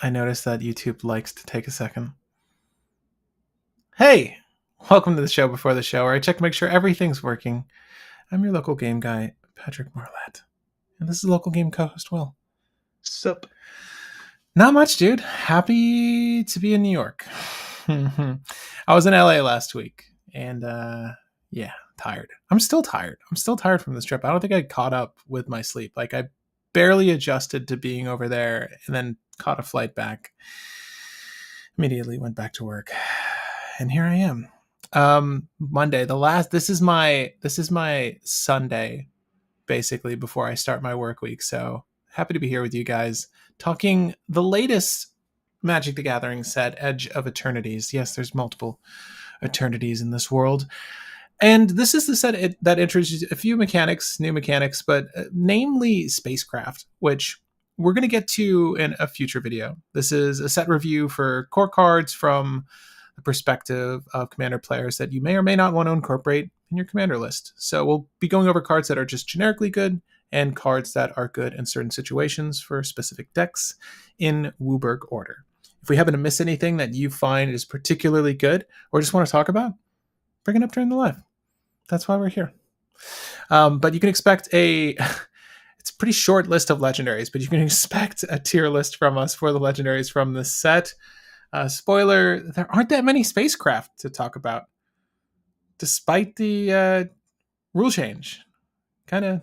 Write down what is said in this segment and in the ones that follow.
I noticed that YouTube likes to take a second. Hey, welcome to the show before the show, where I check to make sure everything's working. I'm your local game guy, Patrick Marlett, and this is local game co-host Will. Sup? Not much, dude. Happy to be in New York. I was in LA last week, and yeah, tired. I'm still tired. I'm still tired from this trip. I don't think I caught up with my sleep. Like, I barely adjusted to being over there, and then caught a flight back. Immediately went back to work, and here I am. Monday, this is my Sunday, basically, before I start my work week. So happy to be here with you guys, talking the latest Magic the Gathering set, Edge of Eternities. Yes, there's multiple Eternities in this world. And this is the set that introduces a few new mechanics, but namely spacecraft, which we're going to get to in a future video. This is a set review for core cards from the perspective of Commander players that you may or may not want to incorporate in your Commander list. So we'll be going over cards that are just generically good and cards that are good in certain situations for specific decks in WUBRG order. If we happen to miss anything that you find is particularly good or just want to talk about, bring it up during the live. That's why we're here. But you can expect it's a pretty short list of legendaries, but you can expect a tier list from us for the legendaries from this set. Spoiler, there aren't that many spacecraft to talk about, despite the rule change. Kind of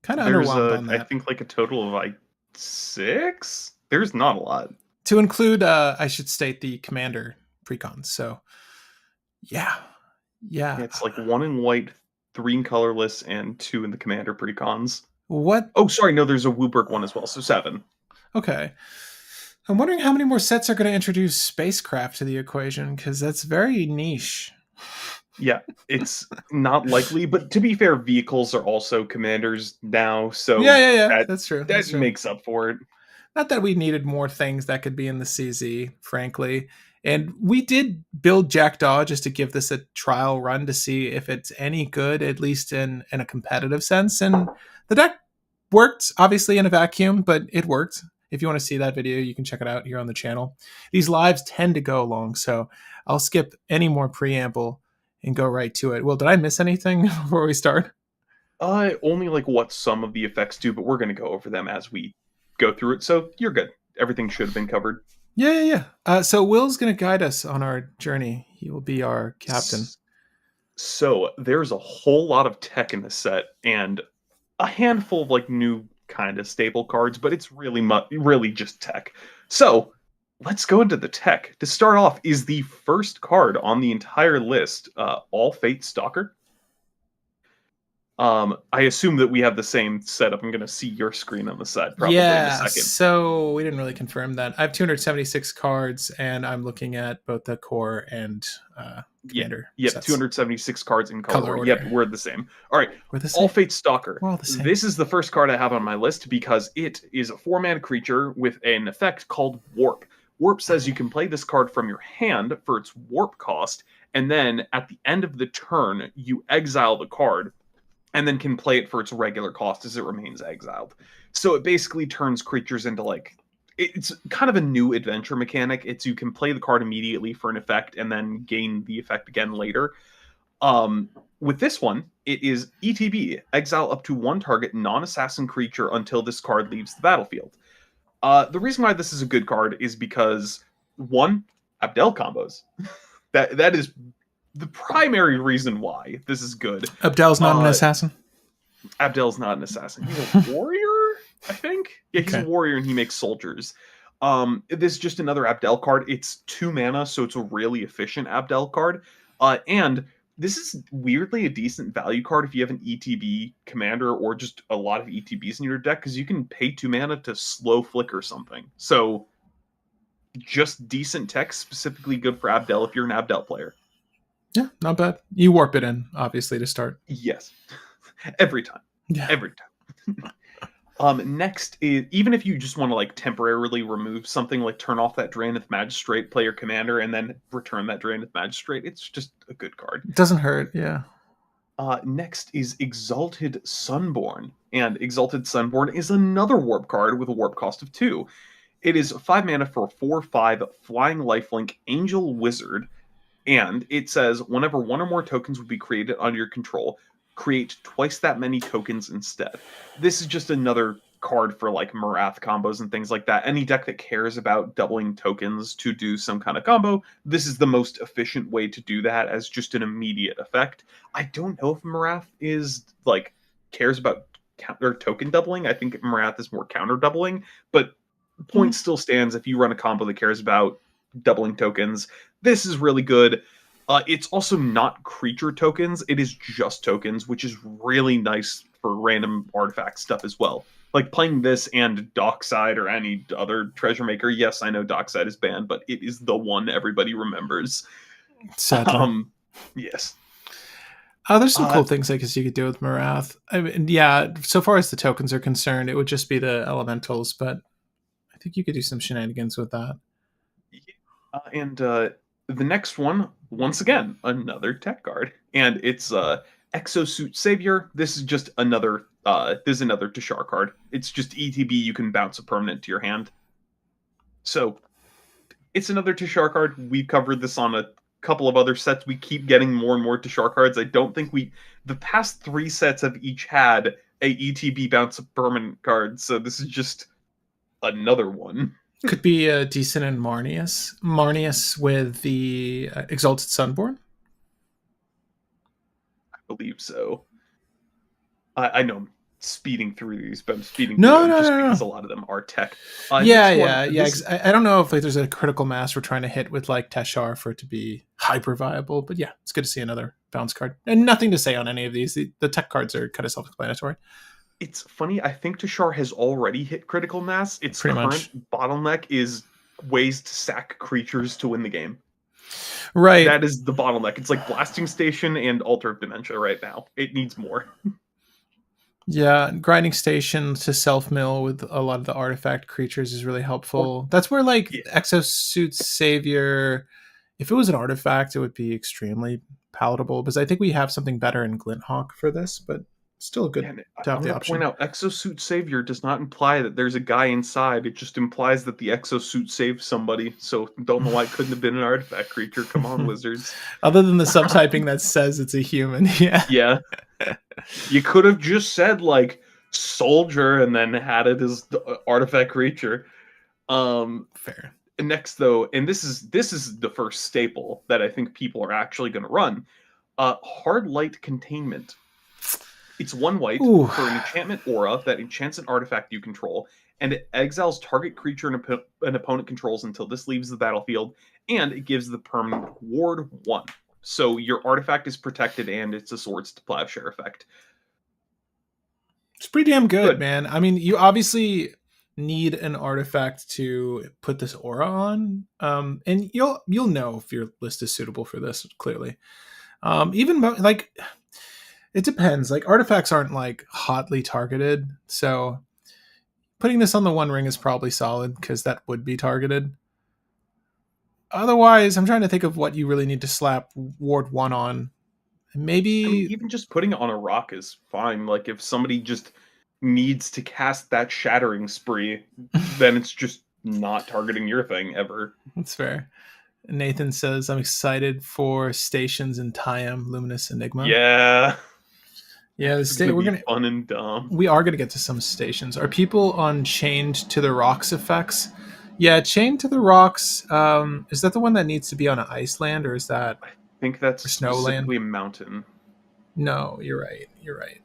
underwhelmed on that. I think like a total of like 6. There's not a lot. To include, I should state the commander precons. So, yeah. It's like 1 in white, 3 in colorless, and 2 in the commander precons. What? Oh, sorry, no, there's a WUBRG one as well, so 7. Okay. I'm wondering how many more sets are going to introduce spacecraft to the equation, because that's very niche. Yeah, it's not likely, but to be fair, vehicles are also commanders now, so yeah. That's true. That makes up for it. Not that we needed more things that could be in the CZ, frankly. And we did build Jackdaw just to give this a trial run to see if it's any good, at least in a competitive sense. And the deck worked, obviously, in a vacuum, but it worked. If you want to see that video, you can check it out here on the channel. These lives tend to go long, so I'll skip any more preamble and go right to it. Well, did I miss anything before we start? Only like what some of the effects do, but we're going to go over them as we go through it, so you're good. Everything should have been covered. Yeah. So Will's going to guide us on our journey. He will be our captain. So there's a whole lot of tech in this set, and a handful of like new kind of stable cards, but it's really just tech. So let's go into the tech. To start off is the first card on the entire list, All Fate Stalker. I assume that we have the same setup. I'm going to see your screen on the side probably in a second. So we didn't really confirm that. I have 276 cards, and I'm looking at both the core and commander. Yeah, 276 cards in color order. Yep, we're the same. All right, we're the same. All Fate Stalker. We're all the same. This is the first card I have on my list because it is a 4-mana creature with an effect called Warp. Warp says you can play this card from your hand for its warp cost, and then at the end of the turn, you exile the card, and then can play it for its regular cost as it remains exiled. So it basically turns creatures into like... It's kind of a new adventure mechanic. It's you can play the card immediately for an effect and then gain the effect again later. With this one, it is ETB. Exile up to 1 target non-assassin creature until this card leaves the battlefield. The reason why this is a good card is because, 1, Abdel combos. That is the primary reason why this is good. Abdel's not an assassin? Abdel's not an assassin. He's a warrior, I think? Yeah, he's a warrior and he makes soldiers. This is just another Abdel card. It's 2 mana, so it's a really efficient Abdel card. And this is weirdly a decent value card if you have an ETB commander or just a lot of ETBs in your deck, because you can pay 2 mana to slow flicker something. So, just decent tech, specifically good for Abdel if you're an Abdel player. Yeah, not bad. You warp it in, obviously, to start. Yes. Every time. Yeah. Every time. Next is, even if you just want to like temporarily remove something, like turn off that Draenith Magistrate, play your commander, and then return that Draenith Magistrate, it's just a good card. It doesn't hurt, yeah. Next is Exalted Sunborn. And Exalted Sunborn is another warp card with a warp cost of 2. It is 5 mana for a 4/5 flying lifelink angel wizard, and it says whenever one or more tokens would be created under your control, create twice that many tokens instead. This is just another card for like Marath combos and things like that. Any deck that cares about doubling tokens to do some kind of combo, this is the most efficient way to do that as just an immediate effect. I don't know if Marath is like cares about counter token doubling. I think Marath is more counter doubling, but Hmm. point still stands if you run a combo that cares about doubling tokens. This is really good. It's also not creature tokens, it is just tokens, which is really nice for random artifact stuff as well. Like playing this and Dockside or any other treasure maker. Yes, I know Dockside is banned, but it is the one everybody remembers. Sadly. Um, yes. There's some Uh, cool things I guess you could do with Marath. I mean, yeah, so far as the tokens are concerned, it would just be the elementals, but I think you could do some shenanigans with that. and the next one, once again, another tech card, and it's Exosuit Savior. This is just another. This is another Tashar card. It's just ETB. You can bounce a permanent to your hand. So it's another Tashar card. We covered this on a couple of other sets. We keep getting more and more Tashar cards. I don't think we. The past three sets have each had a ETB bounce a permanent card. So this is just another one. Could be a decent in Marnius. Marnius with the Exalted Sunborn. I believe so. I know I'm speeding through these, but I'm speeding through No, them no, just no, because no. a lot of them are tech. Yeah, Next one, yeah, yeah. this I don't know if like there's a critical mass we're trying to hit with like Teshar for it to be hyper viable, but yeah, it's good to see another bounce card. And nothing to say on any of these. The tech cards are kind of self-explanatory, it's funny. I think Tashar has already hit critical mass. Its pretty current much. bottleneck is ways to sack creatures to win the game. Right. That is the bottleneck. It's like Blasting Station and Altar of Dementia right now. It needs more. Yeah, grinding station to self mill with a lot of the artifact creatures is really Or helpful. That's where like yeah, Exosuit Savior, if it was an artifact, it would be extremely palatable because I think we have something better in Glinthawk for this, but still good and to have I'm the gonna point option. out, Exosuit Savior does not imply that there's a guy inside. It just implies that the exosuit saved somebody. So don't know why it couldn't have been an artifact creature. Come on, wizards. Other than the subtyping that says it's a human, yeah. Yeah, you could have just said like soldier and then had it as the artifact creature. Um, Fair. next though, and this is the first staple that I think people are actually going to run. Hard light containment. It's one white Ooh, for an enchantment aura that enchants an artifact you control, and it exiles target creature an opponent controls until this leaves the battlefield, and it gives the permanent ward 1. So your artifact is protected, and it's a Swords to Plowshare effect. it's pretty damn good, Good. man. I mean, you obviously need an artifact to put this aura on, and you'll know if your list is suitable for this. Clearly, even like it depends. Like artifacts aren't like hotly targeted, so putting this on the One Ring is probably solid because that would be targeted. Otherwise, I'm trying to think of what you really need to slap Ward One on. I mean, Maybe even just putting it on a rock is fine. Like if somebody just needs to cast that Shattering Spree, then it's just not targeting your thing ever. that's fair. Nathan says, I'm excited for stations in Tyam, Luminous Enigma. Yeah, Yeah, the this is gonna state be fun and dumb. we are gonna get to some stations. Are people on chained to the rocks effects? Yeah, chained to the rocks. Is that the one that needs to be on an Iceland or is that I think that's or Snowland? specifically a mountain. No, you're right. You're right.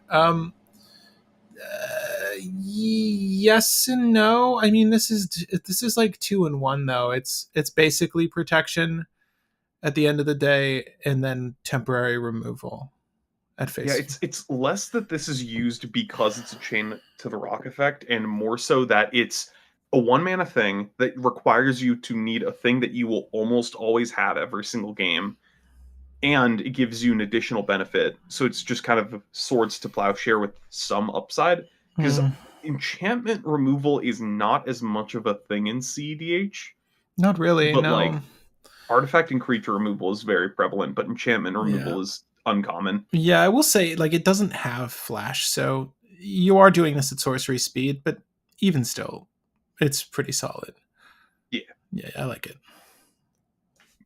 Yes and no. I mean, this is like two in one though. It's basically protection at the end of the day, and then temporary removal at Yeah, face. it's less that this is used because it's a chain to the rock effect, and more so that it's a one mana thing that requires you to need a thing that you will almost always have every single game, and it gives you an additional benefit. So it's just kind of swords to plowshare with some upside. Because Hmm, enchantment removal is not as much of a thing in cEDH, not really. but No. like artifact and creature removal is very prevalent, but enchantment Yeah. removal is uncommon. Yeah, I will say like it doesn't have flash, so you are doing this at sorcery speed, but even still, it's pretty solid. Yeah, I like it.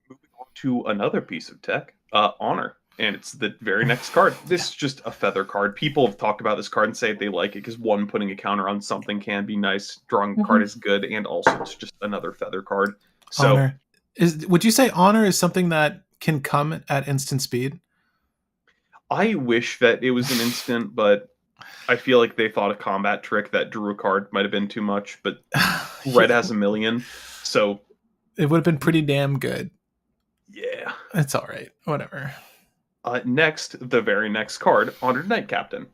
Moving on to another piece of tech, Honor. And it's the very next card. This Yeah. is just a feather card. People have talked about this card and say they like it because one, putting a counter on something can be nice. Drawing a card Mhm. is good, and also it's just another feather card. So Honor would you say honor is something that can come at instant speed? I wish that it was an instant, but I feel like they thought a combat trick that drew a card might have been too much. But red Yeah, has a million, so it would have been pretty damn good. yeah. It's all right. Whatever. Next, the very next card, Honored Knight Captain.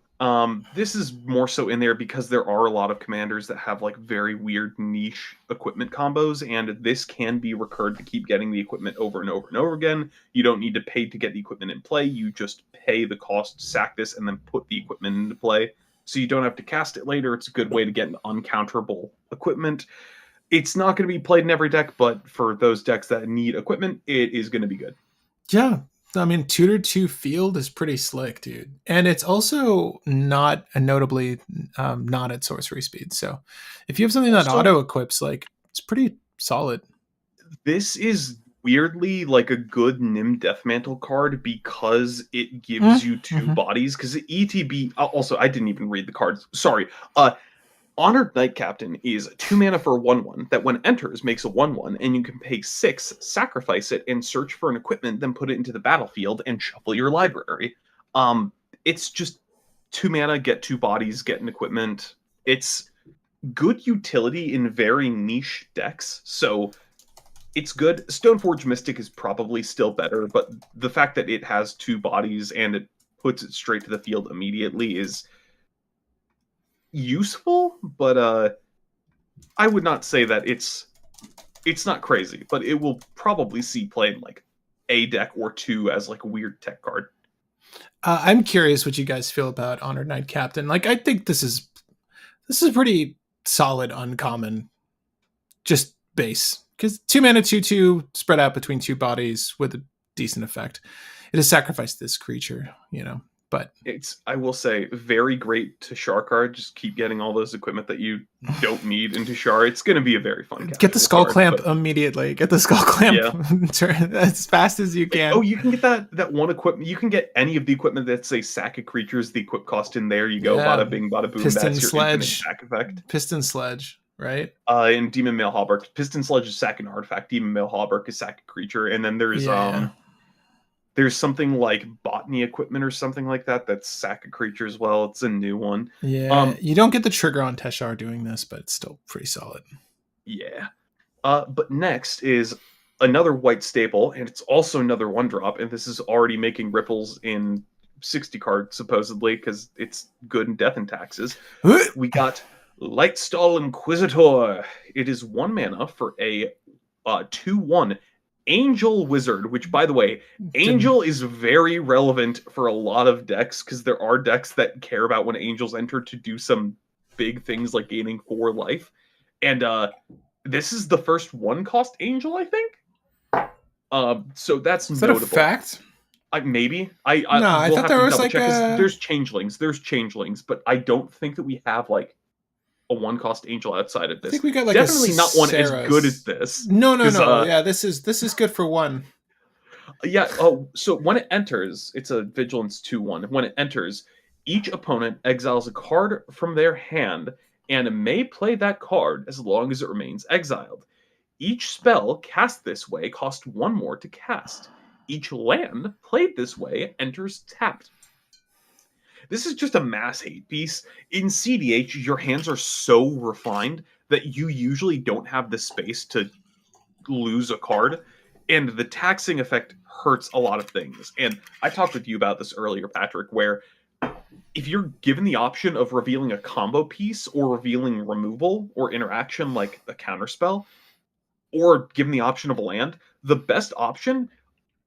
This is more so in there because there are a lot of commanders that have like very weird niche equipment combos, and this can be recurred to keep getting the equipment over and over and over again. You don't need to pay to get the equipment in play. You just pay the cost to sack this and then put the equipment into play. So you don't have to cast it later. It's a good way to get an uncounterable equipment. It's not going to be played in every deck, but for those decks that need equipment, it is going to be good. Yeah. I mean, tutor to field is pretty slick, dude. And it's also not a notably not at sorcery speed. So if you have something that Also, auto equips, like it's pretty solid. this is weirdly like a good Nim Deathmantle card because it gives you two Mm-hmm. bodies. Because ETB, also, I didn't even read the cards. Sorry. Honored Knight Captain is 2 mana for a 1/1 that when enters makes a 1/1, and you can pay 6, sacrifice it, and search for an equipment, then put it into the battlefield and shuffle your library. It's just 2 mana, get 2 bodies, get an equipment. It's good utility in very niche decks, so it's good. Stoneforge Mystic is probably still better, but the fact that it has 2 bodies and it puts it straight to the field immediately is useful, but I would not say that it's not crazy, but it will probably see play in like a deck or two as like a weird tech card. I'm curious what you guys feel about Honored Knight Captain. Like, I think this is pretty solid, uncommon, just base because 2 mana 2/2 spread out between two bodies with a decent effect. It has sacrificed this creature, you know, but It's, I will say, very great to Char card. Just keep getting all those equipment that you don't need into Char. It's going to be a very fun get the casual skull card. clamp But immediately. Get the skull clamp yeah, as fast as you oh, can. you can get that one equipment. You can get any of the equipment that say sack of creatures. The equip cost in there. You go, Yeah, bada bing, bada boom. piston That's your infinite sledge, sack effect. piston sledge, right? In Demon Male Hallbark, Piston Sledge is sack an artifact. Demon Male Hallbark is sack a creature, and then Yeah, yeah, there's something like botany equipment or something like that that's sack a creature as well. It's a new one. yeah. Um, You don't get the trigger on Teshar doing this, but it's still pretty solid. yeah. But next is another white staple, and it's also another 1-drop, and this is already making ripples in 60 cards supposedly because it's good in death and taxes. We got Lightstall Inquisitor. It is 1 mana for a 2/1 Angel Wizard, which, by the way, Dim- Angel is very relevant for a lot of decks because there are decks that care about when angels enter to do some big things like gaining 4 life. And this is the first 1-cost angel, I think. So that's Is that a notable. fact? Maybe I No, I will thought have there to was double like check because a. there's changelings, but I don't think that we have like a 1-cost angel outside of I this. think we got like a Definitely not one as good as Saras. this. No, no, Because no. Yeah, this is good for one. yeah, oh, so when it enters, it's a vigilance 2/1. When it enters, each opponent exiles a card from their hand and may play that card as long as it remains exiled. Each spell cast this way costs 1 more to cast. Each land played this way enters tapped. This is just a mass hate piece. In cEDH, your hands are so refined that you usually don't have the space to lose a card, and the taxing effect hurts a lot of things. And I talked with you about this earlier, Patrick, where if you're given the option of revealing a combo piece or revealing removal or interaction like a counterspell, or given the option of a land, the best option,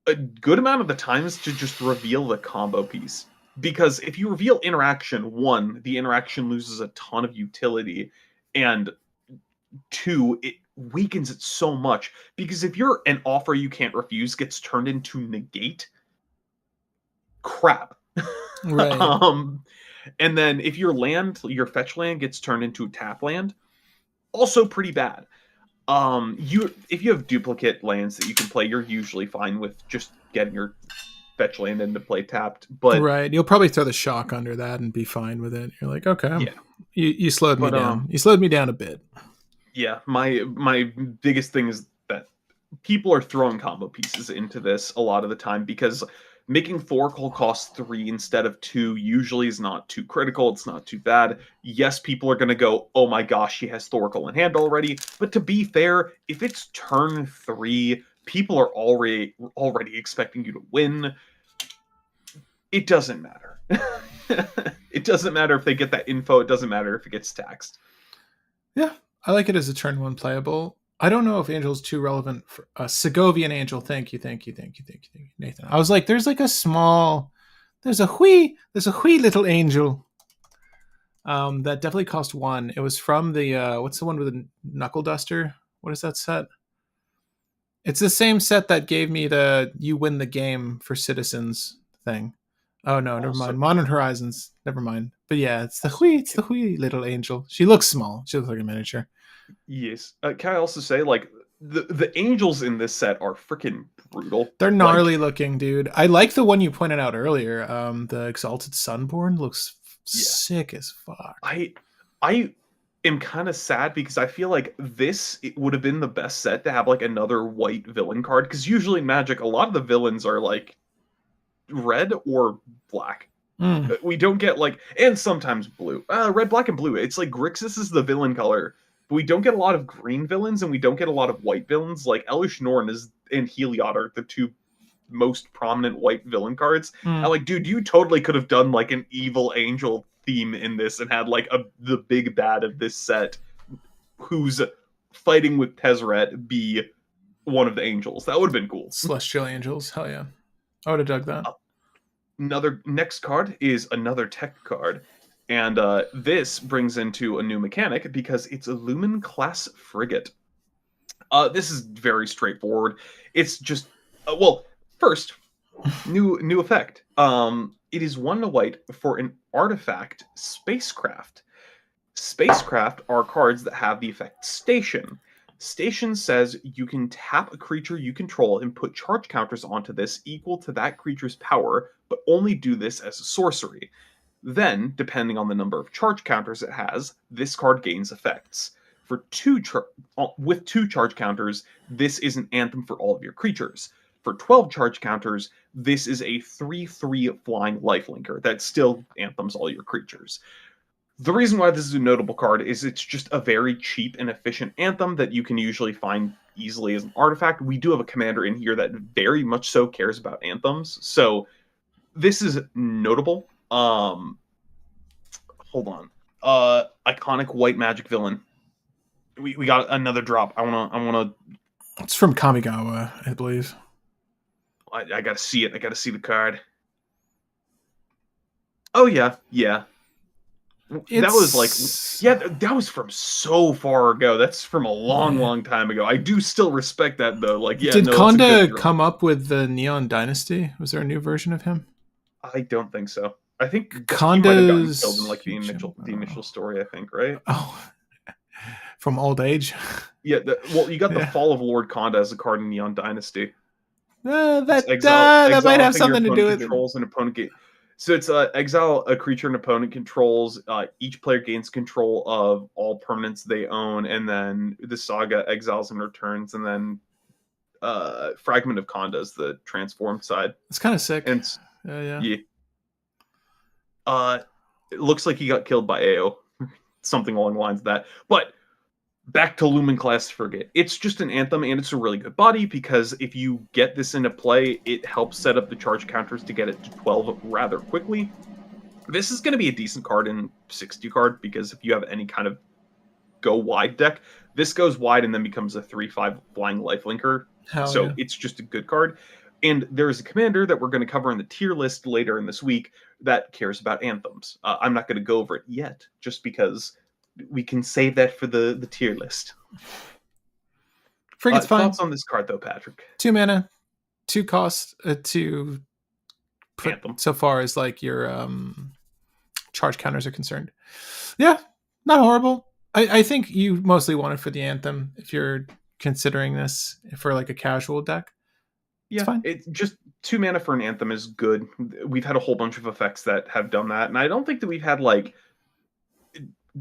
a good amount of the time, is to just reveal the combo piece. Because if you reveal interaction, one, the interaction loses a ton of utility, and two, it weakens it so much. Because if you're an offer you can't refuse gets turned into negate, crap. Right. um, and then if your fetch land gets turned into a tap land, also pretty bad. You if you have duplicate lands that you can play, you're usually fine with just getting your fetch land into play tapped. But Right. You'll probably throw the shock under that and be fine with it. You're like, okay, yeah, you slowed me but down. You slowed me down a bit. yeah, my biggest thing is that people are throwing combo pieces into this a lot of the time because making Thoracle cost 3 instead of 2 usually is not too critical. It's not too bad. Yes, people are going to go, oh my gosh, she has Thoracle in hand already. But to be fair, if it's turn 3, people are already expecting you to win. It doesn't matter. It doesn't matter if they get that info. It doesn't matter if it gets taxed. Yeah, I like it as a turn one playable. I don't know if Angel's too relevant for a Segovian Angel. Thank you, thank you, thank you, thank you, thank you, Nathan. I was like, there's a wee little angel. That definitely cost 1. It was from the what's the one with the knuckle duster? What is that set? It's the same set that gave me the you win the game for citizens thing. Oh no, never Also, mind. Modern Horizons, never mind. But yeah, also it's the wee little angel. She looks small. She looks like a miniature. yes. Can I also say, like, the angels in this set are freaking brutal. They're Like, gnarly looking, dude. I like the one you pointed out earlier. The Exalted Sunborn looks yeah, sick as fuck. I am kind of sad because I feel like this it would have been the best set to have like another white villain card because usually in Magic a lot of the villains are like red or black. Mm, We don't get like, and sometimes blue. Red, black, and blue. It's like Grixis is the villain color, but we don't get a lot of green villains and we don't get a lot of white villains. Like Elish Norn is and Heliod are the two most prominent white villain cards. And mm. like, dude, you totally could have done like an evil angel theme in this and had like the big bad of this set who's fighting with Tezzeret be one of the angels. That would have been cool. Celestial Angels. Hell yeah. I would have dug that. Another next card is another tech card. And this brings into a new mechanic because it's a Lumen class frigate. This is very straightforward. It's just well, first new effect. It is 1 to white for an artifact spacecraft. Spacecraft are cards that have the effect Station. Station says you can tap a creature you control and put charge counters onto this equal to that creature's power, but only do this as a sorcery. Then, depending on the number of charge counters it has, this card gains effects. For with 2 charge counters, this is an anthem for all of your creatures. For 12 charge counters, this is a 3/3 flying lifelinker that still anthems all your creatures. The reason why this is a notable card is it's just a very cheap and efficient anthem that you can usually find easily as an artifact. We do have a commander in here that very much so cares about anthems, so this is notable. Hold on. Iconic white magic villain. We got another drop. It's from Kamigawa, I believe. I gotta see it. I gotta see the card. Oh yeah, yeah. That was like, It's yeah, that was from so far ago. That's from a long, yeah. long time ago. I do still respect that though. Like, yeah, Did no, it's a good Konda drop. come up with the Neon Dynasty? Was there a new version of him? I don't think so. I think he might have gotten killed in Konda's like the initial story. I think, right? oh, from old age. Yeah. Well, you got the Yeah, fall of Lord Konda as a card in Neon Dynasty. It's that exile might a have thing your something to do opponent with it. controls and opponent gain. So it's exile a creature an opponent controls. Each player gains control of all permanents they own, and then the saga exiles and returns, and then Fragment of Konda is the transformed side. It's kind of sick. And Yeah. yeah, it looks like he got killed by AO, something along the lines of that. But back to Lumen Class Frigate. It's just an anthem and it's a really good body because if you get this into play, it helps set up the charge counters to get it to 12 rather quickly. This is going to be a decent card in 60 card because if you have any kind of go wide deck, this goes wide and then becomes a 3/5 flying lifelinker. Hell So yeah. it's just a good card. And there's a commander that we're going to cover in the tier list later in this week that cares about anthems. I'm not going to go over it yet, just because we can save that for the tier list. Frigate's fine. Thoughts on this card, though, Patrick? 2 mana, 2 cost to put Anthem. so far as like your charge counters are concerned. Yeah, not horrible. I think you mostly want it for the anthem if you're considering this for like a casual deck. It's Yeah, fine. it's just 2 mana for an anthem is good. We've had a whole bunch of effects that have done that, and I don't think that we've had like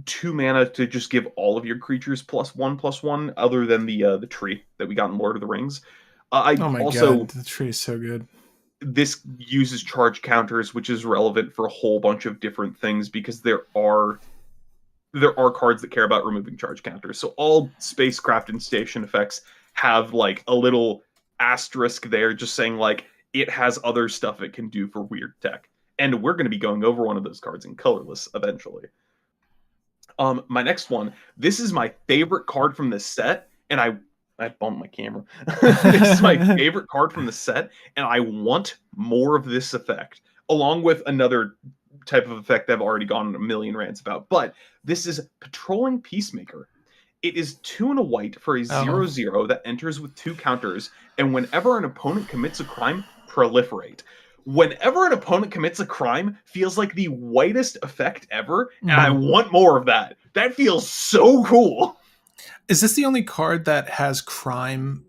2 mana to just give all of your creatures +1/+1, other than the tree that we got in Lord of the Rings. I Oh my god, also the tree is so good. This uses charge counters, which is relevant for a whole bunch of different things because there are cards that care about removing charge counters. So all spacecraft and station effects have like a little asterisk there, just saying like it has other stuff it can do for weird tech. And we're going to be going over one of those cards in colorless eventually. My next one. This is my favorite card from this set, and I bumped my camera. This is my favorite card from the set, and I want more of this effect, along with another type of effect I've already gone on a million rants about. But this is Patrolling Peacemaker. It is 2 and a white for a Oh, 0/0 that enters with 2 counters, and whenever an opponent commits a crime, proliferate. Whenever an opponent commits a crime feels like the whitest effect ever, and I mhm. want more of that. That feels so cool. Is this the only card that has crime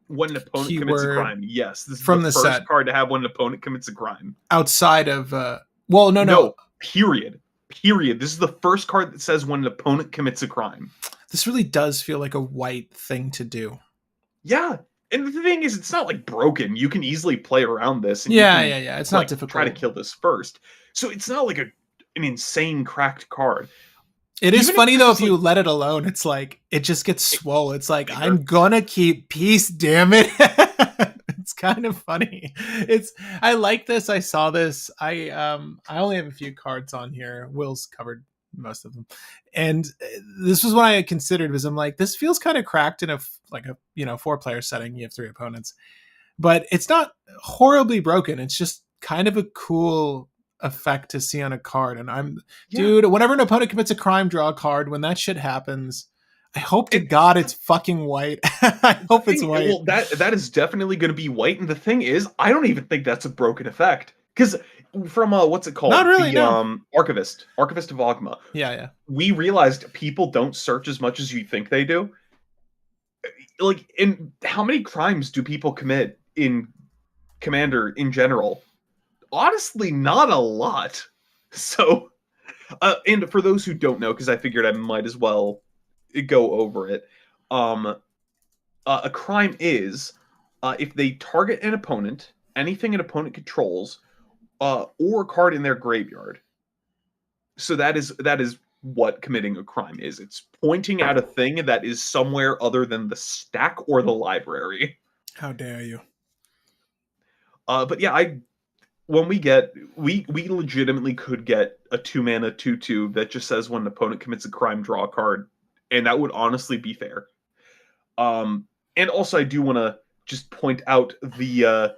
When an opponent commits a keyword crime, yes, this is the from the first set card to have when an opponent commits a crime. outside of? Well, no, no. No, period. Period. This is the first card that says when an opponent commits a crime. This really does feel like a white thing to do. Yeah. And the thing is, it's not like broken. You can easily play around this and you Yeah, can yeah, yeah. It's not like try to difficult. kill this first. So it's not like an insane cracked card. It is Even if funny this though is if you like let it alone, it's like it just gets swole. It's like bigger, I'm gonna keep peace, damn it. It's kind of funny. It's I like this. I saw this. I only have a few cards on here. Will's covered most of them, and this was what I had considered. Was I'm like this feels kind of cracked in a like a 4-player setting. You have 3 opponents, but it's not horribly broken. It's just kind of a cool effect to see on a card. And yeah. dude, whenever an opponent commits a crime, draw a card. When that shit happens, I hope to And God it's fucking white. I the hope it's thing, white. well, that is definitely going to be white. And the thing is, I don't even think that's a broken effect because from what's it Not called, really, the no. archivist of Ogma, Yeah, yeah. we realized people don't search as much as you think they do. Like, in how many crimes do people commit in Commander in general? Honestly, not a lot. So, and for those who don't know, because I figured I might as well go over it, um, a crime is if they target an opponent, anything an opponent controls, or a card in their graveyard. So that is what committing a crime is. It's pointing at a thing that is somewhere other than the stack or the library. How dare you? But yeah, I when we get we legitimately could get a 2 mana 2/2 that just says when an opponent commits a crime, draw a card, and that would honestly be fair. And also I do want to just point out the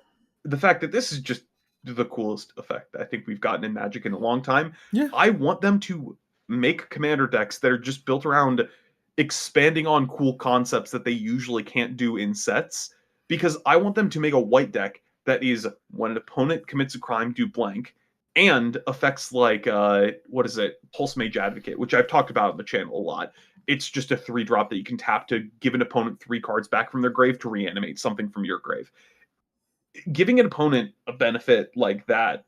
fact that this is just the coolest effect I think we've gotten in Magic in a long time. Yeah. I want them to make commander decks that are just built around expanding on cool concepts that they usually can't do in sets, because I want them to make a white deck that is when an opponent commits a crime, do blank, and effects like what is it, Pulse Mage Advocate, which I've talked about on the channel a lot. It's just a 3-drop that you can tap to give an opponent 3 cards back from their grave to reanimate something from your grave. Giving an opponent a benefit like that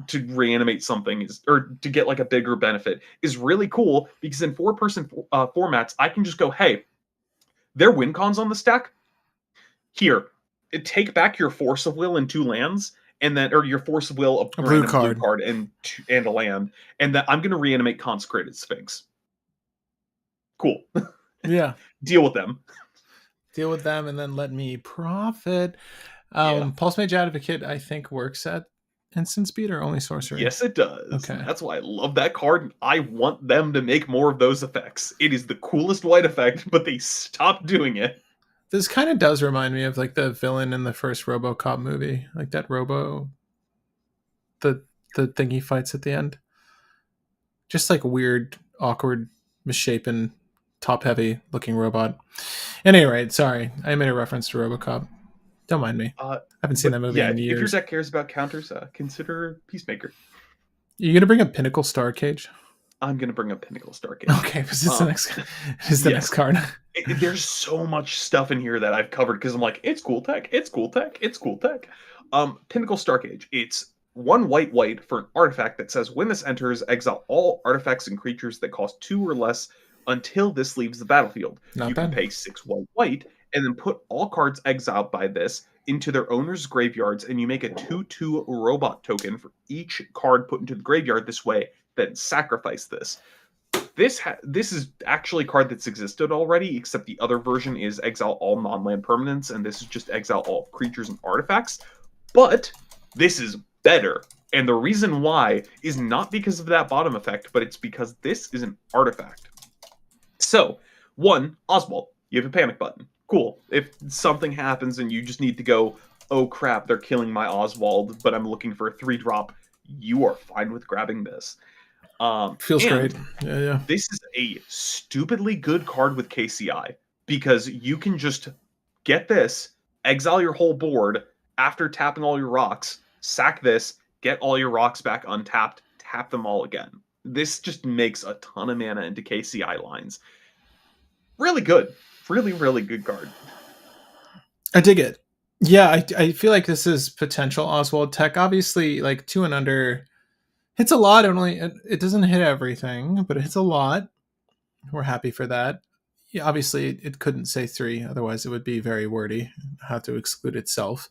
to reanimate something is, or to get like a bigger benefit, is really cool, because in 4-person formats I can just go, hey, their win cons on the stack, here, take back your Force of Will and 2 lands, and then, or your Force of Will, A a blue random blue card. card and a land, and then I'm going to reanimate Consecrated Sphinx. Cool. Yeah. Deal with them. Deal with them and then let me profit. Yeah. Pulse Mage Advocate, I think, works at instant speed or only sorcery. Yes, it does. Okay. That's why I love that card. I want them to make more of those effects. It is the coolest white effect, but they stopped doing it. This kind of does remind me of like the villain in the first RoboCop movie, like that the the thing he fights at the end. Just like weird, awkward, misshapen, top heavy looking robot. At any rate, sorry, I made a reference to RoboCop. Don't mind me. Uh, I haven't seen but that movie yeah, in if your years. deck cares about counters, consider Peacemaker. You gonna bring a Pinnacle Star Cage? I'm gonna bring up Pinnacle Starcade. Okay, because it's the Um, next is the next yes, card. there's so much stuff in here that I've covered because I'm like, it's cool tech, it's cool tech, it's cool tech. Pinnacle Starcade. It's one white for an artifact that says when this enters, exile all artifacts and creatures that cost 2 or less until this leaves the battlefield. Not You can bad. pay 6 white, and then put all cards exiled by this into their owners' graveyards, and you make a 2/2 robot token for each card put into the graveyard this way, then sacrifice this. This is actually a card that's existed already, except the other version is exile all non-land permanents, and this is just exile all creatures and artifacts. But this is better. And the reason why is not because of that bottom effect, but it's because this is an artifact. So, one, Oswald, you have a panic button. Cool. If something happens and you just need to go, oh crap, they're killing my Oswald, but I'm looking for a 3-drop, you are fine with grabbing this. Feels And great. Yeah. this is a stupidly good card with KCI because you can just get this, exile your whole board after tapping all your rocks, sack this, get all your rocks back untapped, tap them all again. This just makes a ton of mana into KCI lines. Really good. Really, really good card. I dig it. Yeah, I feel like this is potential Oswald tech. Obviously, like 2 and under hits a lot. It doesn't hit everything, but it hits a lot. We're happy for that. Yeah, obviously, it couldn't say 3, otherwise it would be very wordy. Have to exclude itself.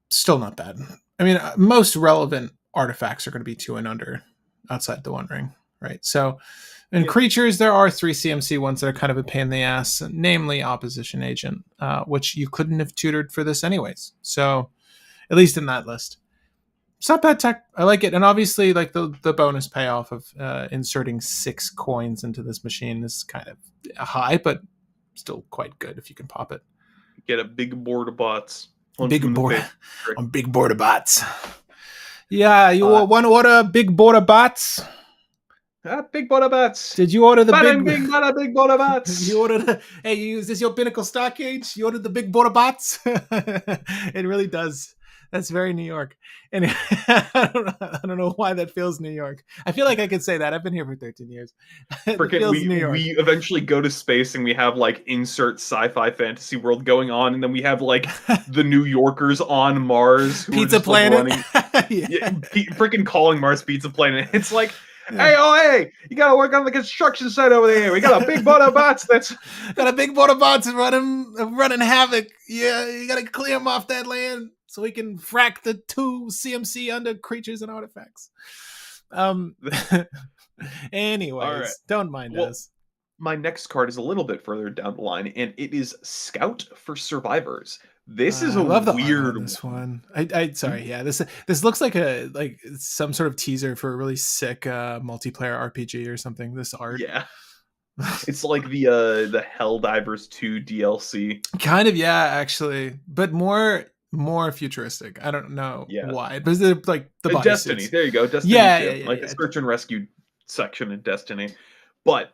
Still not bad. I mean, most relevant artifacts are going to be 2 and under outside the One Ring, right? So, in Yep. creatures, there are 3 CMC ones that are kind of a pain in the ass, namely Opposition Agent, which you couldn't have tutored for this anyways. So, at least in that list. It's not bad tech. I like it. And obviously, like the bonus payoff of inserting 6 coins into this machine is kind of high, but still quite good if you can pop it. Get a big board of bots. Punch Big them in the board face. on big border bots. Yeah, you Uh, want to order big border bots? Big board of bots. Did you order the Bada big? bing, bada big board of bots. You ordered. Hey, is this your Pinnacle Stockade? You ordered the big border bots. It really does. That's very New York. And I don't know why that feels New York. I feel like I could say that. I've been here for 13 years. It Freaking, feels New York. we eventually go to space and we have like insert sci-fi fantasy world going on, and then we have like the New Yorkers on Mars who Pizza are just Planet. like running, Yeah. freaking calling Mars Pizza Planet. It's like, Yeah. hey, oh hey, you gotta work on the construction site over there. We got a big boat of bots. That's Got a big border bots running havoc. Yeah, you gotta clear them off that land so we can frack the 2 CMC under creatures and artifacts. Anyways, all right. don't mind Well, us. my next card is a little bit further down the line, and it is Scout for Survivors. This is I a love the art weird on this one. I sorry, yeah. This looks like some sort of teaser for a really sick multiplayer RPG or something. This art, Yeah, it's like the Helldivers 2 DLC. kind of, yeah, actually, but more futuristic. I don't know Yeah. why, but they're like the body Destiny. suits. There you go. Destiny Yeah, 2. yeah, yeah, Like yeah. a search and rescue section in Destiny. But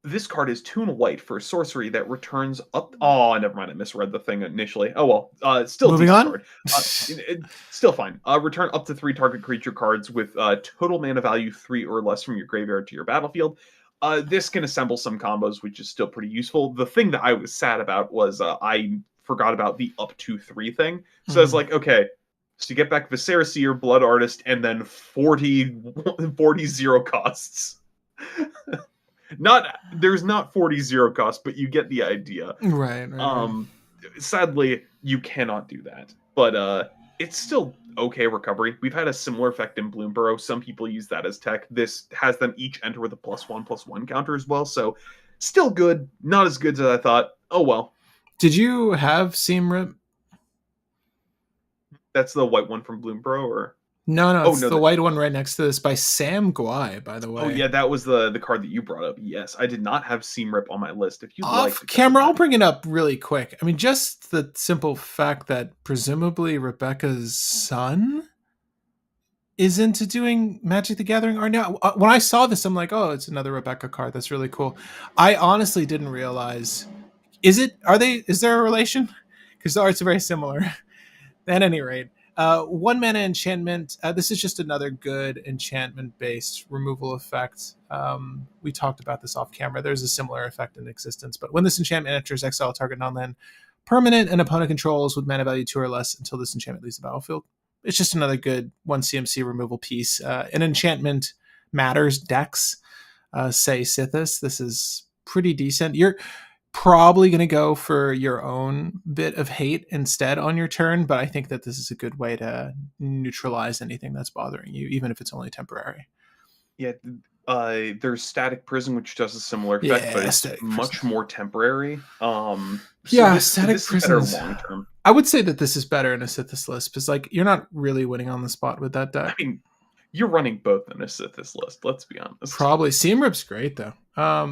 this card is 2 and white for a sorcery that returns up. Oh, never mind. I misread the thing initially. Oh well. Still a Moving decent on. card. Still fine. Return up to 3 target creature cards with total mana value 3 or less from your graveyard to your battlefield. This can assemble some combos, which is still pretty useful. The thing that I was sad about was I forgot about the up to 3 thing. So I was like, okay, so you get back Viserys Seer, Blood Artist, and then 40 zero costs. There's not 40 zero costs, but you get the idea. Right. Sadly, you cannot do that. But it's still okay recovery. We've had a similar effect in Bloomborough. Some people use that as tech. This has them each enter with a +1/+1 counter as well. So still good. Not as good as I thought. Oh well. Did you have Seam Rip? That's the white one from Bloomborough, or No, it's no, the white one right next to this by Sam Guai, by the way. oh yeah, that was the card that you brought up. Yes, I did not have Seam Rip on my list. If you'd like Off to camera, I'll that. bring it up really quick. I mean, just the simple fact that presumably Rebecca's son is into doing Magic the Gathering art now. When I saw this, I'm like, oh, it's another Rebecca card. That's really cool. I honestly didn't realize. Is there a relation? Because the art's very similar. At any rate, One mana enchantment. This is just another good enchantment based removal effect. We talked about this off camera. There's a similar effect in existence, but when this enchantment enters, exile target non-land permanent and opponent controls with mana value 2 or less until this enchantment leaves the battlefield. It's just another good 1 CMC removal piece. An enchantment matters decks, say Sithis. This is pretty decent. You're probably going to go for your own bit of hate instead on your turn, but I think that this is a good way to neutralize anything that's bothering you, even if it's only temporary. Yeah, there's Static Prison, which does a similar effect, but Yeah, it's Static Prison. much more temporary. So Yeah, this Static is better Prisons. long term. I would say that this is better in a Sithis list because, like, you're not really winning on the spot with that I deck. mean, you're running both in a Sithis list. Let's be honest. Probably Seamrip's great though.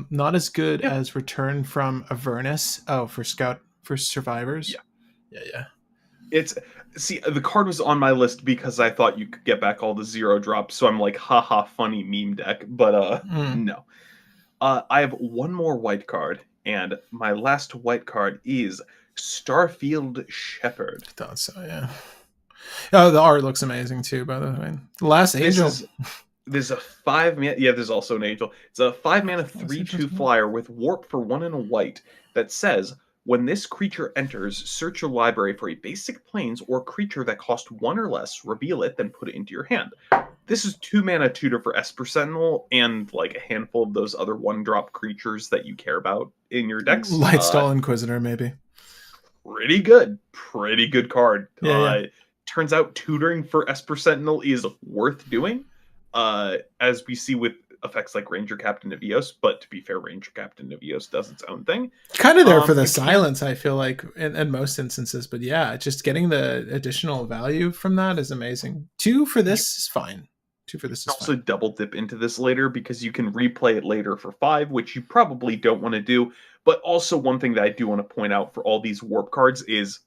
Not as good Yeah, as Return from Avernus. Oh, for Scout for yeah. Survivors. Yeah, yeah. It's see the card was on my list because I thought you could get back all the zero drops. So I'm like, haha, funny meme deck. But Mm, no. I have one more white card, and my last white card is Starfield Shepherd. I thought so. Yeah. Oh, the art looks amazing too. By the way, Last This Angel. is There's a 5 mana. Yeah, there's also an angel. It's a 5 mana Last 3/2 Angel's cool. flyer with warp for 1 and a white that says when this creature enters, search your library for a basic plains or creature that cost 1 or less, reveal it, then put it into your hand. This is 2 mana tutor for Esper Sentinel and like a handful of those other 1-drop creatures that you care about in your decks. Lightstall Inquisitor, maybe. Pretty good card. Yeah, yeah. Turns out tutoring for Esper Sentinel is worth doing, as we see with effects like Ranger Captain of Eos. But to be fair, Ranger Captain of Eos does its own thing. Kind of there for the You can silence, I feel like, in most instances. But yeah, just getting the additional value from that is amazing. Two for you this is fine. Two for this can is also fine. double dip into this later because you can replay it later for 5, which you probably don't want to do. But also, one thing that I do want to point out for all these warp cards is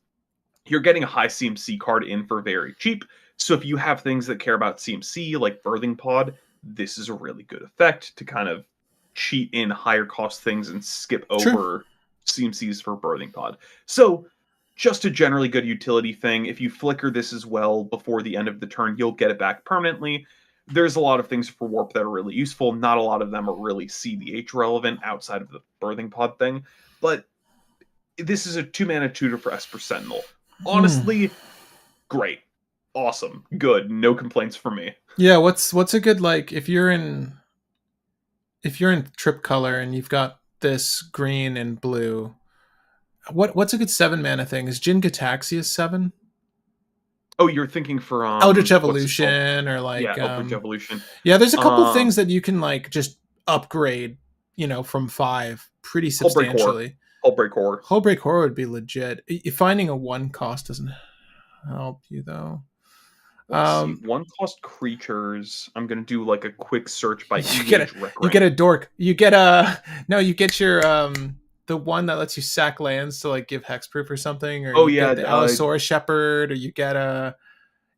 you're getting a high CMC card in for very cheap. So if you have things that care about CMC, like Birthing Pod, this is a really good effect to kind of cheat in higher cost things and skip True. over CMCs for Birthing Pod. So just a generally good utility thing. If you flicker this as well before the end of the turn, you'll get it back permanently. There's a lot of things for Warp that are really useful. Not a lot of them are really cEDH relevant outside of the Birthing Pod thing. But this is a 2 mana tutor for Esper Sentinel. Mm. Honestly, great, awesome, good, no complaints for me. Yeah. What's a good, like, if you're in trip color and you've got this green and blue, what's a good 7 mana thing? Is Jin Gataxias 7? Oh, you're thinking for Eldritch what's it called? Evolution, or Yeah, like Eldritch Evolution. yeah, there's a couple Um, things that you can, like, just upgrade, from 5 pretty Hullbreak Horror. substantially. Hullbreak Horror. Hullbreak Horror would be legit. Finding a 1 cost doesn't help you though. Let's see. Um, 1 cost creatures. I'm gonna do like a quick search by you get a EDH Rec you get Rank. a dork. You get a no. You get your the one that lets you sack lands to, like, give hexproof or something, or Oh you yeah, get the Allosaurus Shepherd, or you get a.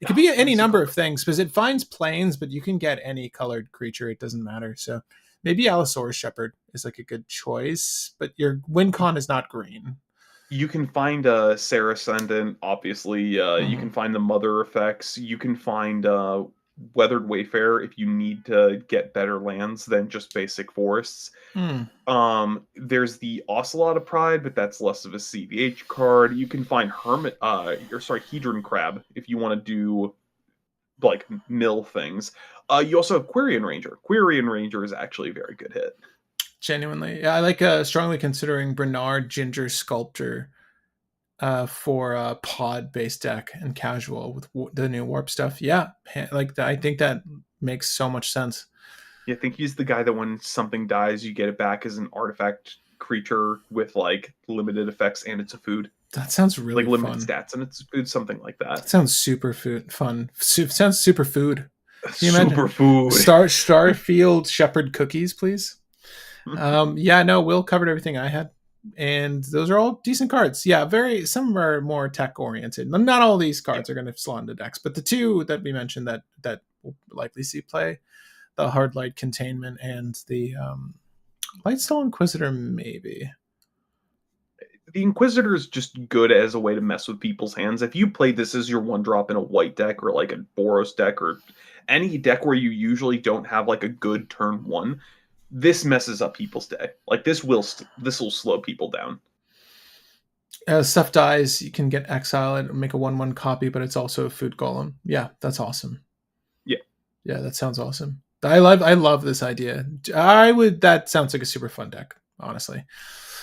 It could be what any is it number called? of things because it finds planes, but you can get any colored creature. It doesn't matter. So maybe Allosaurus Shepherd is like a good choice, but your win con is not green. You can find Sarah Ascendant, obviously. You Mm-hmm. can find the Mother effects. You can find Weathered Wayfarer if you need to get better lands than just basic forests. Mm. There's the Ocelot of Pride, but that's less of a cEDH card. You can find Hedron Crab if you want to do like mill things. You also have Quirion Ranger. Quirion Ranger is actually a very good hit. Genuinely, yeah, I like strongly considering Bernard Ginger Sculptor for a pod based deck and casual with the new warp stuff. Yeah, like I think that makes so much sense. Yeah, I think he's the guy that when something dies, you get it back as an artifact creature with like limited effects and it's a food, That sounds like really limited fun. stats and it's a food, something like that. That sounds super fun. Sounds super food. Can you imagine? Superfood. Starfield Shepherd cookies, please. Yeah, no, Will covered everything I had, and those are all decent cards. Yeah, very. Some are more tech oriented. Not all these Yeah, cards are going to slot into decks, but the two that we mentioned that will likely see play, the Hard Light Containment and the Lightstall Inquisitor, maybe. The Inquisitor is just good as a way to mess with people's hands. If you play this as your one drop in a white deck or like a Boros deck or any deck where you usually don't have like a good turn one, this messes up people's day. Like this will slow people down. Stuff dies, you can get exile and make a 1/1 copy, but it's also a food golem. Yeah, that's awesome. Yeah. Yeah, that sounds awesome. I love this idea. I would that sounds like a super fun deck, honestly.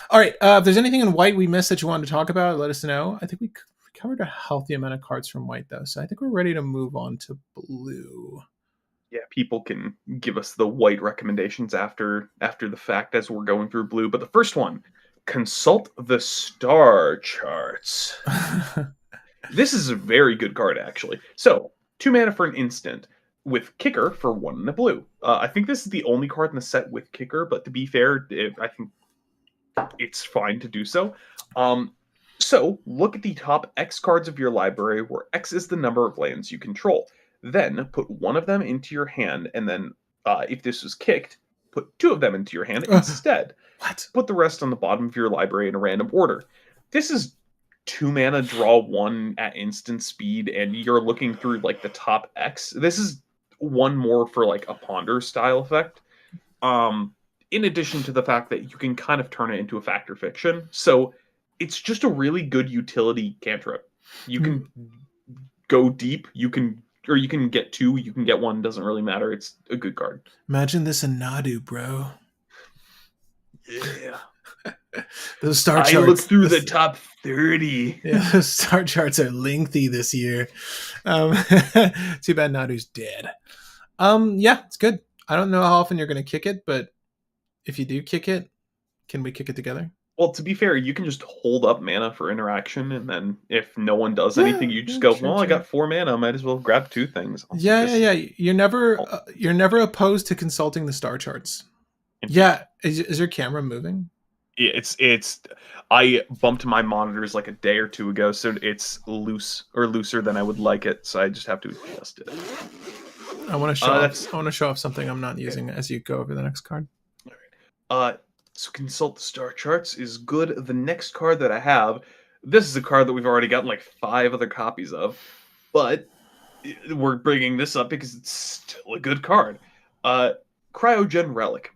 All right, if there's anything in white we missed that you wanted to talk about, let us know. I think we covered a healthy amount of cards from white though, so I think we're ready to move on to blue. Yeah, people can give us the white recommendations after the fact as we're going through blue. But the first one, consult the star charts. This is a very good card, actually. So, 2 mana for an instant with Kicker for 1 in the blue. I think this is the only card in the set with Kicker, but to be fair, I think it's fine to do so. So, look at the top X cards of your library, where X is the number of lands you control. Then, put one of them into your hand, and then, if this was kicked, put 2 of them into your hand instead. What? Put the rest on the bottom of your library in a random order. This is 2 mana, draw 1 at instant speed, and you're looking through like the top X. This is one more for like a ponder style effect. In addition to the fact that you can kind of turn it into a factor fiction. So it's just a really good utility cantrip. You can go deep, you can get 2, you can get 1, doesn't really matter. It's a good card. Imagine this in Nadu, bro. Yeah. Those star charts. I look through the top 30. Yeah, those star charts are lengthy this year. Too bad Nadu's dead. Yeah, it's good. I don't know how often you're going to kick it, but if you do kick it, can we kick it together? Well, to be fair, you can just hold up mana for interaction, and then if no one does anything, you just go, true, "Well, true. I got 4 mana. I might as well grab 2 things." Yeah. You're never opposed to consulting the star charts. Yeah, is your camera moving? It's. I bumped my monitors like a day or 2 ago, so it's looser than I would like it. So I just have to adjust it. I want to show off. I want to show off something I'm not using as you go over the next card. All right. So consult the star charts is good. The next card that I have, this is a card that we've already gotten like 5 other copies of, but we're bringing this up because it's still a good card. Cryogen Relic.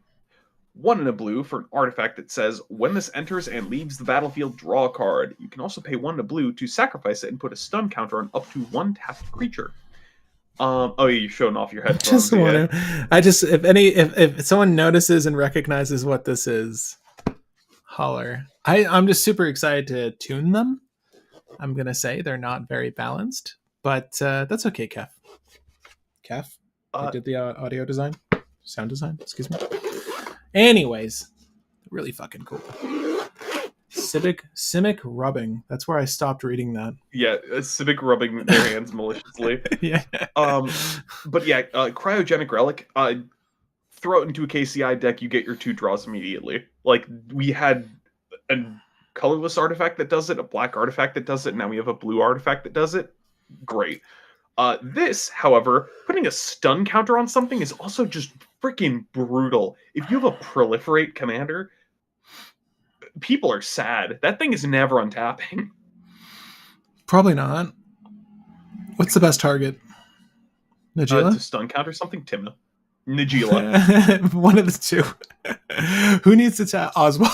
1 in a blue for an artifact that says, when this enters and leaves the battlefield, draw a card. You can also pay 1 in a blue to sacrifice it and put a stun counter on up to 1 tapped creature. Oh, you're showing off your headphones. If someone notices and recognizes what this is, holler. I'm just super excited to tune them. I'm gonna say they're not very balanced, but that's okay, Kef. I did the audio design, sound design. Excuse me. Anyways, really fucking cool. Simic rubbing. That's where I stopped reading that. Yeah, Simic rubbing their hands maliciously. Yeah. But yeah, Cryogenic Relic. Throw it into a KCI deck, you get your 2 draws immediately. Like, we had a colorless artifact that does it, a black artifact that does it, and now we have a blue artifact that does it. Great. This, however, putting a stun counter on something is also just freaking brutal. If you have a proliferate commander, people are sad. That thing is never untapping. Probably not. What's the best target? Najeela? To stun counter something? Tymna. Najeela. One of the 2. Who needs to tap Oswald?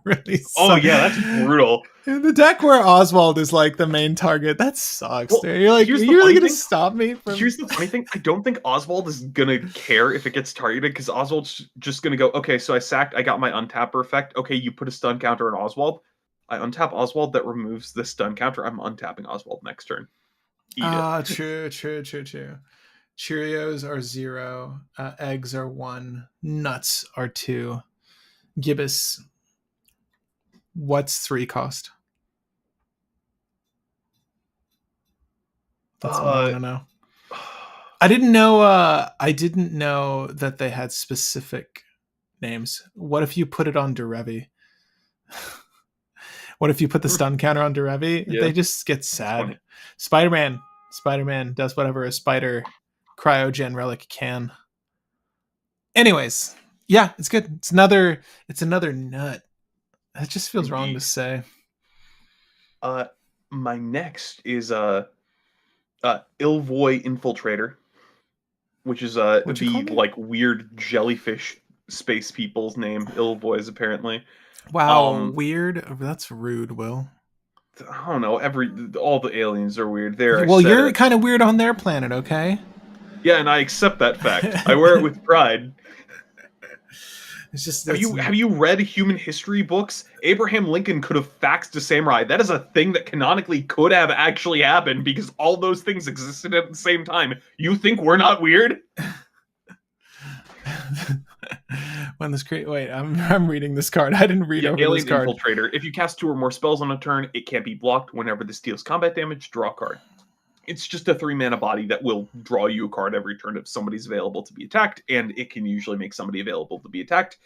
Really oh yeah, that's brutal. In the deck where Oswald is like the main target, that sucks. Well, dude. You're like, are you really gonna stop me? Here's the funny thing: I don't think Oswald is gonna care if it gets targeted because Oswald's just gonna go, okay, so I got my untapper effect. Okay, you put a stun counter on Oswald. I untap Oswald, that removes the stun counter. I'm untapping Oswald next turn. True. Cheerios are 0. Eggs are 1. Nuts are 2. Gibbous. What's 3 cost? That's what I want to know. I didn't know that they had specific names. What if you put it on Derevi? What if you put the stun counter on Derevi? Yeah. They just get sad. Spider-Man does whatever a spider cryogen relic can. Anyways, yeah, it's good. It's another nut. That just feels wrong to Indeed. say. Uh, my next is Ilvoy Infiltrator, which is What'd you call the me? like weird jellyfish space people's name. Ilvoys apparently. Wow, Um, weird. That's rude, Will. I don't know. All the aliens are weird. There, I Well, said you're it. kind of weird on their planet, okay? Yeah, and I accept that fact. I wear it with pride. It's just Have it's you read human history books? Abraham Lincoln could have faxed a samurai. That is a thing that canonically could have actually happened because all those things existed at the same time. You think we're not weird? when this wait, I'm reading this card. I didn't read Yeah, over this Alien card. Infiltrator. If you cast 2 or more spells on a turn, it can't be blocked. Whenever this deals combat damage, draw a card. It's just a 3 mana body that will draw you a card every turn if somebody's available to be attacked, and it can usually make somebody available to be attacked.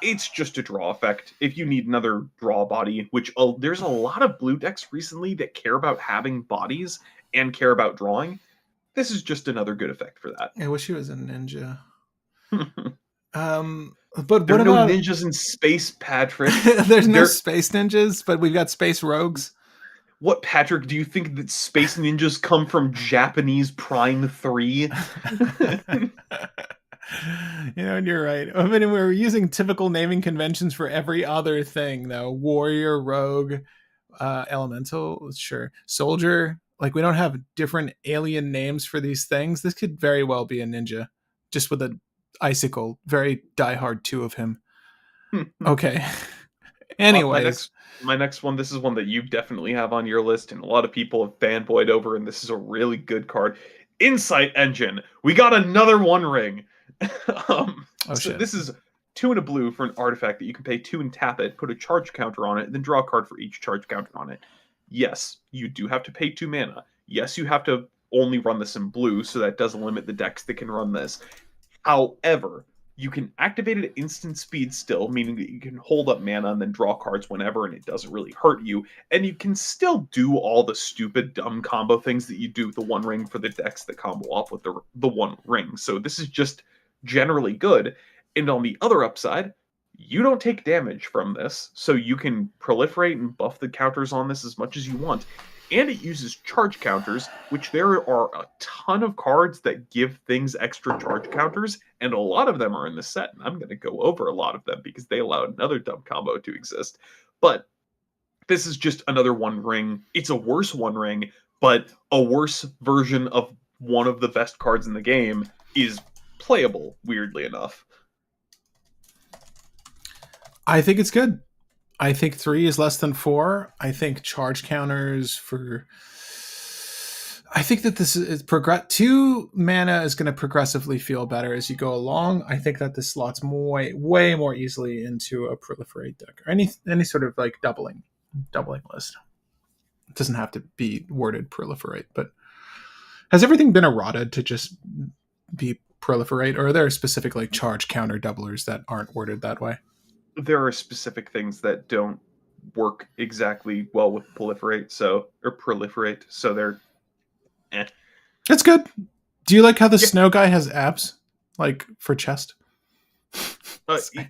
It's just a draw effect. If you need another draw body, which there's a lot of blue decks recently that care about having bodies and care about drawing, this is just another good effect for that. I wish he was a ninja. There But are what no about? ninjas in space, Patrick. There's no There. space ninjas, but we've got space rogues. What, Patrick? Do you think that space ninjas come from Japanese Prime 3? And you're right. I mean, we're using typical naming conventions for every other thing, though. Warrior, rogue, elemental, sure. Soldier. Like, we don't have different alien names for these things. This could very well be a ninja, just with a icicle. Very diehard two of him. Okay. Uh, my Anyways, next my next one, this is one that you definitely have on your list, and a lot of people have fanboyed over, and this is a really good card. Insight Engine. We got another One Ring. oh So shit. this is 2 and a blue for an artifact that you can pay 2 and tap it, put a charge counter on it, and then draw a card for each charge counter on it. Yes, you do have to pay 2 mana. Yes, you have to only run this in blue, so that does limit the decks that can run this. However, you can activate it at instant speed still, meaning that you can hold up mana and then draw cards whenever, and it doesn't really hurt you. And you can still do all the stupid, dumb combo things that you do with the One Ring for the decks that combo off with the One Ring. So this is just generally good. And on the other upside, you don't take damage from this, so you can proliferate and buff the counters on this as much as you want. And it uses charge counters, which there are a ton of cards that give things extra charge counters, and a lot of them are in the set. And I'm going to go over a lot of them because they allow another dumb combo to exist. But this is just another One Ring. It's a worse One Ring, but a worse version of one of the best cards in the game is playable, weirdly enough. I think it's good. I think 3 is less than 4. I think charge counters for. I think that this is 2 mana is going to progressively feel better as you go along. I think that this slots way more easily into a proliferate deck or any sort of like doubling list. It doesn't have to be worded proliferate, but has everything been eroded to just be proliferate, or are there specific like charge counter doublers that aren't worded that way? There are specific things that don't work exactly well with proliferate, so they're eh. It's good. Do you like how the Yeah. snow guy has abs, like for chest?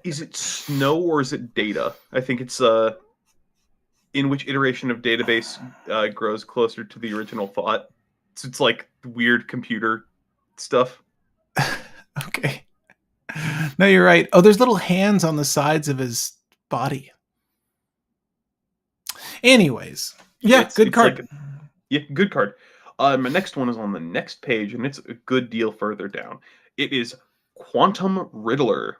Is it Snow or is it Data? I think it's in which iteration of database grows closer to the original thought. So it's like weird computer stuff. Okay. No, you're right. Oh, there's little hands on the sides of his body. Anyways, yeah, good It's like card. yeah, good card. My next one is on the next page, and it's a good deal further down. It is Quantum Riddler.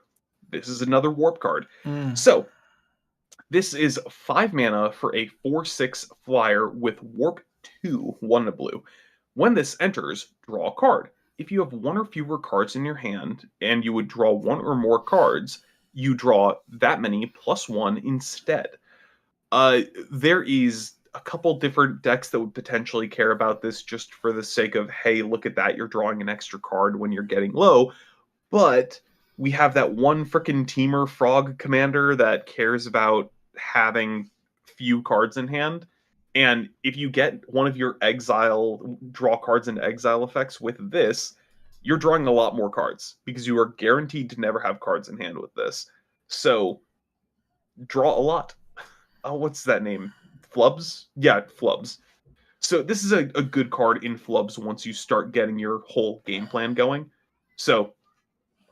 This is another warp card. Mm. So this is 5 mana for a 4/6 flyer with Warp 2, 1 and a blue. When this enters, draw a card. If you have 1 or fewer cards in your hand and you would draw 1 or more cards, you draw that many plus 1 instead. There is a couple different decks that would potentially care about this just for the sake of, hey, look at that, you're drawing an extra card when you're getting low. But we have that one freaking Teamer Frog commander that cares about having few cards in hand. And if you get one of your draw cards into exile effects with this, you're drawing a lot more cards because you are guaranteed to never have cards in hand with this. So draw a lot. oh, what's that name? Flubs? Yeah, Flubs. So this is a good card in Flubs once you start getting your whole game plan going. So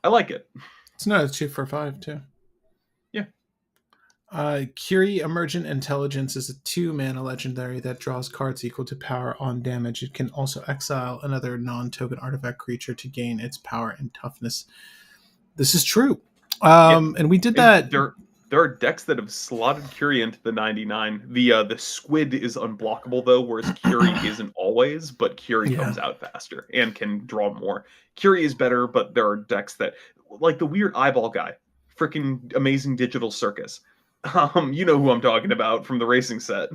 I like it. It's not a 2 for 5 too. Yeah. Curie Emergent Intelligence is a 2 mana legendary that draws cards equal to power on damage. It can also exile another non-token artifact creature to gain its power and toughness. This is true. Yeah. And we did And that. there are decks that have slotted Curie into the 99. The squid is unblockable though, whereas Curie isn't always, but Curie Yeah. comes out faster and can draw more. Curie is better, but there are decks that like the weird eyeball guy, freaking amazing digital circus. You know who I'm talking about from the racing set.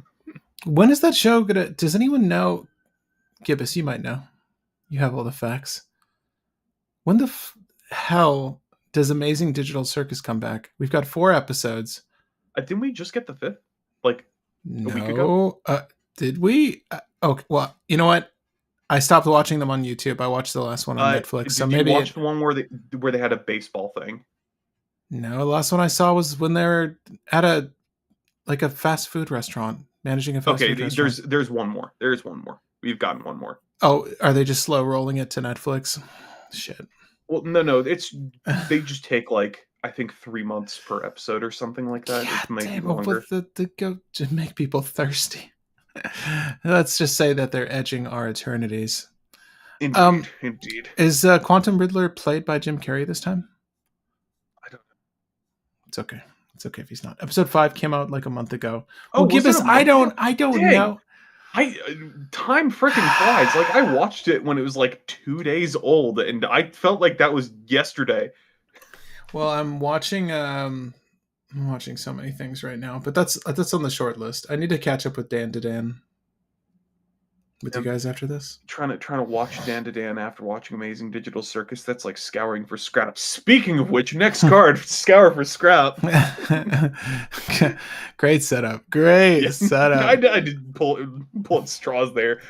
When is that show gonna? Does anyone know? Gibbous, you might know. You have all the facts. When the hell does Amazing Digital Circus come back? We've got 4 episodes. Didn't we just get the fifth? Like a week ago? No, did we? Okay, well, you know what? I stopped watching them on YouTube. I watched the last one on Netflix. So Did you maybe watch the one where they had a baseball thing? no. The last one I saw was when they're at a fast food restaurant, managing a fast Okay, food restaurant. there's one more. There's one more. We've gotten one more. Oh, are they just slow rolling it to Netflix? Shit. Well, no, it's they just take like I think 3 months per episode or something like that. God It might be damn! longer. But the go to make people thirsty. Let's just say that they're edging our eternities. Indeed. Is Quantum Riddler played by Jim Carrey this time? I don't know. It's okay. It's okay if he's not. Episode 5 came out like a month ago. Oh, Well, was it Gibbous, a month ago? I don't Dang. know. Time freaking flies. Like I watched it when it was like 2 days old, and I felt like that was yesterday. Well, I'm watching so many things right now, but that's on the short list. I need to catch up with Dan to Dan with you I'm guys after this. trying to watch Dan to Dan after watching Amazing Digital Circus. That's like scouring for scrap. Speaking of which, next card, scour for scrap. Great setup. Great Yeah, setup. I did pull at straws there.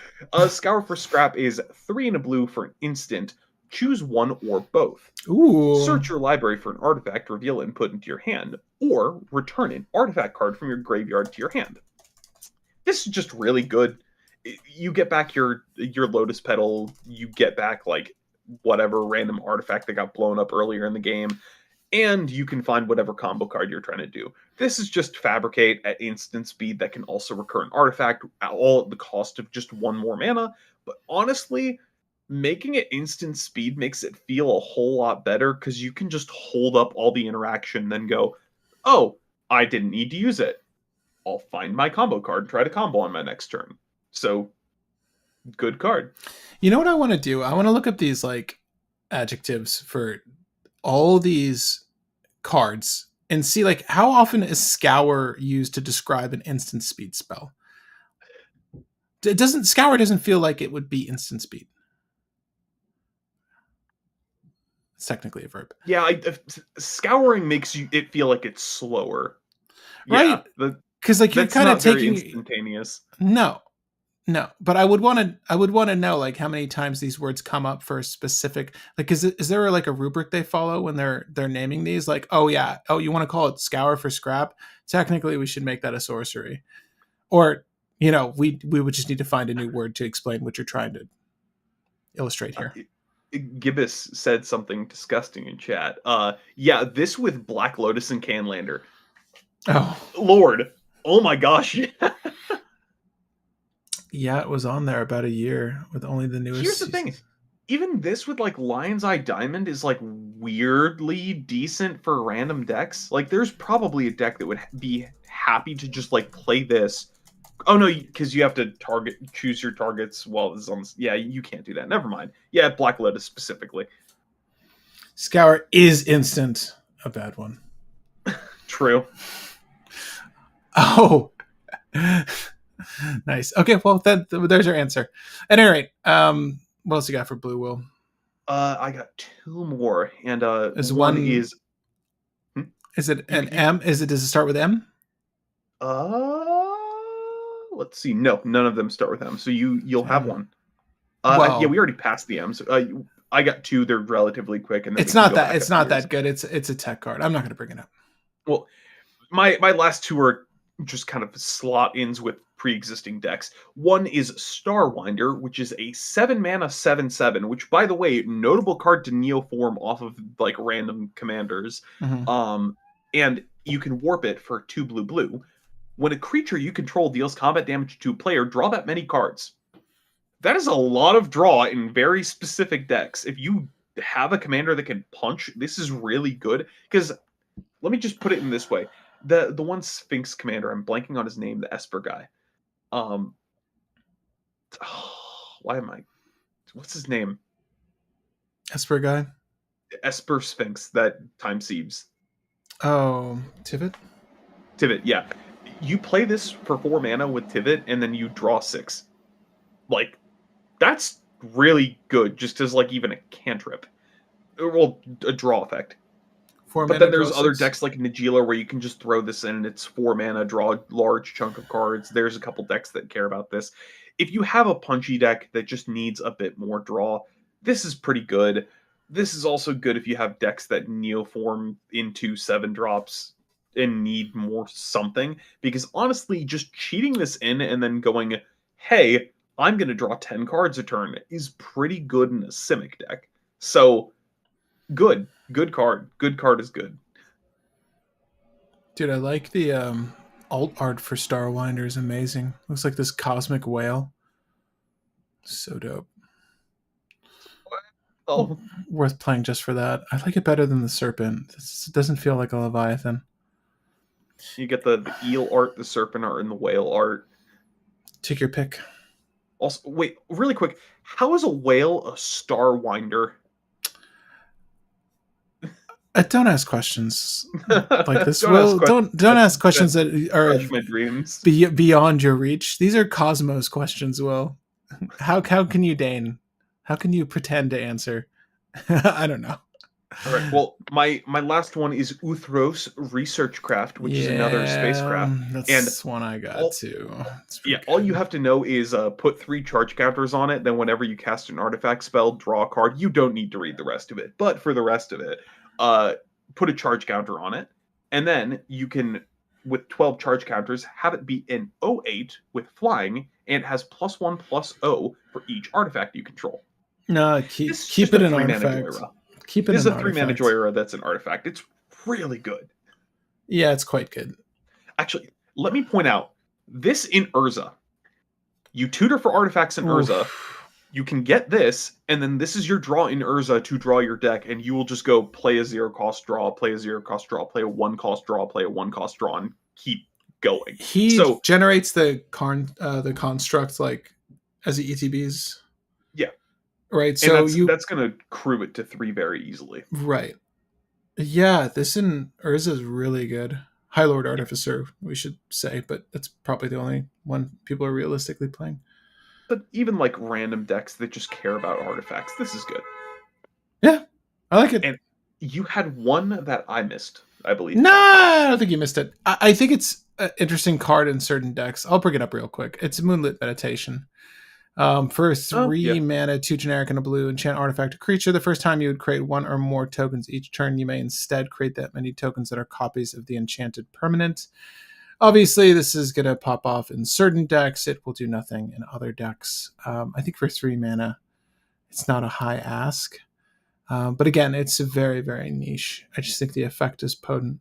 Scour for scrap is 3 and a blue for an instant. Choose one or both. Ooh. Search your library for an artifact, reveal it, and put it into your hand, or return an artifact card from your graveyard to your hand. This is just really good. You get back your Lotus Petal, you get back like whatever random artifact that got blown up earlier in the game, and you can find whatever combo card you're trying to do. This is just Fabricate at instant speed that can also recur an artifact, all at the cost of just 1 more mana. But honestly, making it instant speed makes it feel a whole lot better because you can just hold up all the interaction, then go, oh, I didn't need to use it. I'll find my combo card and try to combo on my next turn. So, good card. You know what I want to do? I want to look up these like adjectives for all these cards and see like how often is scour used to describe an instant speed spell. Scour doesn't feel like it would be instant speed. It's technically a verb. Yeah, scouring makes it feel like it's slower. Right? Because like you're kind of taking instantaneous. No, but I would want to know like how many times these words come up for a specific like is there like a rubric they follow when they're naming these like oh yeah you want to call it scour for scrap, technically we should make that a sorcery, or we would just need to find a new word to explain what you're trying to illustrate here. Gibbous said something disgusting in chat. Yeah, this with Black Lotus and Canlander. Oh Lord, oh my gosh. Yeah, it was on there about a year with only the newest. Here's the thing. Even this with like Lion's Eye Diamond is like weirdly decent for random decks. Like there's probably a deck that would be happy to just like play this. Oh no, because you have to choose your targets while it's on. Yeah, you can't do that. Never mind. Yeah, Black Lotus specifically. Scour is instant. A bad one. True. Oh. Nice. Okay, well there's your answer. At any rate, what else you got for Blue Will? I got 2 more, and one is. Is it an M? Does it start with M? Let's see. No, none of them start with M. So you'll have one. Well, yeah, we already passed the M's. I got 2. They're relatively quick, and then it's not that good. It's a tech card. I'm not going to bring it up. Well, my last 2 are just kind of slot ins with pre-existing decks. One is Starwinder, which is a 7 mana 7/7, which by the way, notable card to neoform off of like random commanders. Mm-hmm. And you can warp it for 2 blue. When a creature you control deals combat damage to a player, draw that many cards. That is a lot of draw in very specific decks. If you have a commander that can punch, this is really good. Because let me just put it in this way: the one Sphinx commander, I'm blanking on his name, the Esper guy. Um, why am I? What's his name? Esper guy. Esper Sphinx that time sieves. Oh, Tivit. Tivit, yeah. You play this for 4 mana with Tivit, and then you draw 6. Like, that's really good, just as like even a cantrip. Well, a draw effect. Four But mana, then draw there's other six. decks like Nagila where you can just throw this in and it's 4 mana, draw a large chunk of cards. There's a couple decks that care about this. If you have a punchy deck that just needs a bit more draw, this is pretty good. This is also good if you have decks that neoform into 7 drops and need more something. Because honestly, just cheating this in and then going, hey, I'm going to draw 10 cards a turn is pretty good in a Simic deck. So, good. Good card. Good card is good. Dude, I like the alt art for Starwinder is amazing. Looks like this cosmic whale. So dope. Oh, Worth playing just for that. I like it better than the serpent. It doesn't feel like a leviathan. you get the eel art, the serpent art, and the whale art. Take your pick. Also, wait, really quick, how is a whale a starwinder? Don't ask questions like this. Don't ask Will questions don't ask that questions that are crush my dreams. beyond your reach. These are Cosmos questions. Will, how can you deign? How can you pretend to answer? I don't know. All right. Well, my last one is Uthros Research Craft, which is another Yeah, spacecraft, and that's one I got all too. It's yeah, pretty all you good. have to know is put 3 charge counters on it. Then whenever you cast an artifact spell, draw a card. You don't need to read the rest of it, but for the rest of it, uh, put a charge counter on it, and then you can, with 12 charge counters, have it be an 08 with flying, and it has +1/+0 for each artifact you control. No, This is keep just it a an 3 mana artifact. Joyra. Keep it This is an a 3 mana artifact. Joyra that's an artifact. It's really good. Yeah, it's quite good. Actually, let me point out this in Urza. You tutor for artifacts in Urza. Oof. You can get this, and then this is your draw in Urza to draw your deck, and you will just go play a 0 cost draw, play a 0 cost draw, play a 1 cost draw, play a 1 cost draw, and keep going. He So generates the construct like as the ETBs, yeah, right? and So that's gonna crew it to 3 very easily. right. Yeah, this in Urza is really good. High Lord Yeah, Artificer, we should say, but that's probably the only one people are realistically playing. but even like random decks that just care about artifacts, this is good. Yeah, I like it. And you had one that I missed, I believe, Nah, talking about. I don't think you missed it. I think it's an interesting card in certain decks. I'll bring it up real quick. It's Moonlit Meditation. For Oh yeah, 3 mana, 2 generic and a blue, enchant artifact a creature. The first time you would create one or more tokens each turn, you may instead create that many tokens that are copies of the enchanted permanent. Obviously, this is going to pop off in certain decks. It will do nothing in other decks. I think for 3 mana, it's not a high ask. But again, it's a very, very niche. I just think the effect is potent.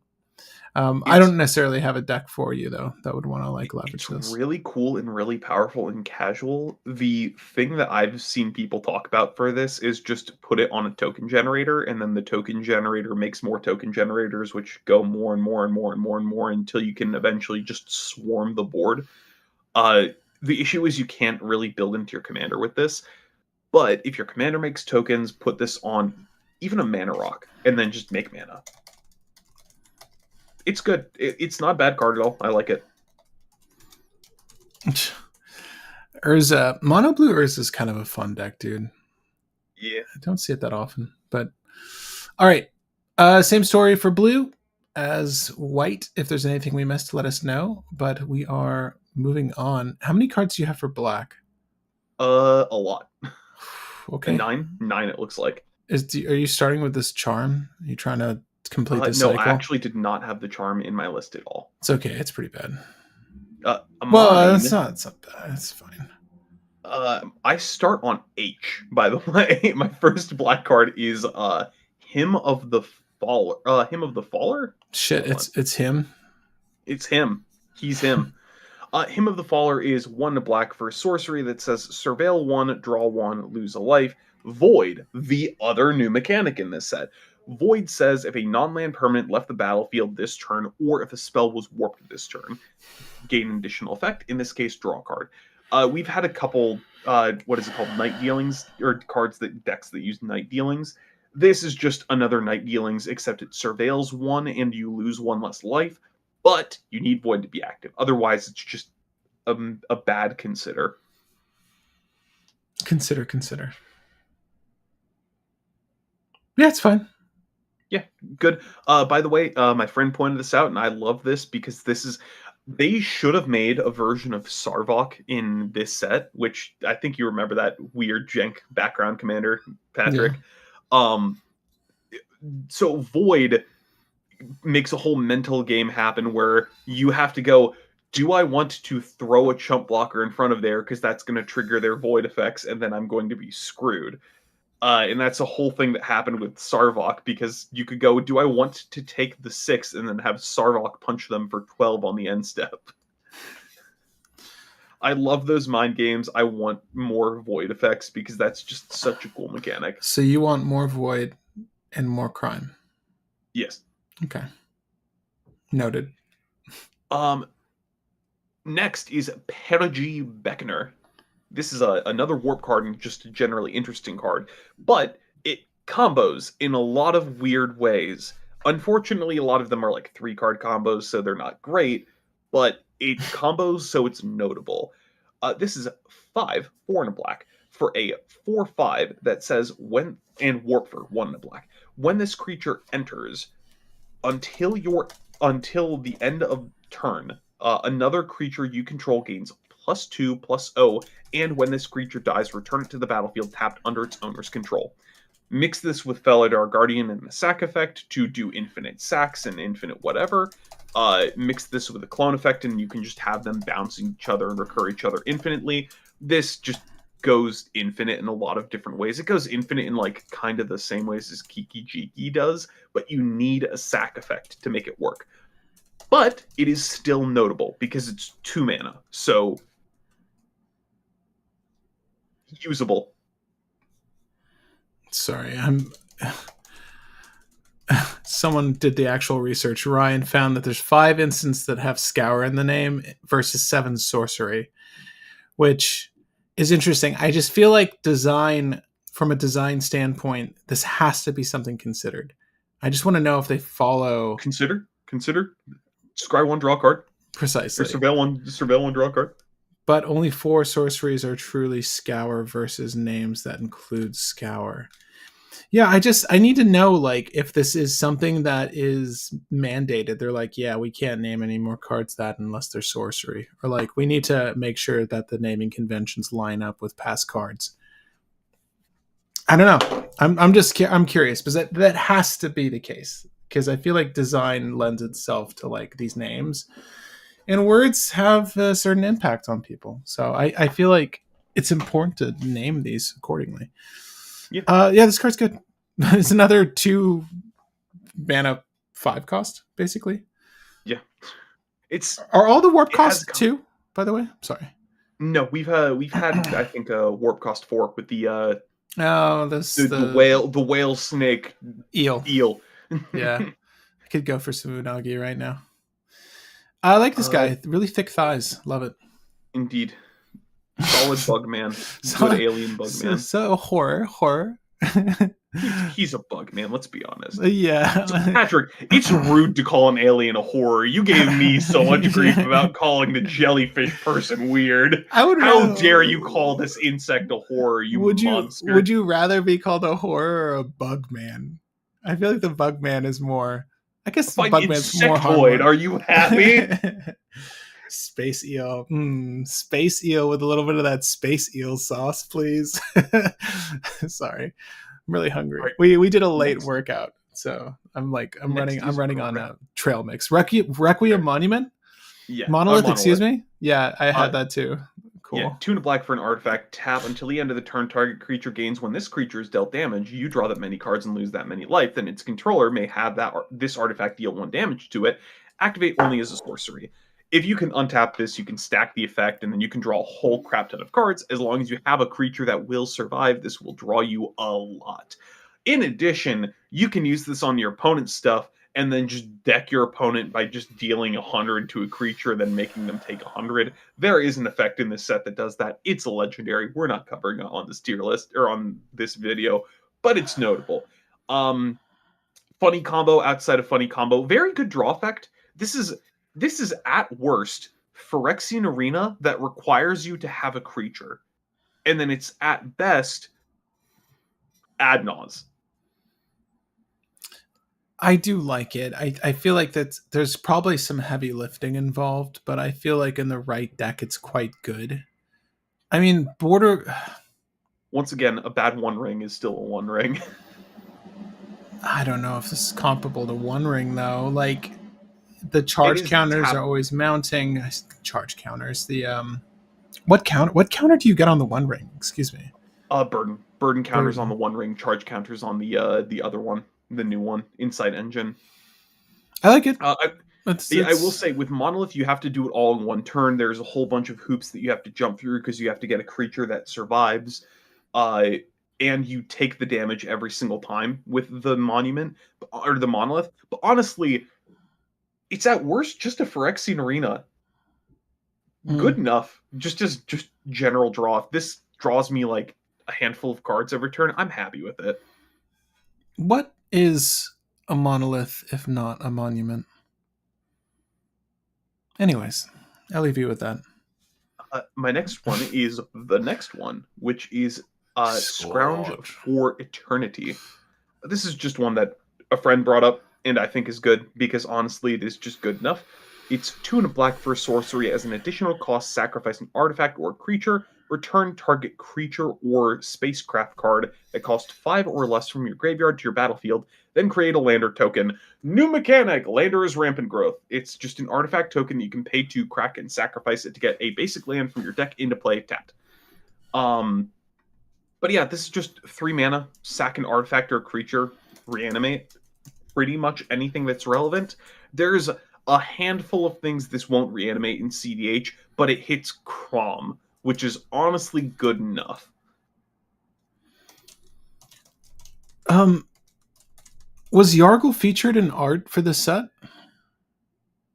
I it's don't necessarily have a deck for you, though, that would want to like leverage it's this. really cool and really powerful and casual. The thing that I've seen people talk about for this is just put it on a token generator, and then the token generator makes more token generators, which go more and more and more and more and more until you can eventually just swarm the board. Uh, the issue is you can't really build into your commander with this, but if your commander makes tokens, put this on even a mana rock, and then just make mana. It's good. It's not a bad card at all. I like it. Urza, Mono Blue Urza is kind of a fun deck, dude. Yeah. I don't see it that often, but all right. Same story for blue as white. If there's anything we missed, let us know. But we are moving on. How many cards do you have for black? A lot. A Okay. nine. It looks like. Are you starting with this charm? Are you trying to complete this No, I cycle? actually did not have the charm in my list at all. It's okay. It's pretty bad. Well, it's Mine. not. It's not bad. It's fine. I start on H. By the way, my first black card is Hymn of the Faller. Hymn of the Faller. Shit, Hold on, it's him. it's him. He's him. Hymn of the Faller is 1 black for sorcery that says surveil 1, draw 1, lose a life. Void, the other new mechanic in this set. Void says if a non-land permanent left the battlefield this turn, or if a spell was warped this turn, gain an additional effect. In this case, draw a card. We've had a couple, what is it called, night dealings, or decks that use night dealings. This is just another night dealings, except it surveils 1 and you lose 1 less life, but you need Void to be active. Otherwise, it's just a bad consider. Consider. Yeah, it's fine. Yeah, good. By the way, my friend pointed this out, and I love this because they should have made a version of Sarvok in this set, which I think you remember that weird jank background commander, Patrick. Yeah. So Void makes a whole mental game happen where you have to go, do I want to throw a chump blocker in front of there because that's going to trigger their Void effects, and then I'm going to be screwed. And that's a whole thing that happened with Sarvok, because you could go, do I want to take the 6 and then have Sarvok punch them for 12 on the end step? I love those mind games. I want more Void effects because that's just such a cool mechanic. So you want more Void and more crime? Yes. Okay. Noted. Next is Perigi Beckoner. This is another warp card and just a generally interesting card, but it combos in a lot of weird ways. Unfortunately, a lot of them are like 3-card combos, so they're not great, but it combos so it's notable. This is 5, 4 and a black, for a 4/5 that says and warp for 1 and a black. When this creature enters, until the end of turn, another creature you control gains +2/+0, and when this creature dies, return it to the battlefield tapped under its owner's control. Mix this with Felidar Guardian and the sack effect to do infinite sacks and infinite whatever. Mix this with a clone effect, and you can just have them bounce each other and recur each other infinitely. This just goes infinite in a lot of different ways. It goes infinite in like kind of the same ways as Kiki Jiki does, but you need a sack effect to make it work. But it is still notable because it's 2 mana, so usable. Sorry, someone did the actual research. Ryan found that there's 5 instances that have Scour in the name versus 7 sorcery, which is interesting. I just feel like from a design standpoint, this has to be something considered. I just want to know if they follow. Consider. Scry 1, draw a card. Precisely. Or surveil 1, draw a card. But only 4 sorceries are truly Scour versus names that include Scour. Yeah, I need to know, like, if this is something that is mandated. They're like, yeah, we can't name any more cards that unless they're sorcery. Or like, we need to make sure that the naming conventions line up with past cards. I don't know. I'm curious, because that has to be the case. Because I feel like design lends itself to like these names. And words have a certain impact on people. So I feel like it's important to name these accordingly. Yeah. This card's good. It's another 2 mana 5 cost, basically. Yeah. Are all the warp costs 2, by the way? Sorry. No, we've had I think a warp cost 4 with the the whale snake eel. Yeah. I could go for some Unagi right now. I like this guy. Really thick thighs. Love it. Indeed. Solid bug man. Good alien bug man. So horror. He's a bug man, let's be honest. Yeah. So, Patrick, it's rude to call an alien a horror. You gave me so much grief about calling the jellyfish person weird. How dare you call this insect a horror, you monster? Would you rather be called a horror or a bug man? I feel like the bug man is more... I guess the bug man's more harmless. Are you happy? Space eel. Space eel with a little bit of that space eel sauce, please. Sorry. I'm really hungry. Right. We did a late workout, so I'm running on a trail mix. Requiem Monument? Yeah. Monolith, excuse me? Yeah, I Uh, had that too. yeah, Cool. 2 and a black for an artifact. Tap until the end of the turn. Target creature gains when this creature is dealt damage. You draw that many cards and lose that many life. Then its controller may have this artifact deal 1 damage to it. Activate only as a sorcery. If you can untap this, you can stack the effect, and then you can draw a whole crap ton of cards. As long as you have a creature that will survive, this will draw you a lot. In addition, you can use this on your opponent's stuff and then just deck your opponent by just dealing 100 to a creature, then making them take 100. There is an effect in this set that does that. It's a legendary. We're not covering it on this tier list or on this video, but it's notable. Um, Funny combo outside of funny combo. Very good draw effect. This is at worst Phyrexian Arena that requires you to have a creature, and then it's at best ad nauseam. I do like it. I feel like that there's probably some heavy lifting involved, but I feel like in the right deck it's quite good. I mean, border Once again, a bad One Ring is still a One Ring. I don't know if this is comparable to One Ring though. Like the It charge is counters are tap always mounting. Charge counters. The what counter do you get on the One Ring? Excuse me. burden counters on the Burden. One Ring, charge counters on the other one, the new one, Insight Engine. I like it. Uh, I, I will It's say with Monolith, you have to do it all in one turn. There's a whole bunch of hoops that you have to jump through because you have to get a creature that survives, uh, and you take the damage every single time with the monument or the Monolith. But honestly, it's at worst just a Phyrexian Arena. Good mm. enough, just general draw. If this draws me like a handful of cards every turn, I'm happy with it. What is a monolith if not a monument? Anyways, I'll leave you with that. My next one is the next one, which is Scrounge Scourge. for Eternity. This is just one that a friend brought up, and I think is good because honestly, it is just good enough. It's 2 and a black for sorcery. As an additional cost, sacrifice an artifact or creature. Return target creature or spacecraft card that cost 5 or less from your graveyard to your battlefield. Then create a lander token. New mechanic, Lander is rampant growth. It's just an artifact token that you can pay to crack and sacrifice it to get a basic land from your deck into play tapped. But yeah, this is just 3 mana, sack an artifact or creature, reanimate. Pretty much anything that's relevant. There's a handful of things this won't reanimate in cEDH, but it hits Crom, which is honestly good enough. Was Yargle featured in art for this set?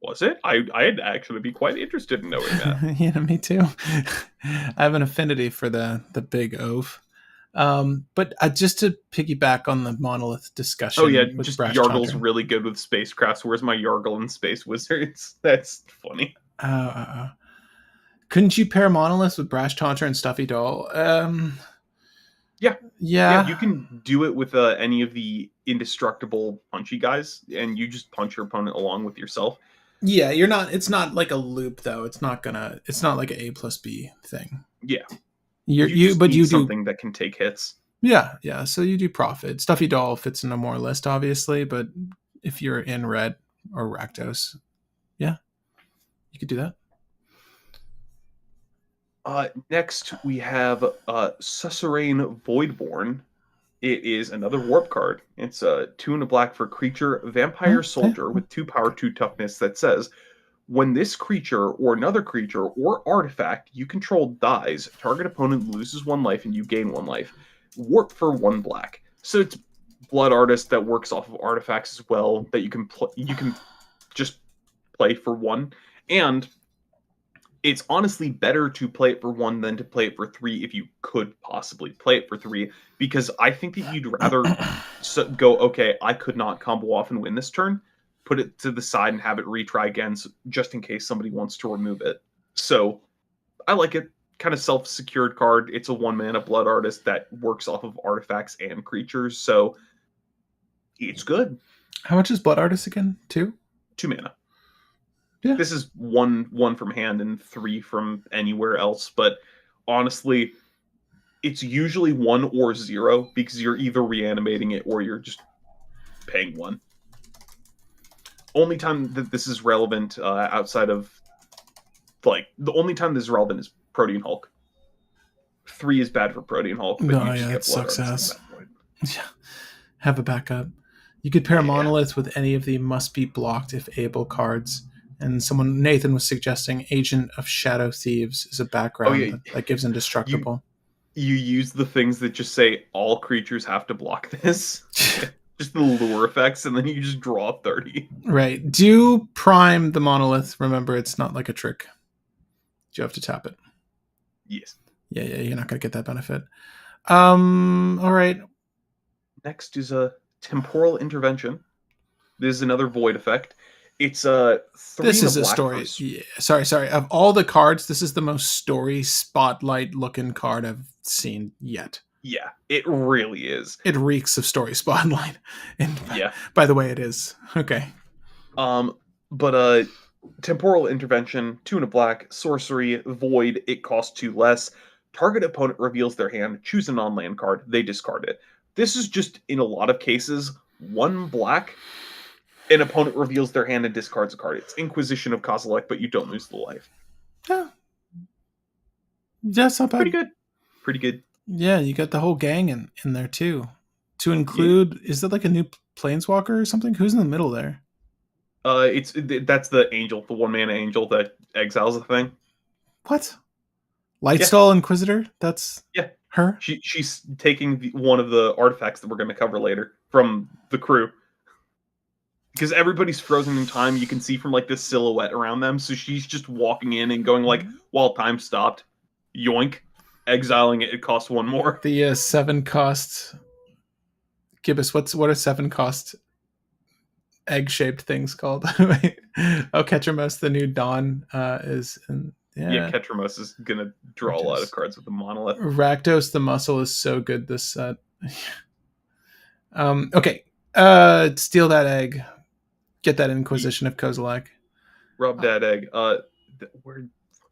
Was it? I'd actually be quite interested in knowing that. Yeah, me too. I have an affinity for the big oaf. But just to piggyback on the monolith Oh yeah, discussion with just Brash Yargle's Taunter. really good with spacecrafts. Where's my Yargle and Space Wizards? That's funny. Uh, uh, uh. Couldn't you pair monoliths with Brash Taunter and Stuffy Doll? Yeah, yeah, you Yeah, can do it with any of the indestructible punchy guys, and you just punch your opponent along with yourself. yeah. You're not. It's not like a loop though. It's not gonna. It's not like an A plus B thing. Yeah, You're, you you, just but need you do. something that can take hits. Yeah, yeah. So you do profit. Stuffy Doll fits in a more list, obviously, but if you're in red or Rakdos, yeah, you could do that. Next, we have Susurrane Voidborn. It is another warp card. It's a 2 and a black for creature, vampire soldier with 2 power, 2 toughness that says, when this creature or another creature or artifact you control dies, target opponent loses 1 life and you gain 1 life. Warp for 1 black. So it's Blood Artist that works off of artifacts as well that you can just play for 1. And it's honestly better to play it for 1 than to play it for 3 if you could possibly play it for 3, because I think that you'd rather go, okay, I could not combo off and win this turn, put it to the side and have it retry again just in case somebody wants to remove it. So I like it. Kind of self-secured card. It's a 1 mana Blood Artist that works off of artifacts and creatures, so it's good. How much is Blood Artist again? 2? 2 mana. Yeah. This is one from hand and 3 from anywhere else, but honestly, it's usually 1 or 0 because you're either reanimating it or you're just paying 1. Only time that this is relevant outside of like the only time this is relevant is Protean Hulk. 3 is bad for Protean Hulk, but No, you just yeah, it get Blood sucks Artist at ass. that point. Yeah, have a backup. You could pair Yeah. monolith with any of the must be blocked if able cards. And someone Nathan was suggesting Agent of Shadow Thieves is a Oh background yeah, that gives you indestructible. you use the things that just say all creatures have to block this. Just the lure effects, and then you just draw 30. Right. Do prime the monolith. Remember, it's not like a trick. You have to tap it. Yes. Yeah, yeah, you're not going to get that benefit. All right. Next is a temporal intervention. This is another void effect. It's 3 This and a is a black story. first. Yeah, sorry. Of all the cards, this is the most story spotlight looking card I've seen yet. Yeah, it really is. It reeks of story spotlight. And Yeah. by the way, it is. Okay. Um, but temporal intervention, 2 and a black, sorcery, void, it costs 2 less. Target opponent reveals their hand, choose a non-land card, they discard it. This is just in a lot of cases 1 black, an opponent reveals their hand and discards a card. It's Inquisition of Kozilek, but you don't lose the life. Yeah, that's not Pretty bad. good. Pretty good. Yeah, you got the whole gang in there too. To Yeah. include, is that like a new planeswalker or something? Who's in the middle there? That's the angel, the 1 mana angel that exiles a thing. What? Yeah, Lightstall Inquisitor? That's yeah. her? She's taking one of the artifacts that we're going to cover later from the crew, because everybody's frozen in time. You can see from like this silhouette around them. So she's just walking in and going like, "While time stopped, yoink, exiling it. It costs 1 more." The 7 cost gibbous. What are 7 cost egg shaped things called? Oh, Ketchermos, the new Dawn is in, Yeah, yeah. Ketramos is gonna draw a lot of Rakdos. cards with the monolith. Rakdos the muscle is so good this set. Okay. Steal that egg. Get that Inquisition of Kozilek. Rub that egg. Where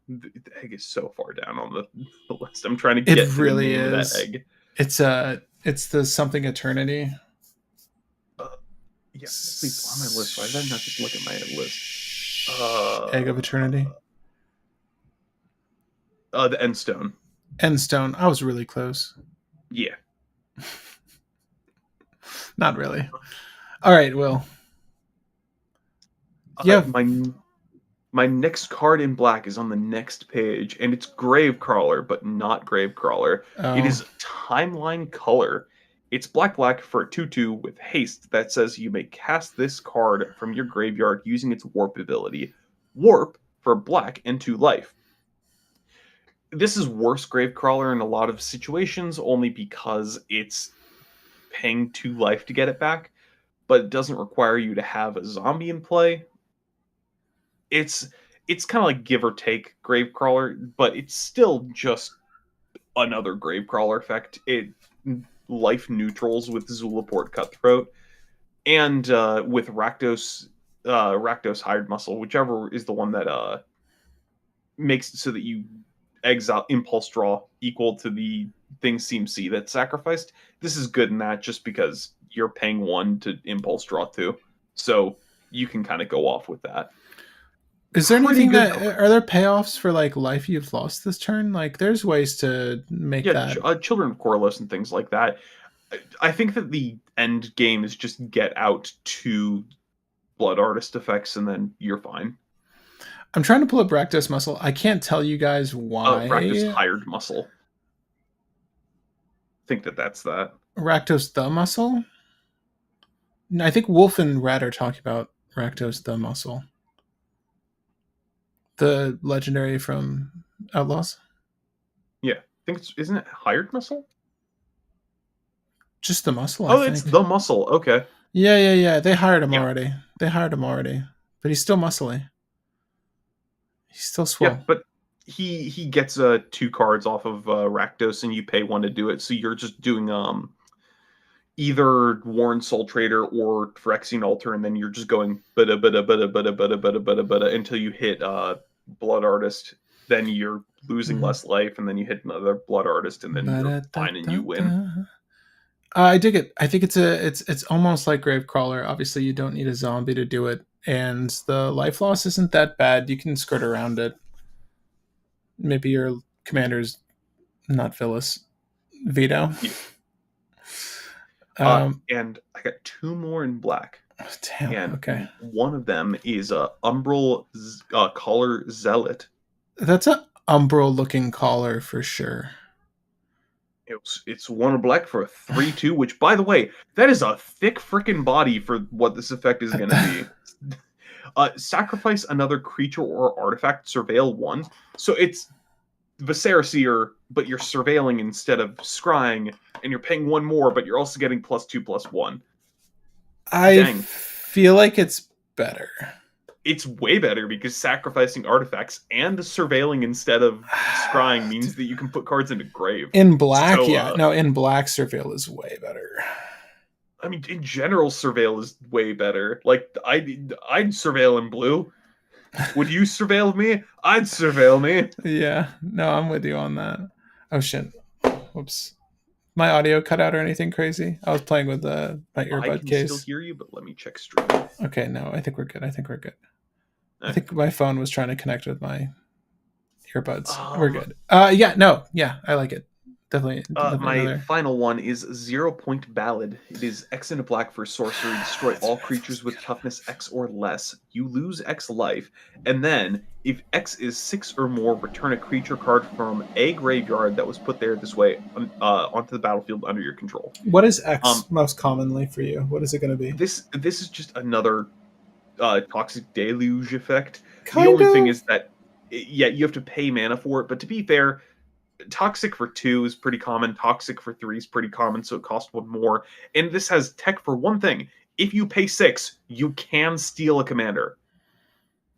the egg is so far down on the list. I'm trying to It get to the really name of that is. egg. It's the something eternity. Uh, yeah, it's on my list. Why did I not just look at my list? Egg of Eternity. The Endstone. Endstone. I was really close. Yeah. Not really. All right, Will. Yeah. My next card in black is on the next page, and it's Gravecrawler, but not Gravecrawler. It Oh, is Timeline Color. It's black for a 2/2 with haste that says you may cast this card from your graveyard using its warp ability. Warp for black and 2 life. This is worse Gravecrawler in a lot of situations, only because it's paying 2 life to get it back, but it doesn't require you to have a zombie in play. It's kind of like give or take Gravecrawler, but it's still just another Gravecrawler effect. It life neutrals with Zulaport Cutthroat and with Rakdos Hired Muscle, whichever is the one that makes it so that you exile impulse draw equal to the thing CMC that's sacrificed. This is good in that just because you're paying 1 to impulse draw 2, so you can kind of go off with that. is there Pretty anything good that card. are there payoffs for like life you've lost this turn? Like, there's ways to make Yeah, that. Children of Corliss and things like that. I think that the end game is just get out 2 Blood Artist effects and then you're fine. I'm trying to pull up Rakdos Muscle. I can't tell you guys Rakdos why. Hired Muscle. I think that's that. Rakdos the Muscle. No, I think Wolf and Rat are talking about Rakdos the Muscle, the legendary from Outlaws. Yeah, I think isn't it Hired Muscle? Just the muscle, I Oh, it's think. the Muscle. Okay. Yeah. They hired him Yeah, already. But he's still muscly. He's still yeah, swole. but he gets 2 cards off of Rakdos and you pay 1 to do it. So you're just doing either Warren Soul Trader or Phyrexian Altar, and then you're just going bada bada bada bada bada bada bada bada until you hit Blood Artist. Then you're losing Mm. less life, and then you hit another Blood Artist, and then you're fine and you win. I dig it. I think it's almost like Gravecrawler. Obviously, you don't need a zombie to do it, and the life loss isn't that bad. You can skirt around it. Maybe your commander's not Phyllis. Veto. Yeah. Um, And I got two more in black, damn. and Okay, one of them is Umbral Collar Zealot. that's a umbral looking collar for sure. It's one of black for a 3/2, which, by the way, that is a thick freaking body for what this effect is going to be. Sacrifice another creature or artifact, surveil one. So it's Viscera, but you're surveilling instead of scrying, and you're paying one more, but you're also getting +2/+1. I Dang. feel like it's better. It's way better because sacrificing artifacts and surveilling instead of scrying means that you can put cards into grave. In black, So, yeah. No, in black, surveil is way better. I mean, in general, surveil is way better. Like, I'd surveil in blue. Would you surveil me? I'd surveil me. Yeah, no, I'm with you on that. Oh shit. Whoops. My audio cut out or anything crazy? I was playing with my I earbud can still case. hear you, but let me check stream. Okay, no, I think we're good. I Okay. think my phone was trying to connect with my earbuds. We're Um, good. Yeah, no, yeah, I like it. Definitely, definitely my another. final one is 0 Point Ballad. It is X and a black for sorcery. Destroy That's all what I thought creatures was with good. toughness X or less. You lose X life, and then if X is 6 or more, return a creature card from a graveyard that was put there this way onto the battlefield under your control. What is X Um, most commonly for you? What is it going to be? this is just another toxic deluge effect. The Kind only thing of. is that yeah, you have to pay mana for it, but to be fair, toxic for 2 is pretty common, toxic for 3 is pretty common, so it costs one more. And this has tech for one thing. If you pay 6, you can steal a commander.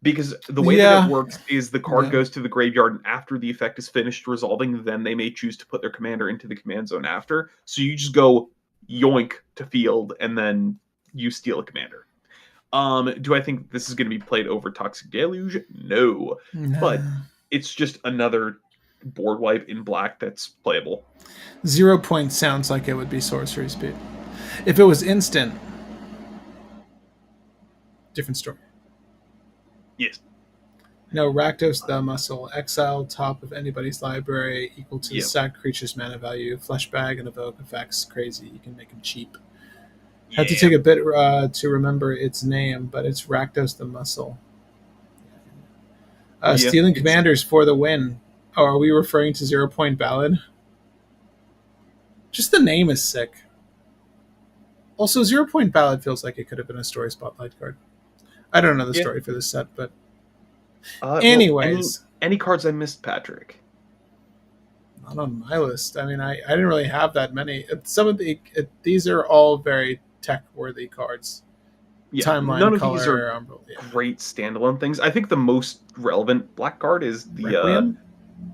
Because the way that it Yeah, works is the card yeah, goes to the graveyard, and after the effect is finished resolving, then they may choose to put their commander into the command zone after. So you just go yoink to field, and then you steal a commander. Do I think this is going to be played over Toxic Deluge? No. But nah. it's just another board wipe in black that's playable. 0 point sounds like it would be sorcery speed. If it was instant, different story. Yes. No, Rakdos the muscle. Exile top of anybody's library equal to the Yeah. sacked creature's mana value. Flesh bag and evoke effects. Crazy. You can make them cheap. Had to Yeah. take a bit to remember its name, but it's Rakdos the muscle. Yeah. Stealing It's commanders for the win. Oh, are we referring to 0 point ballad? Just the name is sick. Also, 0 point ballad feels like it could have been a story spotlight card. I don't know the yeah. story for this set, but Well, any anyways, any cards I missed, Patrick? not on my list. I mean, I didn't really have that many. Some of these are all very tech worthy cards. Yeah. None Timeline, of these are color, yeah. great standalone things. I think the most relevant black card is Requiem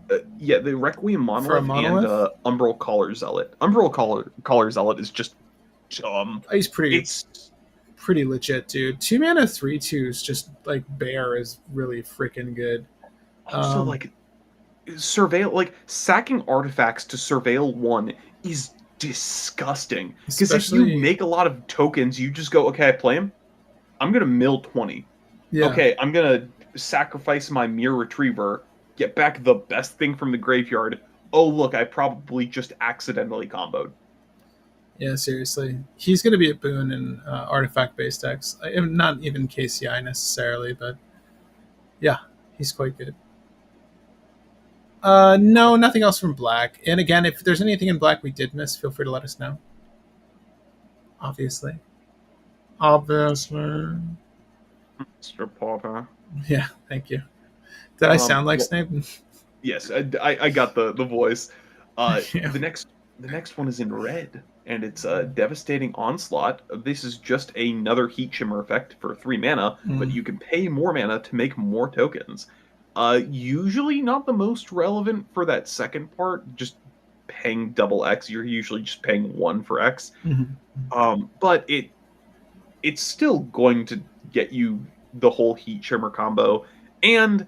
the Requiem for a Monolith and monolith. Umbral Collar Zealot. Collar Zealot is just He's it's pretty legit, dude. 2 mana 3/2s just like bear is really freaking good. also Um, like surveil, like sacking artifacts to surveil one is disgusting because if you especially make a lot of tokens, you just go, okay, I play him, I'm gonna mill 20. yeah, Okay, I'm gonna sacrifice my Mirror Retriever, get back the best thing from the graveyard. Oh look, I probably just accidentally comboed. yeah. Seriously, he's gonna be a boon in artifact based decks. Not even KCI necessarily, but yeah, he's quite good. No, nothing else from Black. And again, if there's anything in Black we did miss, feel free to let us know. Obviously. Obviously. Mr. Potter. Yeah, thank you. Did I sound like Well, Snape? yes, I got the voice. Yeah. The next one is in red, and it's a devastating onslaught. This is just another heat shimmer effect for 3 mana, but Mm. you can pay more mana to make more tokens. Usually not the most relevant for that second part, just paying double X. You're usually just paying one for X. Mhm. But it's still going to get you the whole heat shimmer combo, and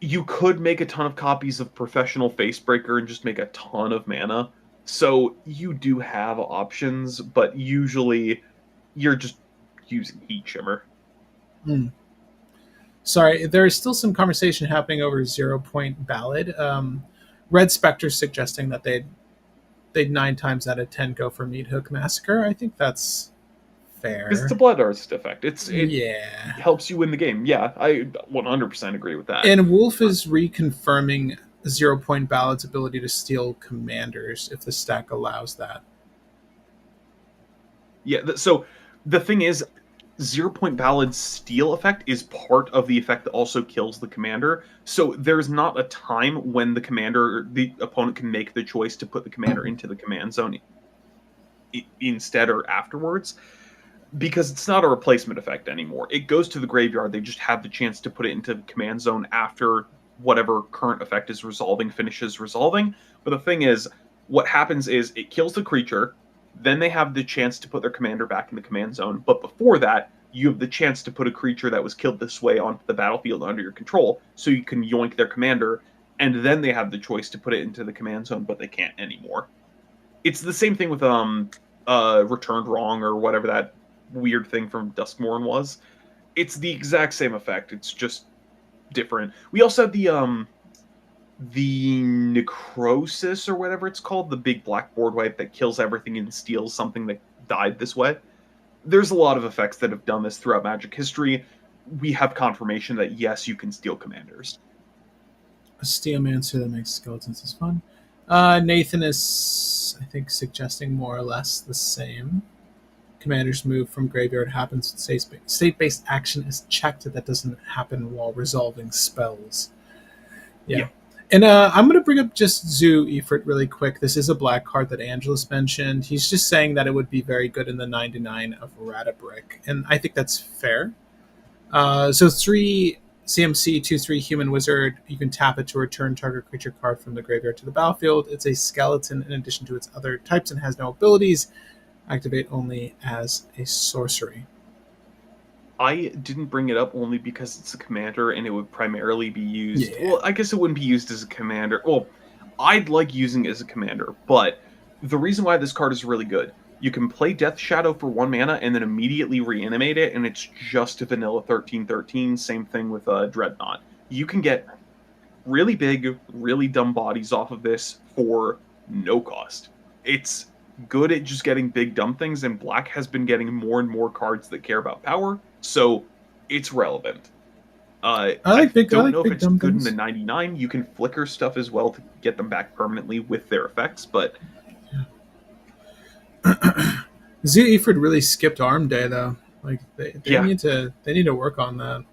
you could make a ton of copies of Professional Facebreaker and just make a ton of mana. So you do have options, but usually you're just using Heat Shimmer. Mm. Sorry, there is still some conversation happening over 0 point ballad. Red Spectre suggesting that they'd 9 times out of 10 go for Meat Hook Massacre. I think that's Because it's a fair. blood artist effect. It Yeah. helps you win the game. Yeah, I 100% agree with that. And Wolf is reconfirming 0 point ballad's ability to steal commanders if the stack allows that. Yeah, so the thing is, 0 point ballad steal effect is part of the effect that also kills the commander. So there's not a time when the opponent can make the choice to put the commander into the command zone instead or afterwards, because it's not a replacement effect anymore. It goes to the graveyard. They just have the chance to put it into the command zone after whatever current effect is resolving finishes resolving. But the thing is, what happens is it kills the creature, then they have the chance to put their commander back in the command zone. But before that, you have the chance to put a creature that was killed this way onto the battlefield under your control, so you can yoink their commander, and then they have the choice to put it into the command zone, but they can't anymore. It's the same thing with returned wrong or whatever that weird thing from Duskmourn was. It's the exact same effect. It's just different. We also have the necrosis or whatever it's called, the big black board wipe that kills everything and steals something that died this way. There's a lot of effects that have done this throughout Magic history. We have confirmation that yes, you can steal commanders. A Steelmancer that makes skeletons is fun. Nathan is, I think, suggesting more or less the same. Commander's move from graveyard happens when state-based action is checked. That doesn't happen while resolving spells. Yeah. Yeah. And I'm going to bring up just Zoo Ifrit really quick. This is a black card that Angelus mentioned. He's just saying that it would be very good in the 99 of Ratabrick. And I think that's fair. So 3 CMC, 2/3 Human Wizard. You can tap it to return target creature card from the graveyard to the battlefield. It's a skeleton in addition to its other types and has no abilities. Activate only as a sorcery. I didn't bring it up only because it's a commander and it would primarily be used. Yeah. Well, I guess it wouldn't be used as a commander. Well, I'd like using it as a commander, but the reason why this card is really good, you can play Death Shadow for 1 mana and then immediately reanimate it, and it's just a vanilla 13/13. Same thing with Dreadnought. You can get really big, really dumb bodies off of this for no cost. It's good at just getting big dumb things, and black has been getting more and more cards that care about power, so it's relevant. I I don't like know if big it's dumb good in the things. 99. You can flicker stuff as well to get them back permanently with their effects, but Zoo Ifrit really skipped Arm Day though. Like yeah, they need to work on that.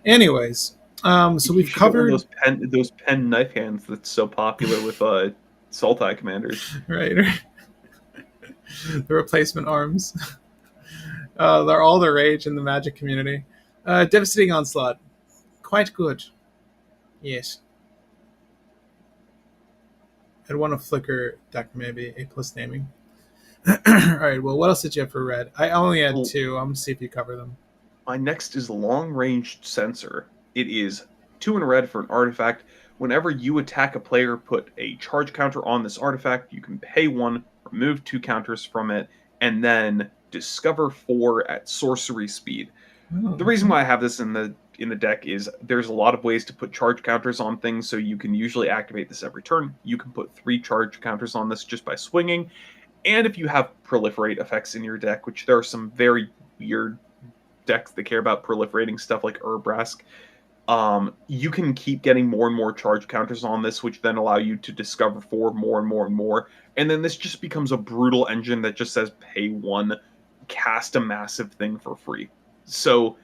Anyways, so you we've should get one of covered those pen knife hands that's so popular with Sultai commanders. right the replacement arms. They're all the rage in the Magic community. Devastating Onslaught, quite good. Yes, I'd want a Flicker deck maybe A plus naming. All right. Well, what else did you have for red? I only had Well, two. I'm gonna see if you cover them. my next is long ranged sensor. It is 2 in red for an artifact. Whenever you attack a player, put a charge counter on this artifact. You can pay 1, remove 2 counters from it, and then discover 4 at sorcery speed. Oh, The reason okay. why I have this in the deck is there's a lot of ways to put charge counters on things, so you can usually activate this every turn. You can put 3 charge counters on this just by swinging, and if you have proliferate effects in your deck, which there are some very weird decks that care about proliferating stuff like Urbrask, you can keep getting more and more charge counters on this, which then allow you to discover 4 more and more and more. And then this just becomes a brutal engine that just says pay 1, cast a massive thing for free. So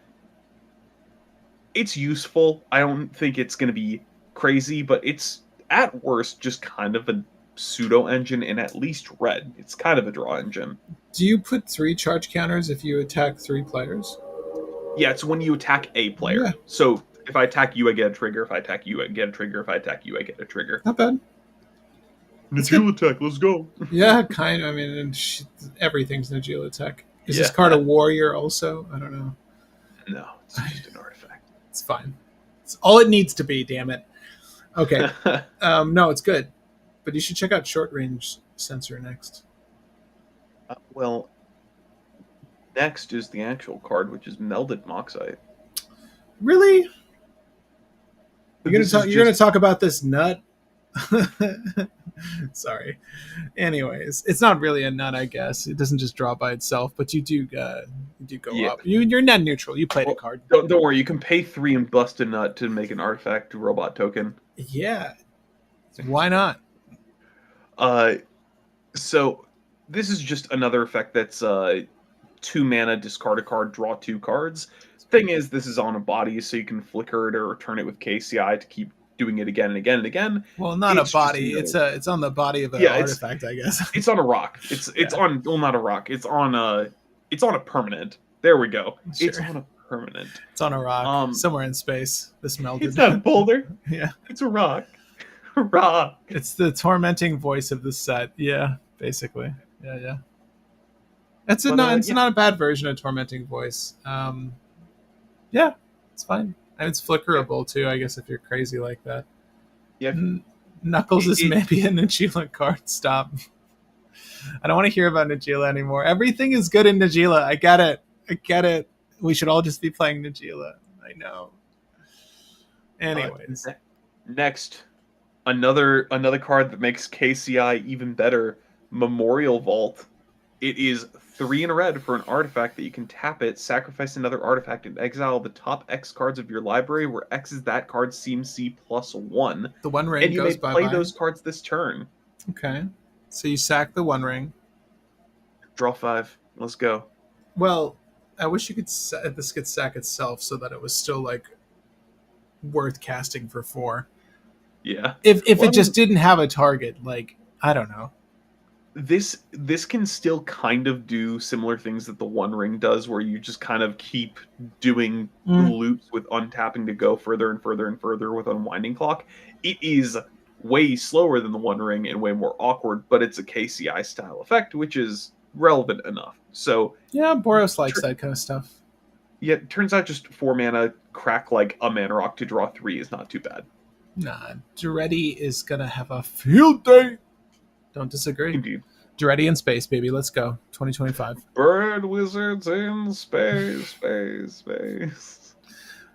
it's useful. I don't think it's going to be crazy, but it's at worst just kind of a pseudo engine in at least red. It's kind of a draw engine. Do you put 3 charge counters if you attack 3 players? Yeah, it's when you attack a Yeah, player. So if I attack you, I get a trigger. If I attack you, I get a trigger. If I attack you, I get a trigger. not bad. That's good. Najil attack, let's go. Yeah, kind of. I mean, everything's Najila Tech. Is this Yeah, card a warrior also? I don't know. no, it's just an artifact. It's fine. It's all it needs to be, damn it. Okay. No, it's good. But you should check out Short Range Sensor next. Well, next is the actual card, which is Melded Moxite. Really? This is You're gonna just talk about this nut? Sorry. Anyways, it's not really a nut, I guess. It doesn't just draw by itself, but you do go yeah. up. You're net neutral. You played a Well, card. don't worry. You can pay 3 and bust a nut to make an artifact robot token. Yeah. Why not? Uh, so this is just another effect that's 2 mana, discard a card, draw 2 cards. Thing is, this is on a body, so you can flicker it or return it with KCI to keep doing it again and again and again. Well, not a It's just body. another. It's on the body of an Yeah, artifact, I guess. it's on a rock. It's Yeah, on, well, not a rock. It's on a permanent. There we go. It's sure. on a permanent. It's on a rock Um, somewhere in space. This it's melted. not a boulder. Yeah. It's a rock. A rock. It's the tormenting voice of the set. Yeah, basically. Yeah, yeah. But It's yeah, not a bad version of tormenting voice. Yeah, it's fine. And it's yeah, flickerable too, I guess, if you're crazy like that. yeah. Knuckles It, is it, maybe a Najila card. Stop. I don't want to hear about Najila anymore. Everything is good in Najila. I get it. I get it. We should all just be playing Najila. I know. Anyways. next, another card that makes KCI even better. Memorial Vault. It is 3 in a red for an artifact that you can tap it, sacrifice another artifact, and exile the top X cards of your library, where X is that card's CMC +1. The One Ring And you may goes bye play bye. those cards this turn. Okay. So you sack the One Ring. Draw 5. Let's go. Well, I wish you could this could sack itself so that it was still like worth casting for 4. Yeah. If Well, it I just mean, didn't have a target, like I don't know. this can still kind of do similar things that the One Ring does, where you just kind of keep doing Mm, loops with untapping to go further and further and further with Unwinding Clock. It is way slower than the One Ring and way more awkward, but it's a KCI style effect, which is relevant enough. So yeah, Boros likes tur- that kind of stuff. yeah, it turns out just 4 mana crack like a mana rock to draw 3 is not too bad. Nah, Duretti is gonna have a field day. Don't disagree. Indeed. Duretti in space, baby. Let's go. 2025. Bird wizards in space.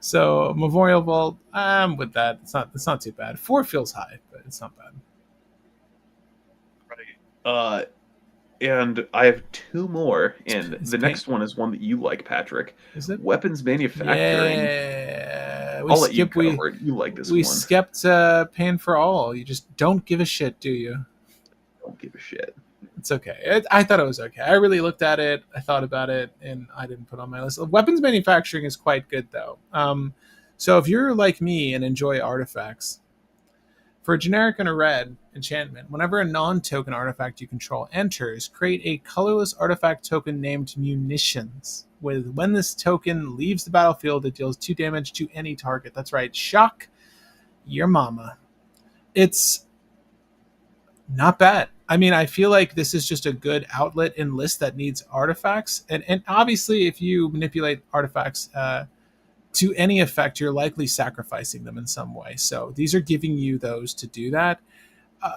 So Memorial Vault, I'm with that. It's not too bad. 4 feels high, but it's not bad. Right. And I have 2 more, and It's the pain. next one is one that you like, Patrick. Is it? Weapons manufacturing. Yeah. I'll let you cover it. You like this We one. skipped Pain for All. You just don't give a shit, do you? Don't give a shit. It's okay. I thought it was okay. I really looked at it. I thought about it, and I didn't put it on my list. Weapons manufacturing is quite good, though. So if you're like me and enjoy artifacts, for a generic and a red enchantment, whenever a non-token artifact you control enters, create a colorless artifact token named Munitions. When this token leaves the battlefield, it deals 2 damage to any target. That's right. Shock your mama. It's not bad. I mean, I feel like this is just a good outlet in list that needs artifacts. And obviously, if you manipulate artifacts to any effect, you're likely sacrificing them in some way. So these are giving you those to do that.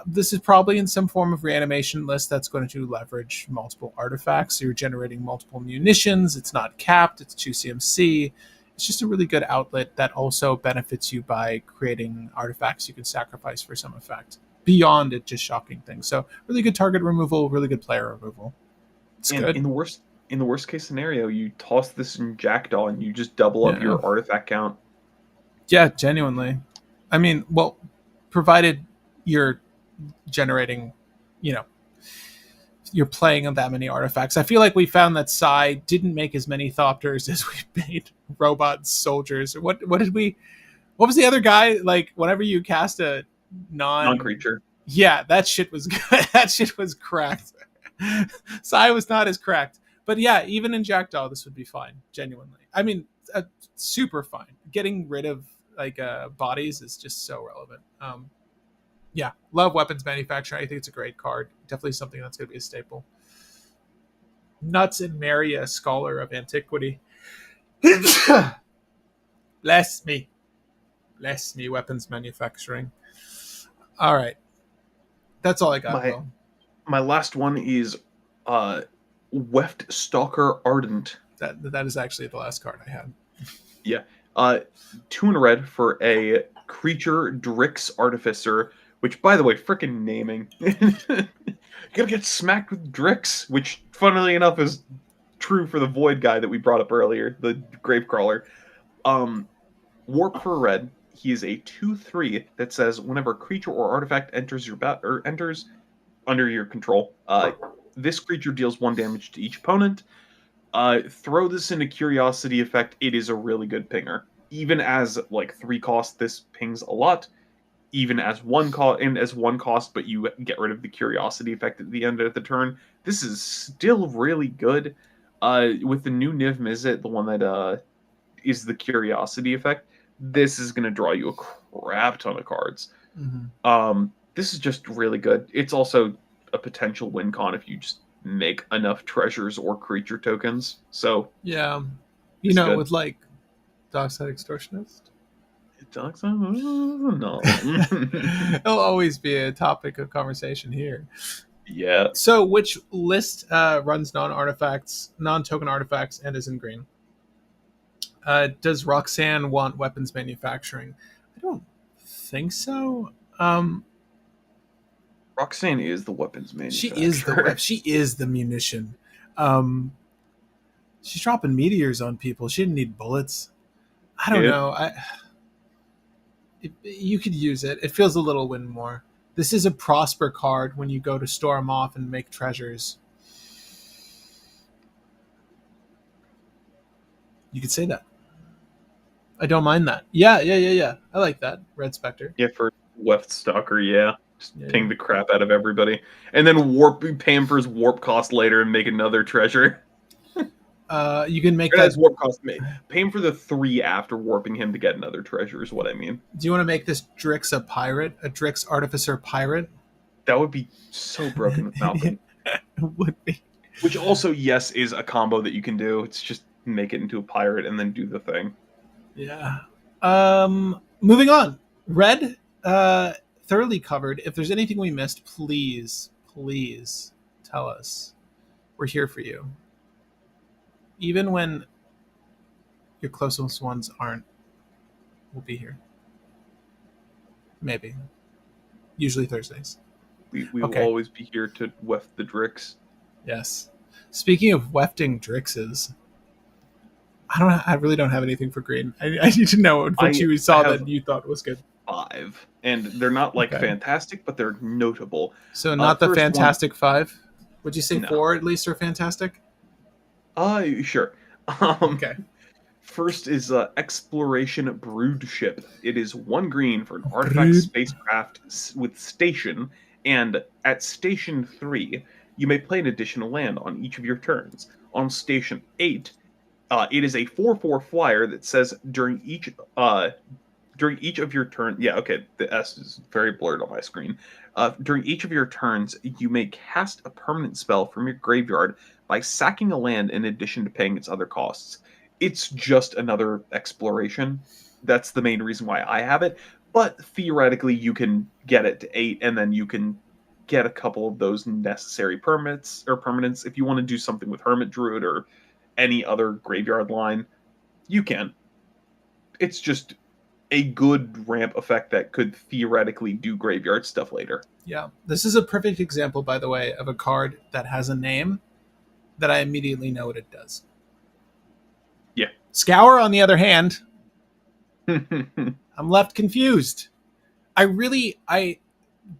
This is probably in some form of reanimation list that's going to leverage multiple artifacts. So you're generating multiple munitions. It's not capped. It's 2 CMC. It's just a really good outlet that also benefits you by creating artifacts you can sacrifice for some effect beyond it just shocking things. So really good target removal, really good player removal. It's And good. in the worst case scenario, you toss this in Jackdaw and you just double up Yeah. your artifact count. Yeah, genuinely. I mean, well, provided you're generating, you know, you're playing that many artifacts. I feel like we found that Psy didn't make as many Thopters as we made robots, soldiers. What did we? What was the other guy like? Whenever you cast a Non-creature. yeah, that shit was good. That shit was cracked. Psy was not as cracked, but yeah, even in Jackdaw, this would be fine. Genuinely, I mean, super fine. Getting rid of like bodies is just so relevant. Yeah, love weapons manufacturing. I think it's a great card. Definitely something that's going to be a staple. Nuts and Mary, a scholar of antiquity. Bless me. Bless me, weapons manufacturing. All right. That's all I got, My Will. my last one is Weft Stalker Ardent. That is actually the last card I had. Yeah. Uh, 2 in a red for a creature Drix Artificer, which, by the way, freaking naming. Gonna get smacked with Drix, which, funnily enough, is true for the Void guy that we brought up earlier, the Gravecrawler. Um, Warp for red. He is a 2/3 that says whenever a creature or artifact enters your or enters under your control, this creature deals 1 damage to each opponent. Throw this into Curiosity effect. It is a really good pinger. Even as like 3 cost, this pings a lot. Even as 1 cost and as 1 cost, but you get rid of the Curiosity effect at the end of the turn. This is still really good. With the new Niv Mizzet, the one that is the Curiosity effect, this is going to draw you a crap ton of cards. This is just really good. It's also a potential win con if you just make enough treasures or creature tokens. So Yeah. it's good. With like Dockside Extortionist. No. It'll always be a topic of conversation here. Yeah. So, which list runs non-token artifacts, and is in green? Does Roxanne want weapons manufacturing? I don't think so. Roxanne is the weapons She is manufacturer. she is the munition. She's dropping meteors on people. She didn't need bullets. I don't know. You could use it. It feels a little win more. This is a prosper card when you go to store them off and make treasures. You could say that. I don't mind that. Yeah. I like that. Red Spectre. Yeah, for Weft Stalker, yeah. Just Yeah, ping the crap out of everybody. And then pay him for his warp cost later and make another treasure. You can make that. Warp cost. Pay him for the 3 after warping him to get another treasure is what I mean. Do you want to make this Drix a pirate? A Drix Artificer pirate? That would be so broken with Malcolm. It would be. Which also, yes, is a combo that you can do. It's just make it into a pirate and then do the thing. Yeah. Moving on. Red, thoroughly covered. If there's anything we missed, please tell us. We're here for you. Even when your closest ones aren't, we'll be here. Maybe. Usually Thursdays. We will always be here to weft the Drix. Yes. Speaking of wefting Drixes, I really don't have anything for green. I need to know what you saw that you thought was good. 5, and they're not like fantastic, but they're notable. So not the fantastic 5. Would you say 4 at least are fantastic? Sure. Okay. First is Exploration Brood Ship. It is 1 green for an artifact spacecraft with station, and at station 3, you may play an additional land on each of your turns. On station 8, it is a 4/4 flyer that says during each of your turns. Yeah, okay, the S is very blurred on my screen. During each of your turns, you may cast a permanent spell from your graveyard by sacking a land in addition to paying its other costs. It's just another exploration. That's the main reason why I have it. But theoretically, you can get it to 8, and then you can get a couple of those necessary permanents. If you want to do something with Hermit Druid or any other graveyard line, you can. It's just a good ramp effect that could theoretically do graveyard stuff later. Yeah. This is a perfect example, by the way, of a card that has a name that I immediately know what it does. Yeah. Scour, on the other hand, I'm left confused. I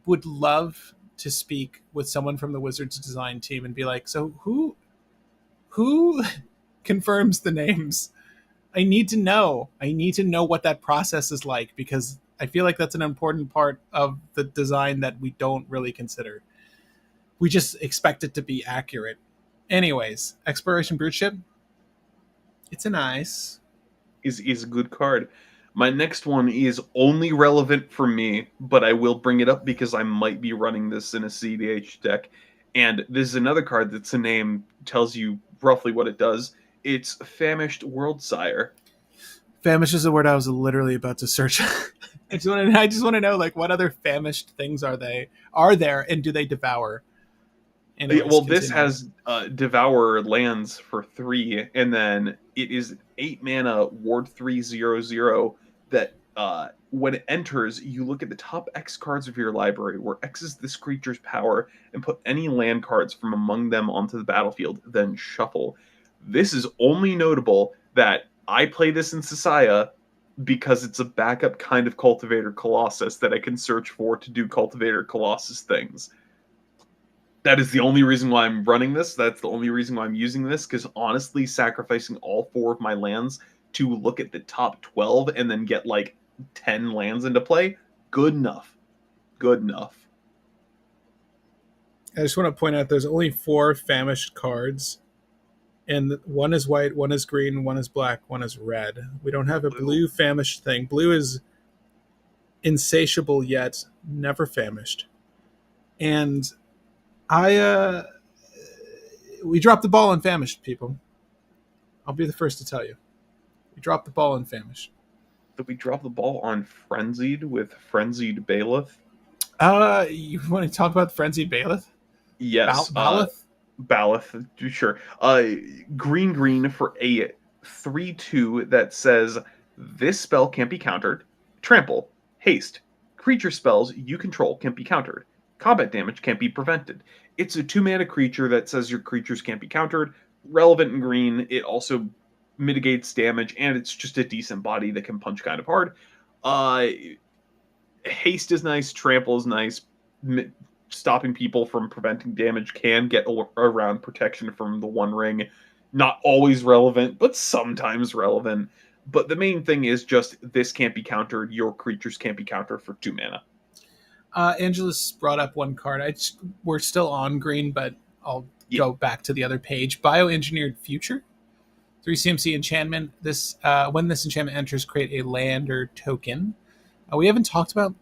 would love to speak with someone from the Wizards design team and be like, so who confirms the names? I need to know. I need to know what that process is like, because I feel like that's an important part of the design that we don't really consider. We just expect it to be accurate. Anyways, Exploration Broodship. It's a nice. Is a good card. My next one is only relevant for me, but I will bring it up because I might be running this in a cEDH deck. And this is another card that's a name tells you roughly what it does. It's Famished Worldsire. Famished is a word I was literally about to search. I just want to know, like, what other famished things are there, and do they devour? Anyways, Well, this continue. has Devour lands for 3, and then it is 8 mana Ward 3/0/0 that when it enters, you look at the top X cards of your library, where X is this creature's power, and put any land cards from among them onto the battlefield, then shuffle. This is only notable that I play this in Sasaya because it's a backup kind of Cultivator Colossus that I can search for to do Cultivator Colossus things. That is the only reason why I'm running this. That's the only reason why I'm using this, because honestly, sacrificing all 4 of my lands to look at the top 12 and then get like 10 lands into play, good enough. Good enough. I just want to point out there's only 4 famished cards, and one is white, one is green, one is black, one is red. We don't have a Blue. blue famished thing. Blue is insatiable yet never famished. And I we dropped the ball on famished, people. I'll be the first to tell you. We dropped the ball on famished. Did we drop the ball on Frenzied with Frenzied Bailiff? You want to talk about Frenzied Bailiff? Yes. Bailiff? Baloth, sure. Green for a 3/2 that says this spell can't be countered. Trample, haste. Creature spells you control can't be countered. Combat damage can't be prevented. It's a 2 mana creature that says your creatures can't be countered. Relevant in green. It also mitigates damage, and it's just a decent body that can punch kind of hard. Uh, Haste is nice. Trample is nice. Stopping people from preventing damage can get around protection from the One Ring. Not always relevant, but sometimes relevant. But the main thing is just this can't be countered. Your creatures can't be countered for 2 mana. Angelus brought up one card. We're still on green, but I'll go back to the other page. Bioengineered Future. 3 CMC enchantment. This when this enchantment enters, create a land or token. We haven't talked about.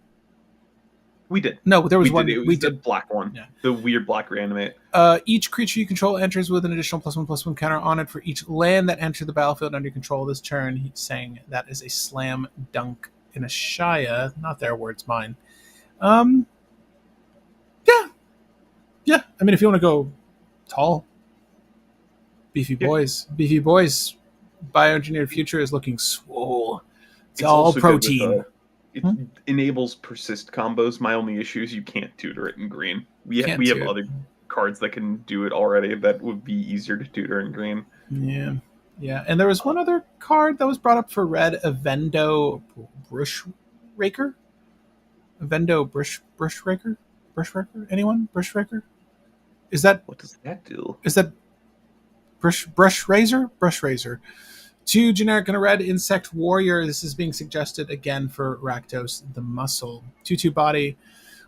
We did. No, there was we one. Did. It was we the did. black one. Yeah. The weird black reanimate. Each creature you control enters with an additional +1/+1 counter on it for each land that entered the battlefield under control this turn. He's saying that is a slam dunk in a Shia. Not their words, mine. Yeah. I mean, if you want to go tall, beefy boys, Bioengineered Future is looking swole. It's all protein. It enables persist combos. My only issue is you can't tutor it in green. We have other cards that can do it already that would be easier to tutor in green. Yeah. And there was one other card that was brought up for red, Avendo Brushraker? Avendo Brushraker? Anyone? Brushraker? Is that... What does that do? Is that Brush Razor? Brush Razor. 2 generic and a red insect warrior. This is being suggested again for Rakdos the Muscle. 2/2 body.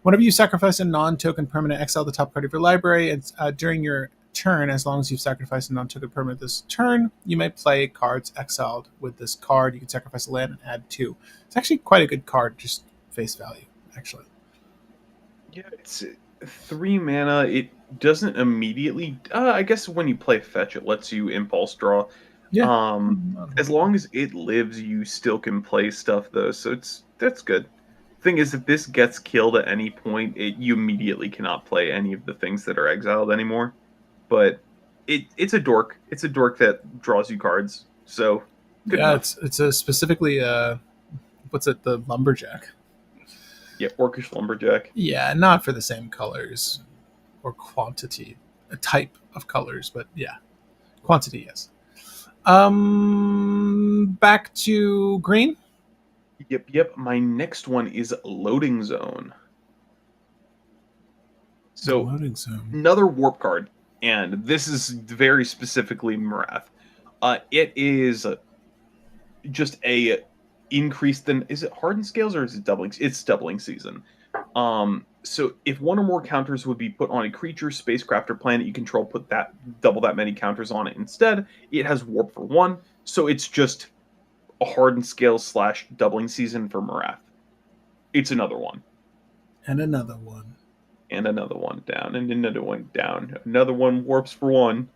Whenever you sacrifice a non-token permanent, exile the top card of your library, and during your turn, as long as you've sacrificed a non-token permanent this turn, you may play cards exiled with this card. You can sacrifice a land and add 2. It's actually quite a good card, just face value, actually. Yeah, it's 3 mana. It doesn't immediately... I guess when you play fetch, it lets you impulse draw. Yeah. As long as it lives, you still can play stuff though, so that's good. Thing is, if this gets killed at any point, you immediately cannot play any of the things that are exiled anymore. But it's a dork. It's a dork that draws you cards. So good enough. It's a specifically what's it, the lumberjack? Yeah, orcish lumberjack. Yeah, not for the same colors or quantity, a type of colors, but yeah, quantity, yes. Back to green. Yep. My next one is Loading Zone. So Loading Zone. Another warp card, and this is very specifically Marath. It is just a increase. Then is it hardened scales or is it doubling? It's doubling season. So if one or more counters would be put on a creature, spacecraft, or planet you control, put double that many counters on it instead. It has warp for 1, so it's just a hardened scale / doubling season for Marath. It's another one. And another one. And another one down, and another one down. Another one warps for 1.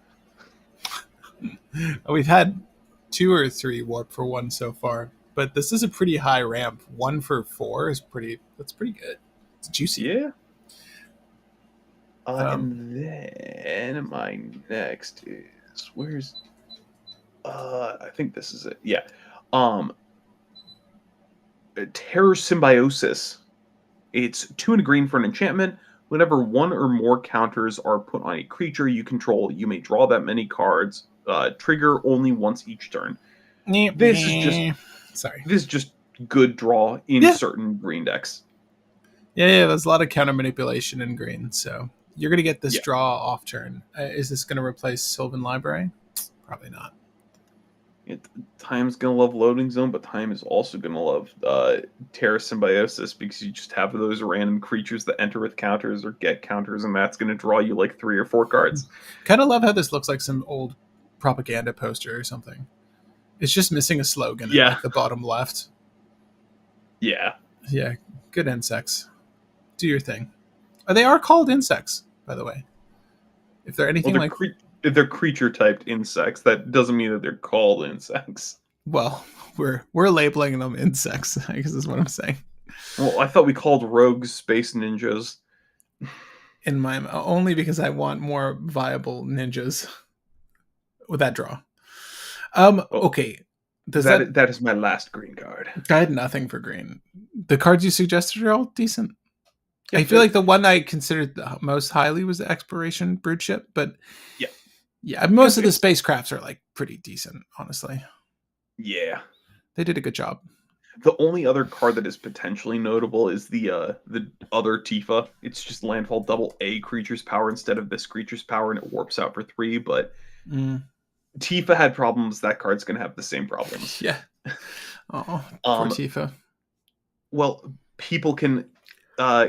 We've had 2 or 3 warp for 1 so far, but this is a pretty high ramp. 1 for 4 is that's pretty good. It's juicy. Yeah. Um, And then my next is where's I think this is it. Yeah. Um Terror Symbiosis. It's 2 and a green for an enchantment. Whenever one or more counters are put on a creature you control, you may draw that many cards. Trigger only once each turn. This is just sorry. this is just good draw in Yeah, certain green decks. yeah. There's a lot of counter manipulation in green, so you're gonna get this Yeah. draw off turn. Is this gonna replace Sylvan Library? Probably not. It, Time's gonna love Loading Zone, but Time is also gonna love Terra Symbiosis because you just have those random creatures that enter with counters or get counters, and that's gonna draw you like 3 or 4 cards. Kind of love how this looks like some old propaganda poster or something. It's just missing a slogan in Yeah, like the bottom left. yeah. Yeah, good insects. Do your thing. They are called insects, by the way. If they're Well, anything like, if they're creature typed insects. That doesn't mean that they're called insects. well, we're labeling them insects, I guess is what I'm saying. Well, I thought we called rogues space ninjas. In my only because I want more viable ninjas with that draw. Well, Okay. Does that that is my last green card. I had nothing for green. The cards you suggested are all decent. I Yeah, feel like the one I considered the most highly was the Exploration Brood Ship, but yeah, yeah, most because of the it's spacecrafts are like pretty decent, honestly. yeah. They did a good job. The only other card that is potentially notable is the other Tifa. It's just landfall double a creature's power instead of this creature's power, and it warps out for 3. But Mm, Tifa had problems. That card's gonna have the same problems. yeah. Oh, poor Um, Tifa. well, people can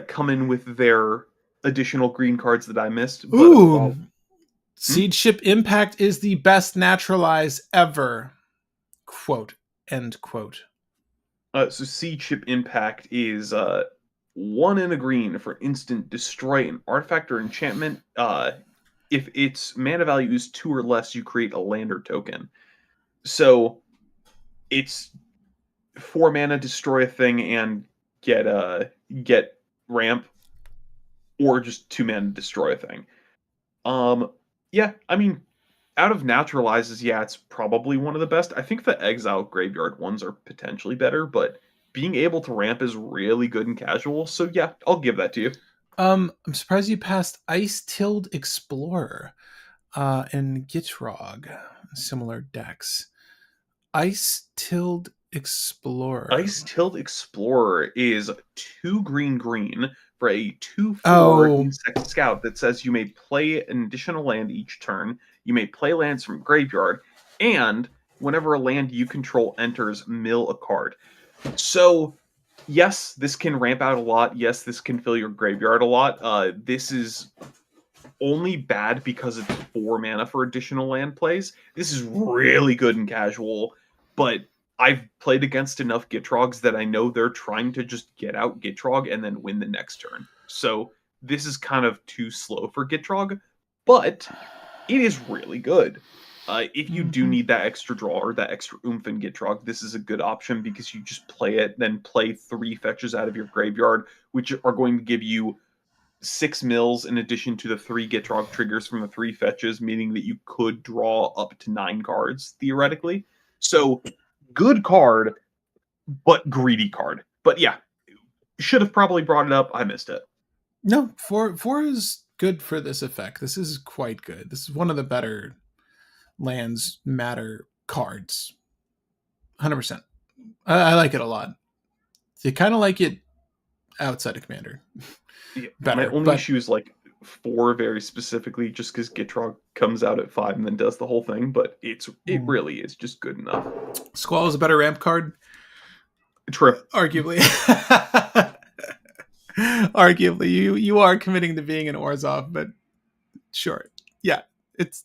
come in with their additional green cards that I missed, but Ooh, hmm? Seed Ship Impact is the best naturalize ever. Quote. End quote. So Sea Chip Impact is 1 in a green for instant destroy an artifact or enchantment. If its mana value is 2 or less, you create a lander token. So it's 4 mana, destroy a thing, and get ramp, or just 2 mana, destroy a thing. Um, yeah, I mean, out of naturalizes, yeah, it's probably one of the best. I think the exile graveyard ones are potentially better, but being able to ramp is really good in casual. So yeah, I'll give that to you. I'm surprised you passed Ice Tilled Explorer and Gitrog, similar decks. Ice Tilled Explorer. Ice Tilt Explorer is 2 green green for a 2/4 Oh, insect scout that says you may play an additional land each turn. You may play lands from graveyard, and whenever a land you control enters, mill a card. So, yes, this can ramp out a lot. Yes, this can fill your graveyard a lot. This is only bad because it's 4 mana for additional land plays. This is really good in casual, but I've played against enough Gitrogs that I know they're trying to just get out Gitrog and then win the next turn. So this is kind of too slow for Gitrog, but it is really good. If you do mhm. need that extra draw or that extra oomph in Gitrog, this is a good option because you just play it, then play 3 fetches out of your graveyard, which are going to give you 6 mills in addition to the 3 Gitrog triggers from the 3 fetches, meaning that you could draw up to 9 cards theoretically. So good card, but greedy card. But yeah, should have probably brought it up. I missed it. No, four is good for this effect. This is quite good. This is one of the better lands matter cards. 100%. I like it a lot. You kind of like it outside of Commander Yeah, my better, only but issue is like 4 very specifically, just because Gitrog comes out at 5 and then does the whole thing. But it really is just good enough. Squall is a better ramp card, True. arguably. Arguably, you are committing to being an Orzhov, but sure, yeah, it's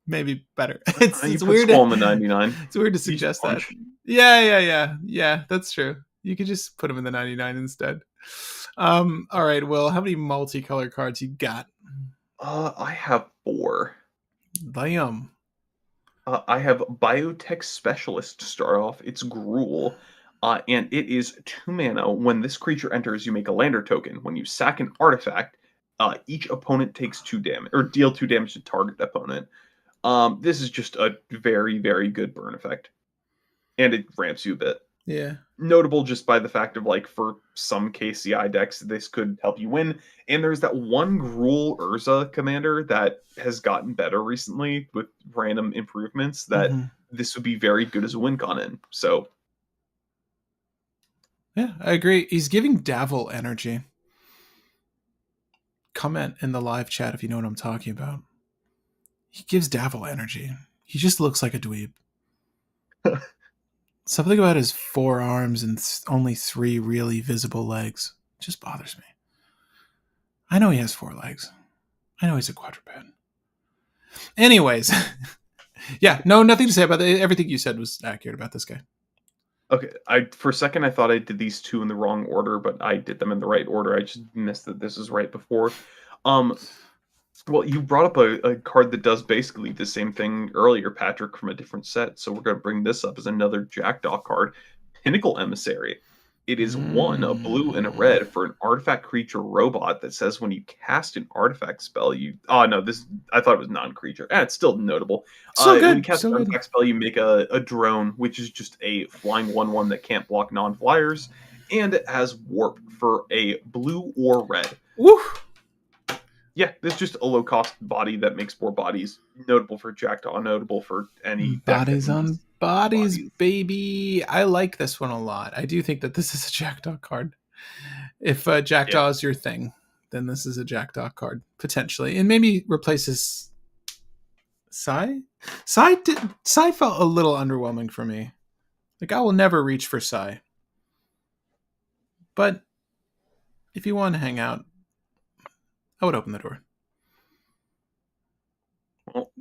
maybe better. You It's put weird. Squall in the 99. It's weird to You just suggest that. punch. Yeah. That's true. You could just put him in the 99 instead. All right. Well, how many multicolor cards you got? I have 4. Damn. I have Biotech Specialist to start off. It's Gruul, and it is 2 mana. When this creature enters, you make a lander token. When you sack an artifact, Each opponent takes 2 damage or deal 2 damage to target opponent. This is just a very, very good burn effect, and it ramps you a bit. Yeah. Notable just by the fact of like for some KCI decks, this could help you win. And there's that one Gruul Urza commander that has gotten better recently with random improvements that Mm-hmm. this would be very good as a win con in. So Yeah, I agree. He's giving Davil energy. Comment in the live chat if you know what I'm talking about. He gives Davil energy. He just looks like a dweeb. Something about his 4 arms and only 3 really visible legs just bothers me. I know he has 4 legs. I know he's a quadruped. Anyways, yeah, no, nothing to say about it. Everything you said was accurate about this guy. okay, I for a second I thought I did these two in the wrong order, but I did them in the right order. I just missed that this is right before. Um, Well, you brought up a card that does basically the same thing earlier, Patrick, from a different set. So we're going to bring this up as another Jackdaw card, Pinnacle Emissary. It is one, a blue and a Mm. red for an artifact creature robot that says when you cast an artifact spell, you. Oh, no, this. I thought it was non creature. It's still notable. So When you good. cast So an good. artifact spell, you make a drone, which is just a flying 1/1 that can't block non flyers. And it has warp for a blue or red. Woo! Yeah, there's just a low cost body that makes more bodies. Notable for Jackdaw, notable for any deck that Bodies needs on bodies, bodies. baby. I like this one a lot. I do think that this is a Jackdaw card. If Yeah. Jackdaw is your thing, then this is a Jackdaw card potentially, and maybe replaces Psy. Psy felt a little underwhelming for me. Like I will never reach for Psy, but if you want to hang out, I would open the door. Well,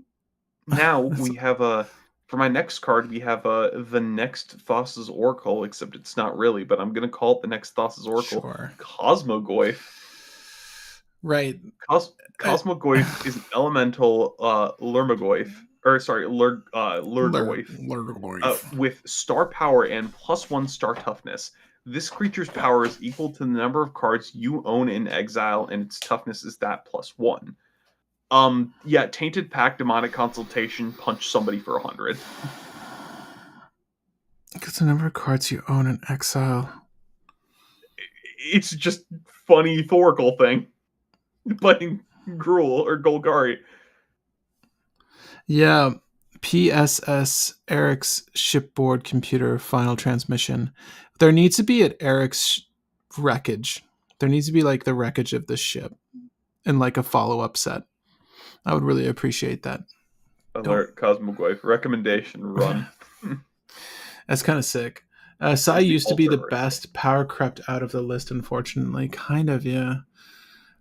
now we have a. For my next card, we have the next Thassa's Oracle, except it's not really, but I'm gonna call it the next Thassa's Oracle, Sure. Cosmogoyf. Right. Uh, Cosmogoyf is an elemental Lurmagoyf, or sorry, Lurgoyf, Lurgoyf. with star power and +1 star toughness. This creature's power is equal to the number of cards you own in exile, and its toughness is that +1. Yeah, Tainted Pact, Demonic Consultation, punch somebody for 100. Because the number of cards you own in exile. It's just funny Thoracle thing. Playing Gruul or Golgari. Yeah. PSS Eric's shipboard computer final transmission. There needs to be at Eric's wreckage. There needs to be like the wreckage of the ship and like a follow up set. I would really appreciate that. Don't. Alert, Cosmogoyf. Recommendation, run. That's kind of sick. Sai Is the used to be altar the right? best. Power crept out of the list, unfortunately. Kind of, yeah.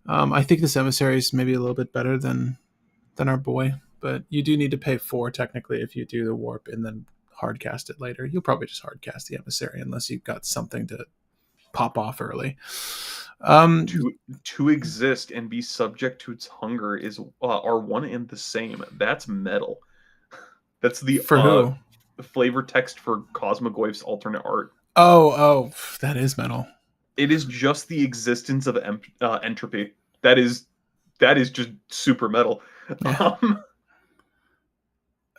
I think this emissary is maybe a little bit better than our boy, but you do need to pay 4 technically if you do the warp and then hardcast it later. You'll probably just hardcast the emissary unless you've got something to pop off early. To exist and be subject to its hunger is are one and the same. That's metal. That's the For who? flavor text for Cosmogoyf's alternate art. Oh, that is metal. It is just the existence of entropy. That is just super metal. Yeah.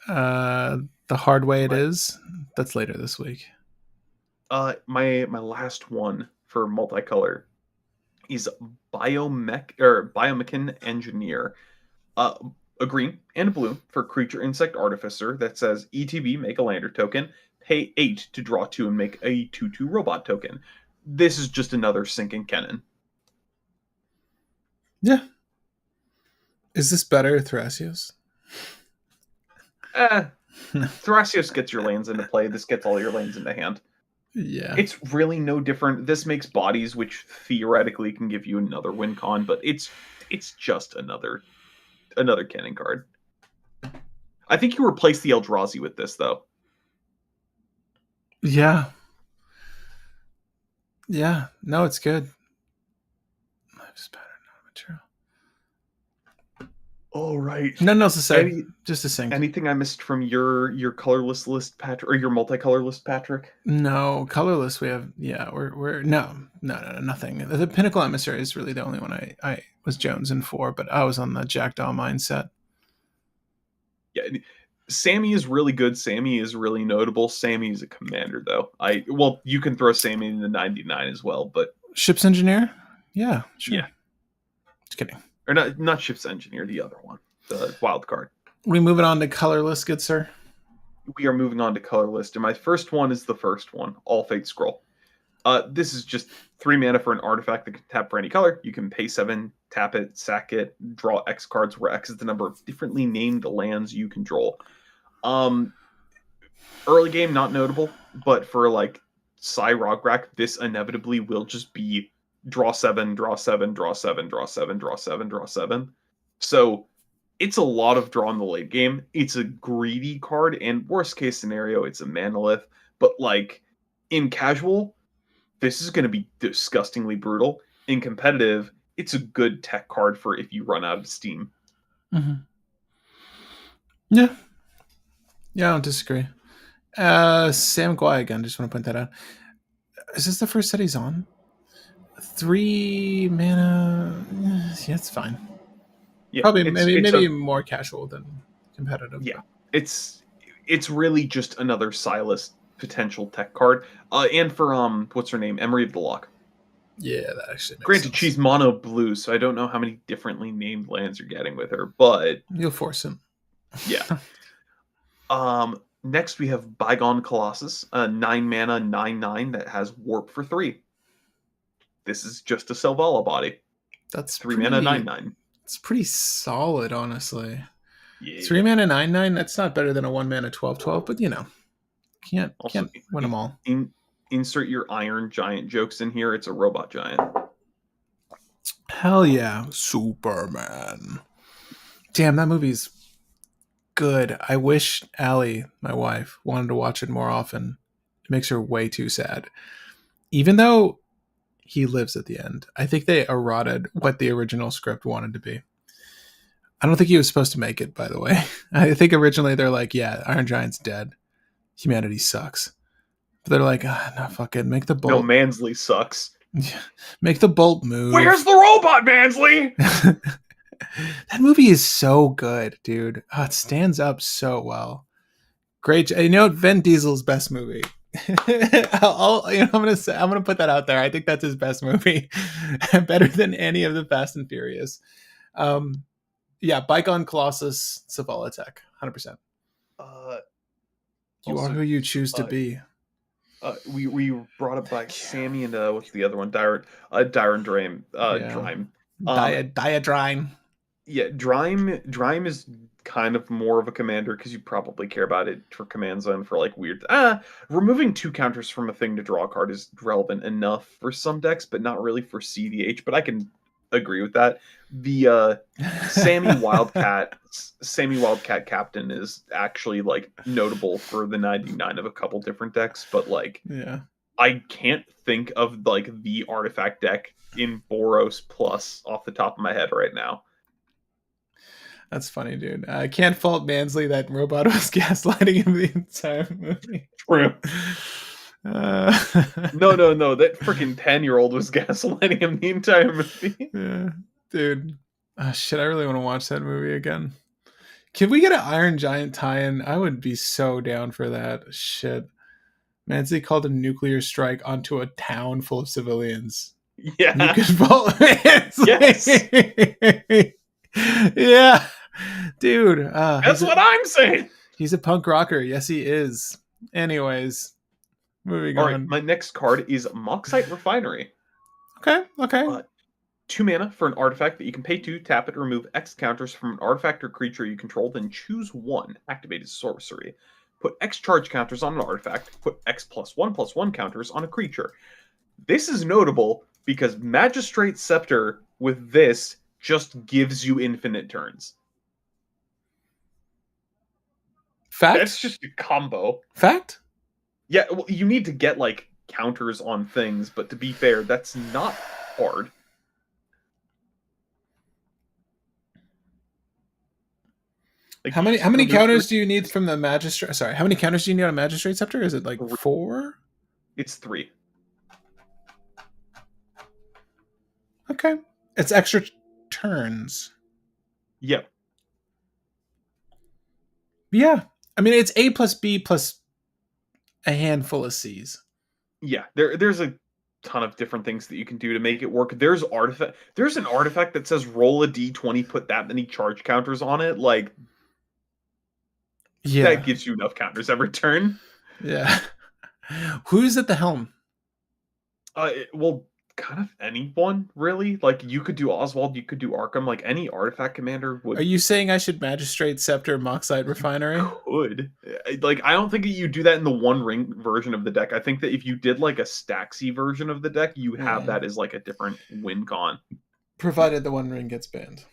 Um, The hard way it my is. That's later this week. my last one for multicolor is biomechan engineer. Uh, a green and a blue for creature insect artificer that says ETB make a lander token, pay 8 to draw 2 and make a 2/2 robot token. This is just another sinking cannon. Yeah. Is this better, Thrasios? Eh, Thrasios gets your lands into play. This gets all your lands into hand. Yeah. It's really no different. This makes bodies, which theoretically can give you another win con, but it's just another cannon card. I think you replace the Eldrazi with this though. Yeah. Yeah. No, it's good. Life's pattern, not material. Oh right. Nothing else to say. Any Just a sync. anything I missed from your colorless list, Patrick, or your multicolor list, Patrick? No, colorless. We have we're no nothing. The Pinnacle Emissary is really the only one I was Jones in for, but I was on the Jackdaw mindset. Yeah, Sammy is really good. Sammy is really notable. Sammy is a commander, though. Well, you can throw Sammy in the 99 as well, but Ship's engineer. Yeah, yeah, sure. Just kidding. or not ship's engineer, the other one, the wild card. We moving on to colorless, good sir. We are moving on to color list, and my first one is the first one, All Fate Scroll. This is just 3 mana for an artifact that can tap for any color. You can pay 7, tap it, sack it, draw X cards, where X is the number of differently named lands you control. Early game, not notable, but for like Psy Rograk, this inevitably will just be draw 7, draw 7, draw 7, draw 7, draw 7, draw 7. So it's a lot of draw in the late game. It's a greedy card, and worst case scenario, it's a Manolith. But like in casual, this is going to be disgustingly brutal. In competitive, it's a good tech card for if you run out of steam. Mm-hmm. Yeah, I don't disagree. Sam Guai again. Just want to point that out. Is this the first set he's on? 3 mana. Yeah, it's fine. Yeah, Probably it's maybe more casual than competitive. yeah, But. it's really just another Silas potential tech card. And for what's her name, Emery of the Lock. Yeah, that actually makes Granted, sense. she's mono blue, so I don't know how many differently named lands you're getting with her, but You'll force him. yeah. Next we have Bygone Colossus, a 9 mana 9/9 that has warp for 3. This is just a Selvala body. That's 3 mana 9/9. It's pretty solid, honestly. Yeah. 3 mana 9/9. That's not better than a 1 mana 12/12, but can't win them all. Insert your Iron Giant jokes in here. It's a robot giant. Hell yeah, Superman. Damn, that movie's good. I wish Allie, my wife, wanted to watch it more often. It makes her way too sad. Even though he lives at the end, I think they eroded what the original script wanted to be. I don't think he was supposed to make it, by the way. I think originally they're like, yeah, Iron Giant's dead. Humanity sucks. But they're like, no, fuck it. Make the bolt. No, Mansley sucks. Make the bolt move. Where's the robot, Mansley? That movie is so good, dude. Oh, it stands up so well. Great. You know, Vin Diesel's best movie. I'm gonna put that out there. I think that's his best movie, better than any of the Fast and Furious. Yeah, Bygone Colossus, Savala Tech, 100%. You are who you choose to be. We brought up by Sammy and what's the other one? Dyron Drime. Diadrime. Yeah, Drime is kind of more of a commander because you probably care about it for command zone for like weird. Removing 2 counters from a thing to draw a card is relevant enough for some decks, but not really for cEDH. But I can agree with that. The Sammy Wildcat Captain is actually like notable for the 99 of a couple different decks, but like yeah, I can't think of like the artifact deck in Boros Plus off the top of my head right now. That's funny, dude. I can't fault Mansley. That robot was gaslighting him the entire movie. True. No. That freaking 10-year-old was gaslighting him the entire movie. Yeah, dude. Shit, I really want to watch that movie again. Can we get an Iron Giant tie-in? I would be so down for that. Shit. Mansley called a nuclear strike onto a town full of civilians. Yeah. You could vote Mansley. Yes. Yeah. Dude. That's what I'm saying. He's a punk rocker. Yes, he is. Anyways. Moving on. All right, my next card is Moxite Refinery. Okay. 2 mana for an artifact that you can pay 2, tap it, remove X counters from an artifact or creature you control, then choose 1 activated sorcery. Put X charge counters on an artifact, put X +1/+1 counters on a creature. This is notable because Magistrate Scepter with this just gives you infinite turns. Fact? That's just a combo. Fact? Yeah, well, you need to get like counters on things, but to be fair, that's not hard. Like How many there's counters do you need from the magistrate? Sorry, how many counters do you need on a magistrate scepter? Is it like three, 4? it's three. Okay, it's extra turns. Yep. Yeah, I mean it's A plus B plus a handful of C's. Yeah. There's a ton of different things that you can do to make it work. There's an artifact that says roll a d20, put that many charge counters on it. Like Yeah, that gives you enough counters every turn. yeah. Who's at the helm? Well, kind of anyone really. Like you could do Oswald, you could do Arkham. Like any artifact commander Are would you saying I should magistrate scepter Moxide refinery? could. Like I don't think that you do that in the One Ring version of the deck. I think that if you did like a Staxy version of the deck, you have Mm. that as like a different win con. Provided the One Ring gets banned.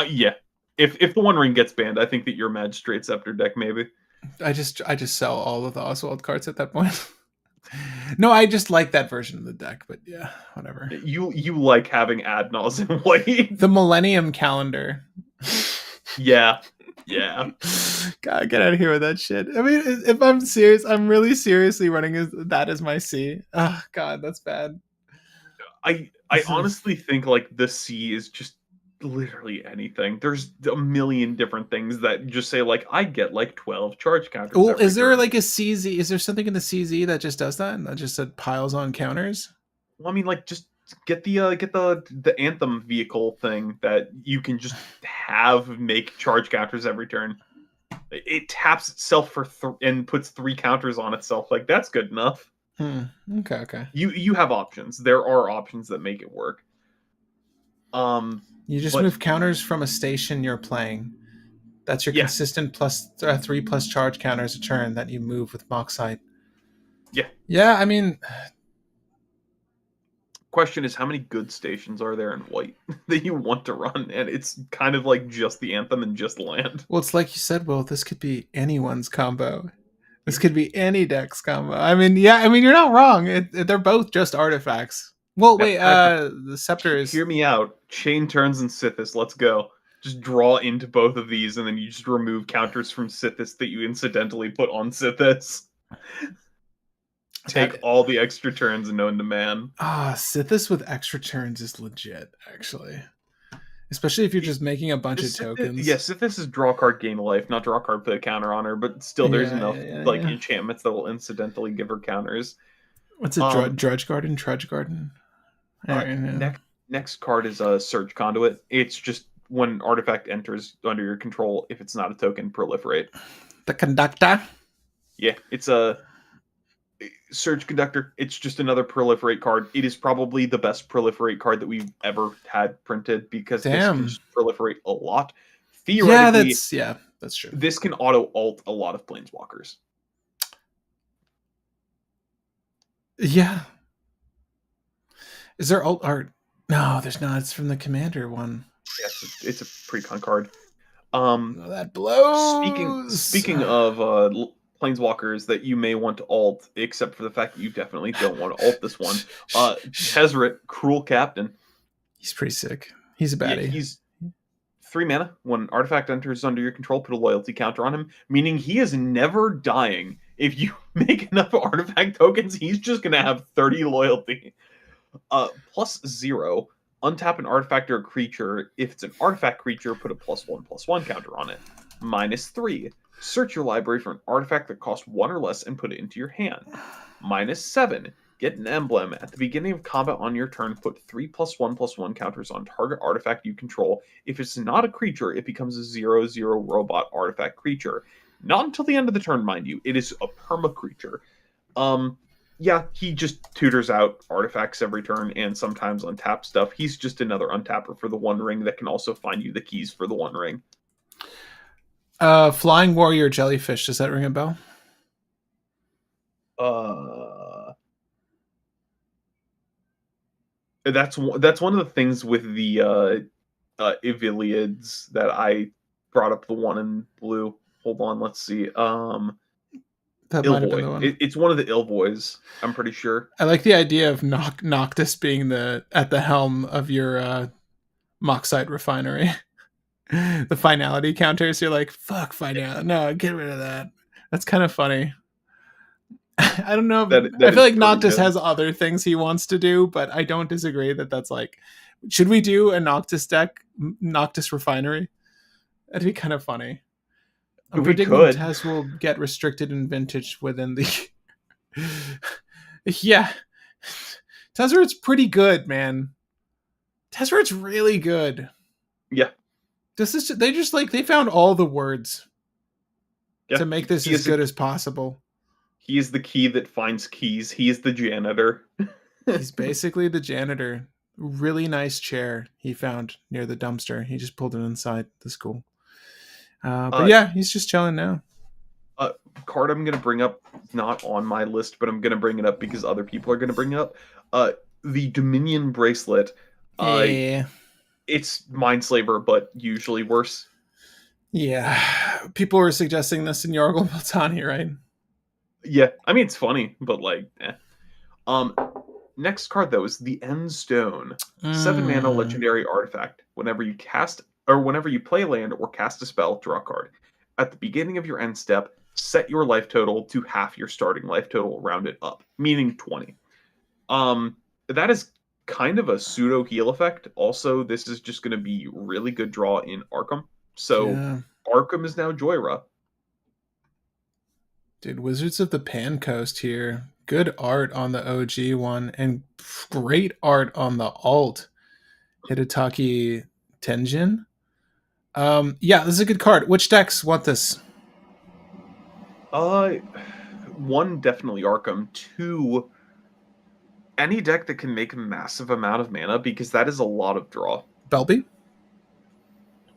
Yeah. If the One Ring gets banned, I think that your Magistrate Scepter deck maybe. I just sell all of the Oswald cards at that point. No, I just like that version of the deck, but yeah, whatever. You like having ad nauseam white. The Millennium Calendar. Yeah. Yeah. God, get out of here with that shit. I mean, if I'm serious, I'm really seriously running that as my C. Oh God, that's bad. I honestly think like the C is just literally anything. There's a million different things that just say like I get like 12 charge counters Well, every is there turn. like a CZ? Is there something in the CZ that just does that and that just piles on counters? Well, I mean, like just get the Anthem vehicle thing that you can just have make charge counters every turn. It taps itself for and puts 3 counters on itself. Like that's good enough. Hmm. Okay. Okay. You have options. There are options that make it work. You just But move counters from a station you're playing. That's your yeah, consistent plus 3+ charge counters a turn that you move with Moxite. yeah. Yeah, I mean, Question is, how many good stations are there in white that you want to run? And it's kind of like just the Anthem and just land. well, it's like you said, Will, this could be anyone's combo. This Yeah. could be any deck's combo. I mean, yeah, I mean, you're not wrong. They're both just artifacts. Well, Now, wait, Patrick, the scepter is. hear me out. Chain turns and Sithis. Let's go. Just draw into both of these, and then you just remove counters from Sithis that you incidentally put on Sithis. Take That all the extra turns known to man. Sithis with extra turns is legit, actually. Especially if you're just making a bunch of tokens. Yeah, Sithis is draw card, gain life, not draw card, put a counter on her, but still there's Yeah, enough like yeah. enchantments that will incidentally give her counters. What's a Drudge Garden? Trudge Garden? Next card is a Surge Conduit. It's just when an artifact enters under your control, if it's not a token, proliferate. The Conductor? Yeah, it's a Surge Conductor. It's just another proliferate card. It is probably the best proliferate card that we've ever had printed because this can just proliferate a lot. Theoretically, that's true. This can auto alt a lot of planeswalkers. Yeah. Is there alt art? No, there's not. It's from the commander one. Yeah, it's a precon card. That blows. Speaking of planeswalkers that you may want to alt, except for the fact that you definitely don't want to alt this one. Tezzeret, Cruel Captain. He's pretty sick. He's a baddie. Yeah, he's 3 mana. When an artifact enters under your control, put a loyalty counter on him, meaning he is never dying. If you make enough artifact tokens, he's just going to have 30 loyalty. +0. Untap an artifact or a creature. If it's an artifact creature, put a +1/+1 counter on it. -3. Search your library for an artifact that costs 1 or less and put it into your hand. -7. Get an emblem. At the beginning of combat on your turn, put 3+1/+1 counters on target artifact you control. If it's not a creature, it becomes a 0/0 robot artifact creature. Not until the end of the turn, mind you. It is a perma creature. Yeah, he just tutors out artifacts every turn and sometimes untap stuff. He's just another untapper for the One Ring that can also find you the keys for the One Ring. Flying Warrior Jellyfish. Does that ring a bell? That's one of the things with the Iviliads that I brought up. The one in blue. Hold on, let's see. That might have been the one. It's one of the Ilvoys, I'm pretty sure. I like the idea of Noctis being at the helm of your Moxite refinery. The finality counters. You're like, fuck finality. No, get rid of that. That's kind of funny. I don't know. I That feel is like pretty Noctis good. has other things he wants to do, but I don't disagree that that's like, should we do a Noctis deck, Noctis Refinery? That'd be kind of funny. I'm We predicting could. Tez will get restricted in Vintage within the. Yeah, Tezzeret's pretty good, man. Tezzeret's really good. Yeah, This is they just like they found all the words yeah. to make this He as is a good as possible. he is the key that finds keys. He is the janitor. He's basically the janitor. Really nice chair he found near the dumpster. He just pulled it inside the school. But uh, yeah, he's just chilling now. uh, Card I'm gonna bring up, not on my list, but I'm gonna bring it up because other people are gonna bring it up. Uh, the Dominion bracelet. Uh, Yeah, it's Mindslaver, but usually worse. yeah. People were suggesting this in Yorgel Miltani, right? Yeah, I mean it's funny, but like, eh. Um, Next card though is the End Stone. 7 mana Mm, legendary artifact. Whenever you cast or whenever you play land or cast a spell, draw a card. At the beginning of your end step, set your life total to half your starting life total, round it up, meaning 20. That is kind of a pseudo heal effect. Also, this is just going to be really good draw in Arkham. So yeah, Arkham is now Joyra. dude. Wizards of the Pan Coast here. Good art on the OG one, and great art on the alt. Hidetaki Tenjin. Yeah, this is a good card. Which decks want this? Uh, One, definitely Arkham. Two, any deck that can make a massive amount of mana because that is a lot of draw. Belby?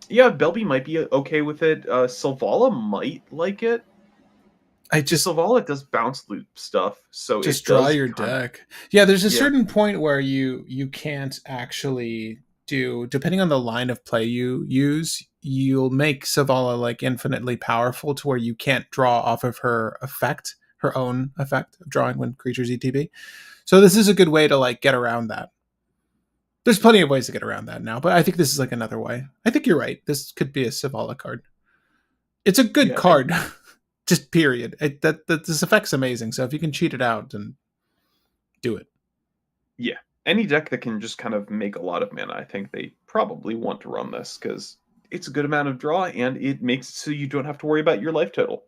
Yeah, Belby might be okay with it. Silvala might like it I because Silvala does bounce loop stuff, so just it draw does your kind of deck. Yeah, there's a yeah. certain point where you can't actually do, depending on the line of play you use, you'll make Savala like infinitely powerful to where you can't draw off of her effect, her own effect of drawing when creatures ETB. So this is a good way to like get around that. There's plenty of ways to get around that now, but I think this is like another way. I think you're right. This could be a Savala card. It's a good Yeah, and card. Just period. That this effect's amazing. So if you can cheat it out, then do it. yeah, any deck that can just kind of make a lot of mana, I think they probably want to run this because it's a good amount of draw and it makes it so you don't have to worry about your life total.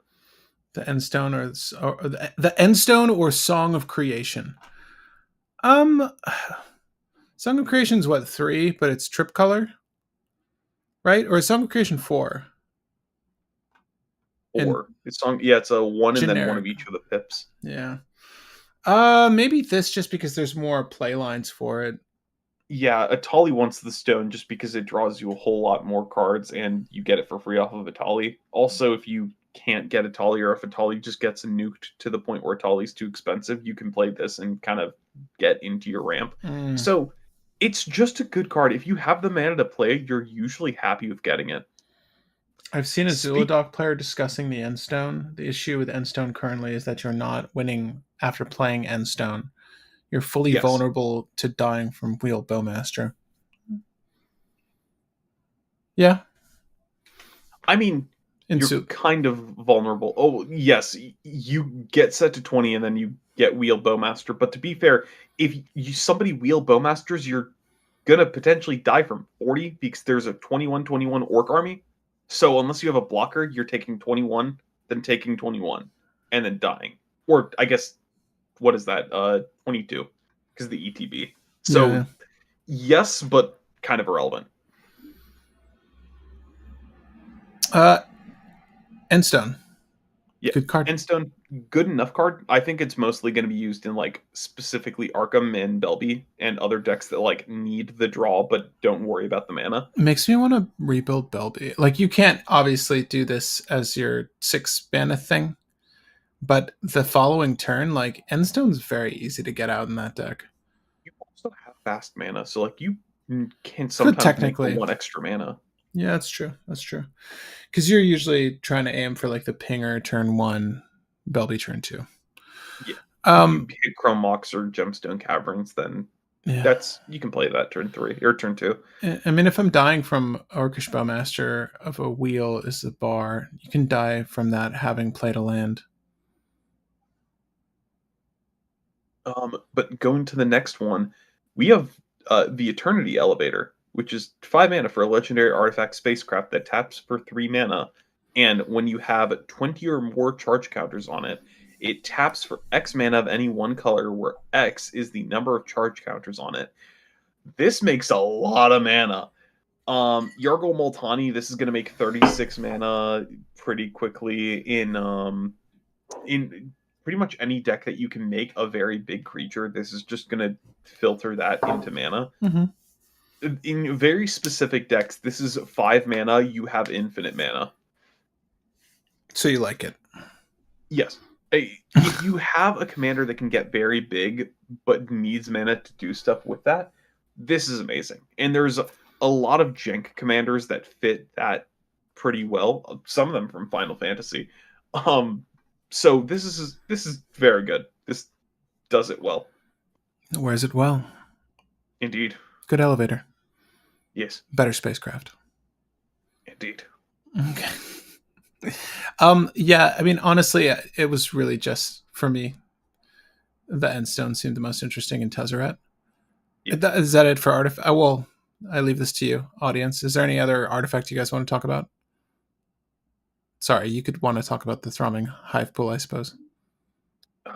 The Endstone or the Endstone or Song of Creation. Um, Song of Creation's what 3, but it's trip color, right? Or is Song of Creation 4 in Or it's on, yeah, it's a one and then one of generic? each of the pips. Yeah. Maybe this just because there's more play lines for it. Yeah, Atali wants the stone just because it draws you a whole lot more cards and you get it for free off of Atali. Also, if you can't get Atali or if Atali just gets nuked to the point where Atali's too expensive, you can play this and kind of get into your ramp. Mm. So it's just a good card. If you have the mana to play, you're usually happy with getting it. I've seen a Speak Zuladoc player discussing the Endstone. The issue with Endstone currently is that you're not winning after playing Endstone. You're fully yes. vulnerable to dying from Wheel Bowmaster. Yeah, I mean, in you're suit. kind of vulnerable. Oh, yes, you get set to 20 and then you get wheel bowmaster, but to be fair, if somebody wheel bowmasters, you're gonna potentially die from 40 because there's a 21-21 orc army. So unless you have a blocker, you're taking 21, then taking 21, and then dying. Or I guess what is that? 22 because the ETB. Yeah. So yes, but kind of irrelevant. Uh, Endstone. Yeah. Good card. Endstone, good enough card. I think it's mostly going to be used in like specifically Arkham and Belby and other decks that like need the draw but don't worry about the mana. Makes me want to rebuild Belby. Like you can't obviously do this as your 6 mana thing, but the following turn, like Endstone's very easy to get out in that deck. You also have fast mana, so like you can Could sometimes make the technically. one extra mana. Yeah, that's true. That's true. Because you're usually trying to aim for like the pinger turn 1, Belby turn 2. Yeah. If you Um, hit Chrome Mox or Gemstone Caverns, then Yeah. That's you can play that turn 3 or turn 2. I mean, if I'm dying from Orcish Bowmaster of a wheel is the bar, you can die from that having played a land. But going to the next one, we have the Eternity Elevator, which is 5 mana for a legendary artifact spacecraft that taps for 3 mana. And when you have 20 or more charge counters on it, it taps for X mana of any one color, where X is the number of charge counters on it. This makes a lot of mana. Yargul Multani, this is going to make 36 mana pretty quickly in pretty much any deck that you can make a very big creature. This is just going to filter that into mana. Mm-hmm. In very specific decks, this is 5 mana, you have infinite mana. So you like it? Yes. If you have a commander that can get very big but needs mana to do stuff with that, this is amazing. And there's a lot of jank commanders that fit that pretty well. Some of them from Final Fantasy. So this is very good. This does it well. Wears it well. Indeed. Good elevator. Yes. Better spacecraft. Indeed. Okay. Yeah, I mean, honestly, it was really just for me. The Endstone seemed the most interesting in Tezzeret. Yeah. Is that it for artifact? Well, I leave this to you, audience. Is there any other artifact you guys want to talk about? Sorry, you could want to talk about the Throbbing Hive Pool, I suppose.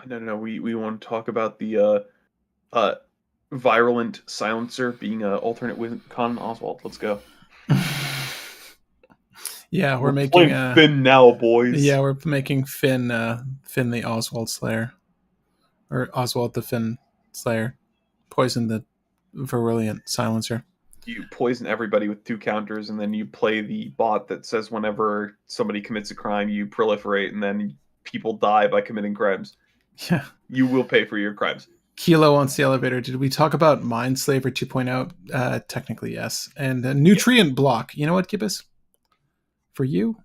No. We want to talk about the Virulent Silencer being an alternate with Con Oswald. Let's go. Yeah, we're making playing Finn now, boys. Yeah, we're making Finn the Oswald Slayer, or Oswald the Finn Slayer, poison the Virulent Silencer. You poison everybody with 2 counters, and then you play the bot that says whenever somebody commits a crime, you proliferate, and then people die by committing crimes. Yeah. You will pay for your crimes. Kilo wants the elevator. Did we talk about Mindslaver 2.0? Technically, yes. And Nutrient Block. You know what, Gibbous? For you?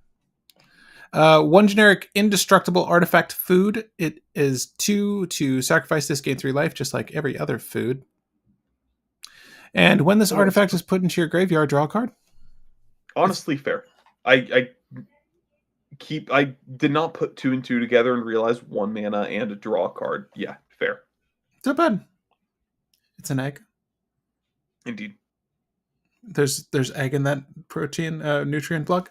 One generic indestructible artifact food. It is 2 to sacrifice this, gain 3 life, just like every other food. And when this artifact is put into your graveyard, draw a card. Honestly, fair. I did not put 2 and 2 together and realize 1 mana and a draw card. Yeah, fair. It's not bad. It's an egg. Indeed. There's egg in that protein nutrient block.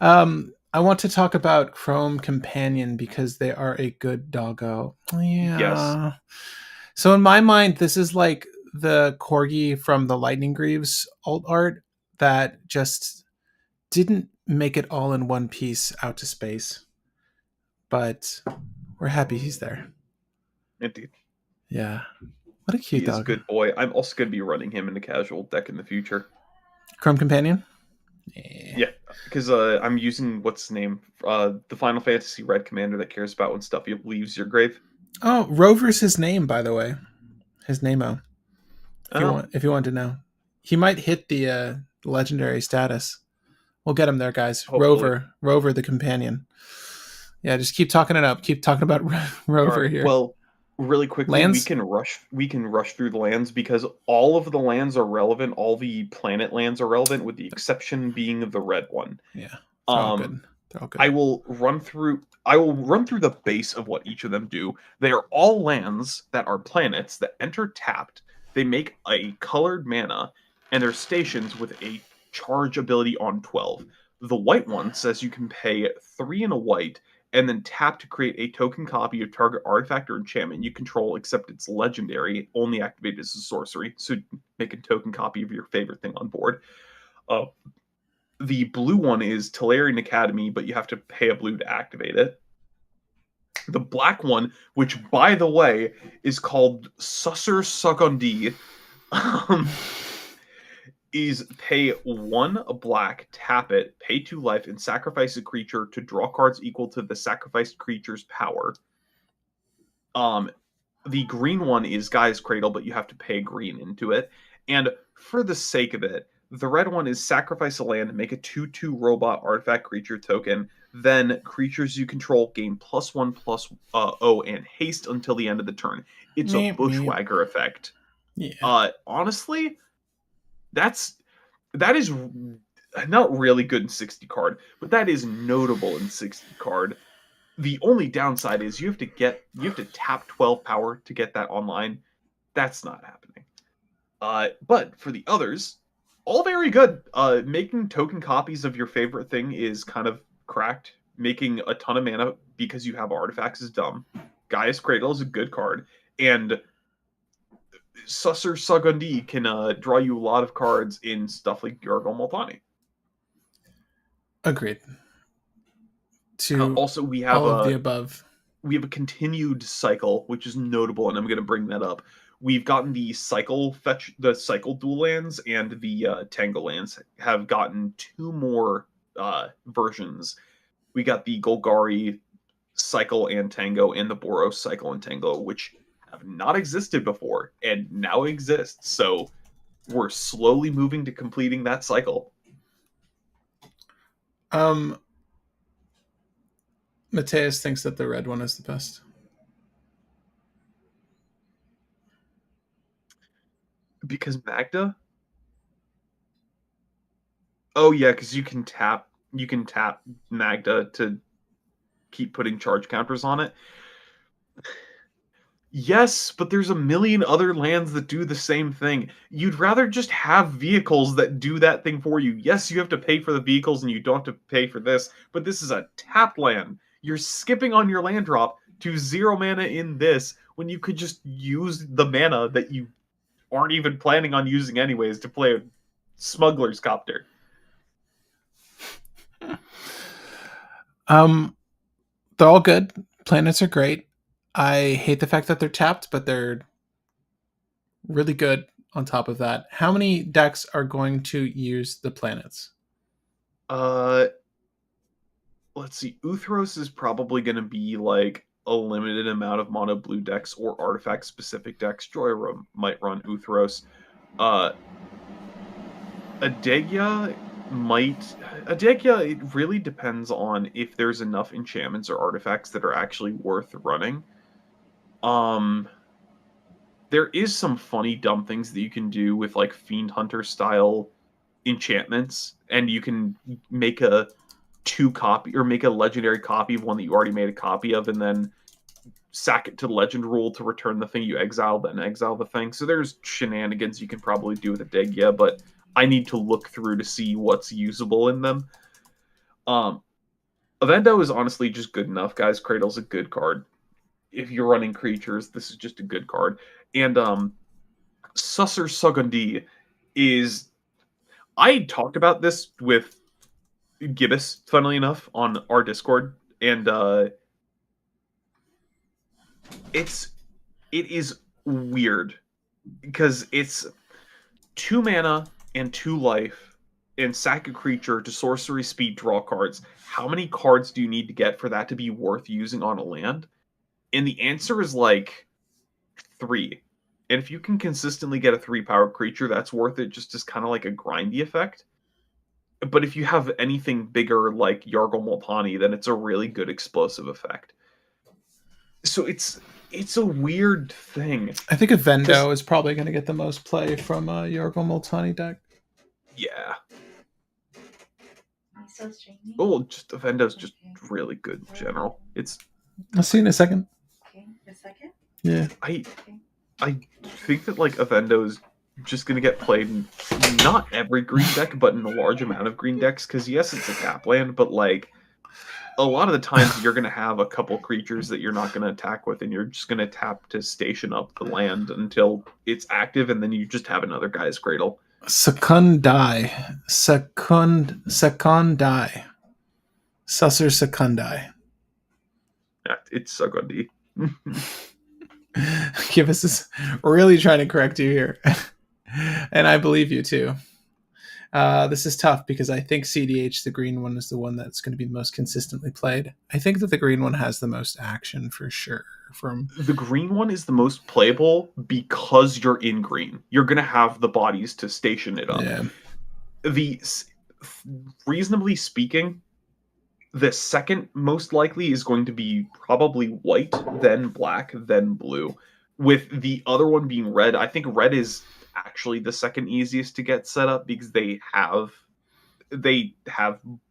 I want to talk about Chrome Companion because they are a good doggo. Yeah. Yes. So in my mind, this is like the corgi from the Lightning Greaves alt art that just didn't make it all in one piece out to space. But we're happy he's there. Indeed. Yeah. What a cute dog. He's a good boy. I'm also going to be running him in a casual deck in the future. Chrome Companion? Yeah, because I'm using, what's his name? The Final Fantasy Red commander that cares about when stuff leaves your grave. Oh, Rover's his name, by the way. His name-o. If you want to know. He might hit the legendary status. We'll get him there, guys. Hopefully. Rover the companion. Yeah, just keep talking it up. Keep talking about Rover here. Well, really quickly, lands? we can rush through the lands because all of the lands are relevant. All the planet lands are relevant, with the exception being the red one. Yeah, they're all good. They're all good. I will run through the base of what each of them do. They are all lands that are planets that enter tapped. They make a colored mana, and they're stations with a charge ability on 12. The white one says you can pay 3 and a white, and then tap to create a token copy of target artifact or enchantment you control, except it's legendary, only activated as a sorcery. So make a token copy of your favorite thing on board. The blue one is Tolarian Academy, but you have to pay a blue to activate it. The black one, which, by the way, is called Susser Sugundi, is pay 1 black, tap it, pay 2 life, and sacrifice a creature to draw cards equal to the sacrificed creature's power. The green one is Gaia's Cradle, but you have to pay green into it. And for the sake of it, the red one is sacrifice a land, make a 2/2 robot artifact creature token. Then creatures you control gain +1/+0 and haste until the end of the turn. It's a Bushwagger effect. Yeah. Honestly, that is not really good in 60 card, but that is notable in 60 card. The only downside is you have to tap 12 power to get that online. That's not happening. But for the others, all very good. Making token copies of your favorite thing is kind of cracked. Making a ton of mana because you have artifacts is dumb. Gaia's Cradle is a good card, and Susser Sagundi can draw you a lot of cards in stuff like Yargle Multani. Agreed. To Also, all of the above. we have a continued cycle, which is notable, and I'm going to bring that up. We've gotten the cycle dual lands, and the Tango lands have gotten two more versions. We got the Golgari cycle and Tango, and the Boros cycle and Tango, which have not existed before and now exist. So we're slowly moving to completing that cycle. Mateus thinks that the red one is the best. Because Magda? Oh yeah, because you can tap Magda to keep putting charge counters on it. Yes, but there's a million other lands that do the same thing. You'd rather just have vehicles that do that thing for you. Yes, you have to pay for the vehicles and you don't have to pay for this, but this is a tap land. You're skipping on your land drop to 0 mana in this when you could just use the mana that you aren't even planning on using anyways to play a Smuggler's Copter. They're all good. Planets are great. I hate the fact that they're tapped, but they're really good on top of that. How many decks are going to use the planets? Uh, let's see. Uthros is probably going to be like a limited amount of mono blue decks or artifact specific decks. Might run Uthros. Uh, Adegya it really depends on if there's enough enchantments or artifacts that are actually worth running. Um, there is some funny dumb things that you can do with like Fiend Hunter style enchantments, and you can make a make a legendary copy of one that you already made a copy of, and then sack it to legend rule to return the thing you exiled, then exile the thing. So there's shenanigans you can probably do with a Degya, but I need to look through to see what's usable in them. Avendo is honestly just good enough, guys. Cradle's a good card. If you're running creatures, this is just a good card. And Susser Sagundi is... I talked about this with Gibbous, funnily enough, on our Discord, and it is weird because it's 2 mana and 2 life and sack a creature to sorcery speed draw cards. How many cards do you need to get for that to be worth using on a land? And the answer is like 3. And if you can consistently get a 3-power creature, that's worth it just as kind of like a grindy effect. But if you have anything bigger like Yargle Multani, then it's a really good explosive effect. So it's a weird thing. I think Avendo is probably going to get the most play from a Yargle Multani deck. Yeah. Am I still streaming? Oh, just Avendo's just really good in general. I'll see you in a second. Okay, a second. Yeah. I think that like Avendo is just gonna get played in not every green deck, but in a large amount of green decks. Because yes, it's a tap land, but like a lot of the times you're gonna have a couple creatures that you're not gonna attack with, and you're just gonna tap to station up the land until it's active, and then you just have another Guy's Cradle. Secondai. Susser Secondai. Yeah, it's Sagundi. Gibbous is really trying to correct you here. And I believe you too. This is tough because I think cEDH, the green one, is the one that's going to be the most consistently played. I think that the green one has the most action for sure. The green one is the most playable because you're in green. You're going to have the bodies to station it up. Yeah. Reasonably speaking, the second most likely is going to be probably white, then black, then blue. with the other one being red. I think red is actually the second easiest to get set up because they have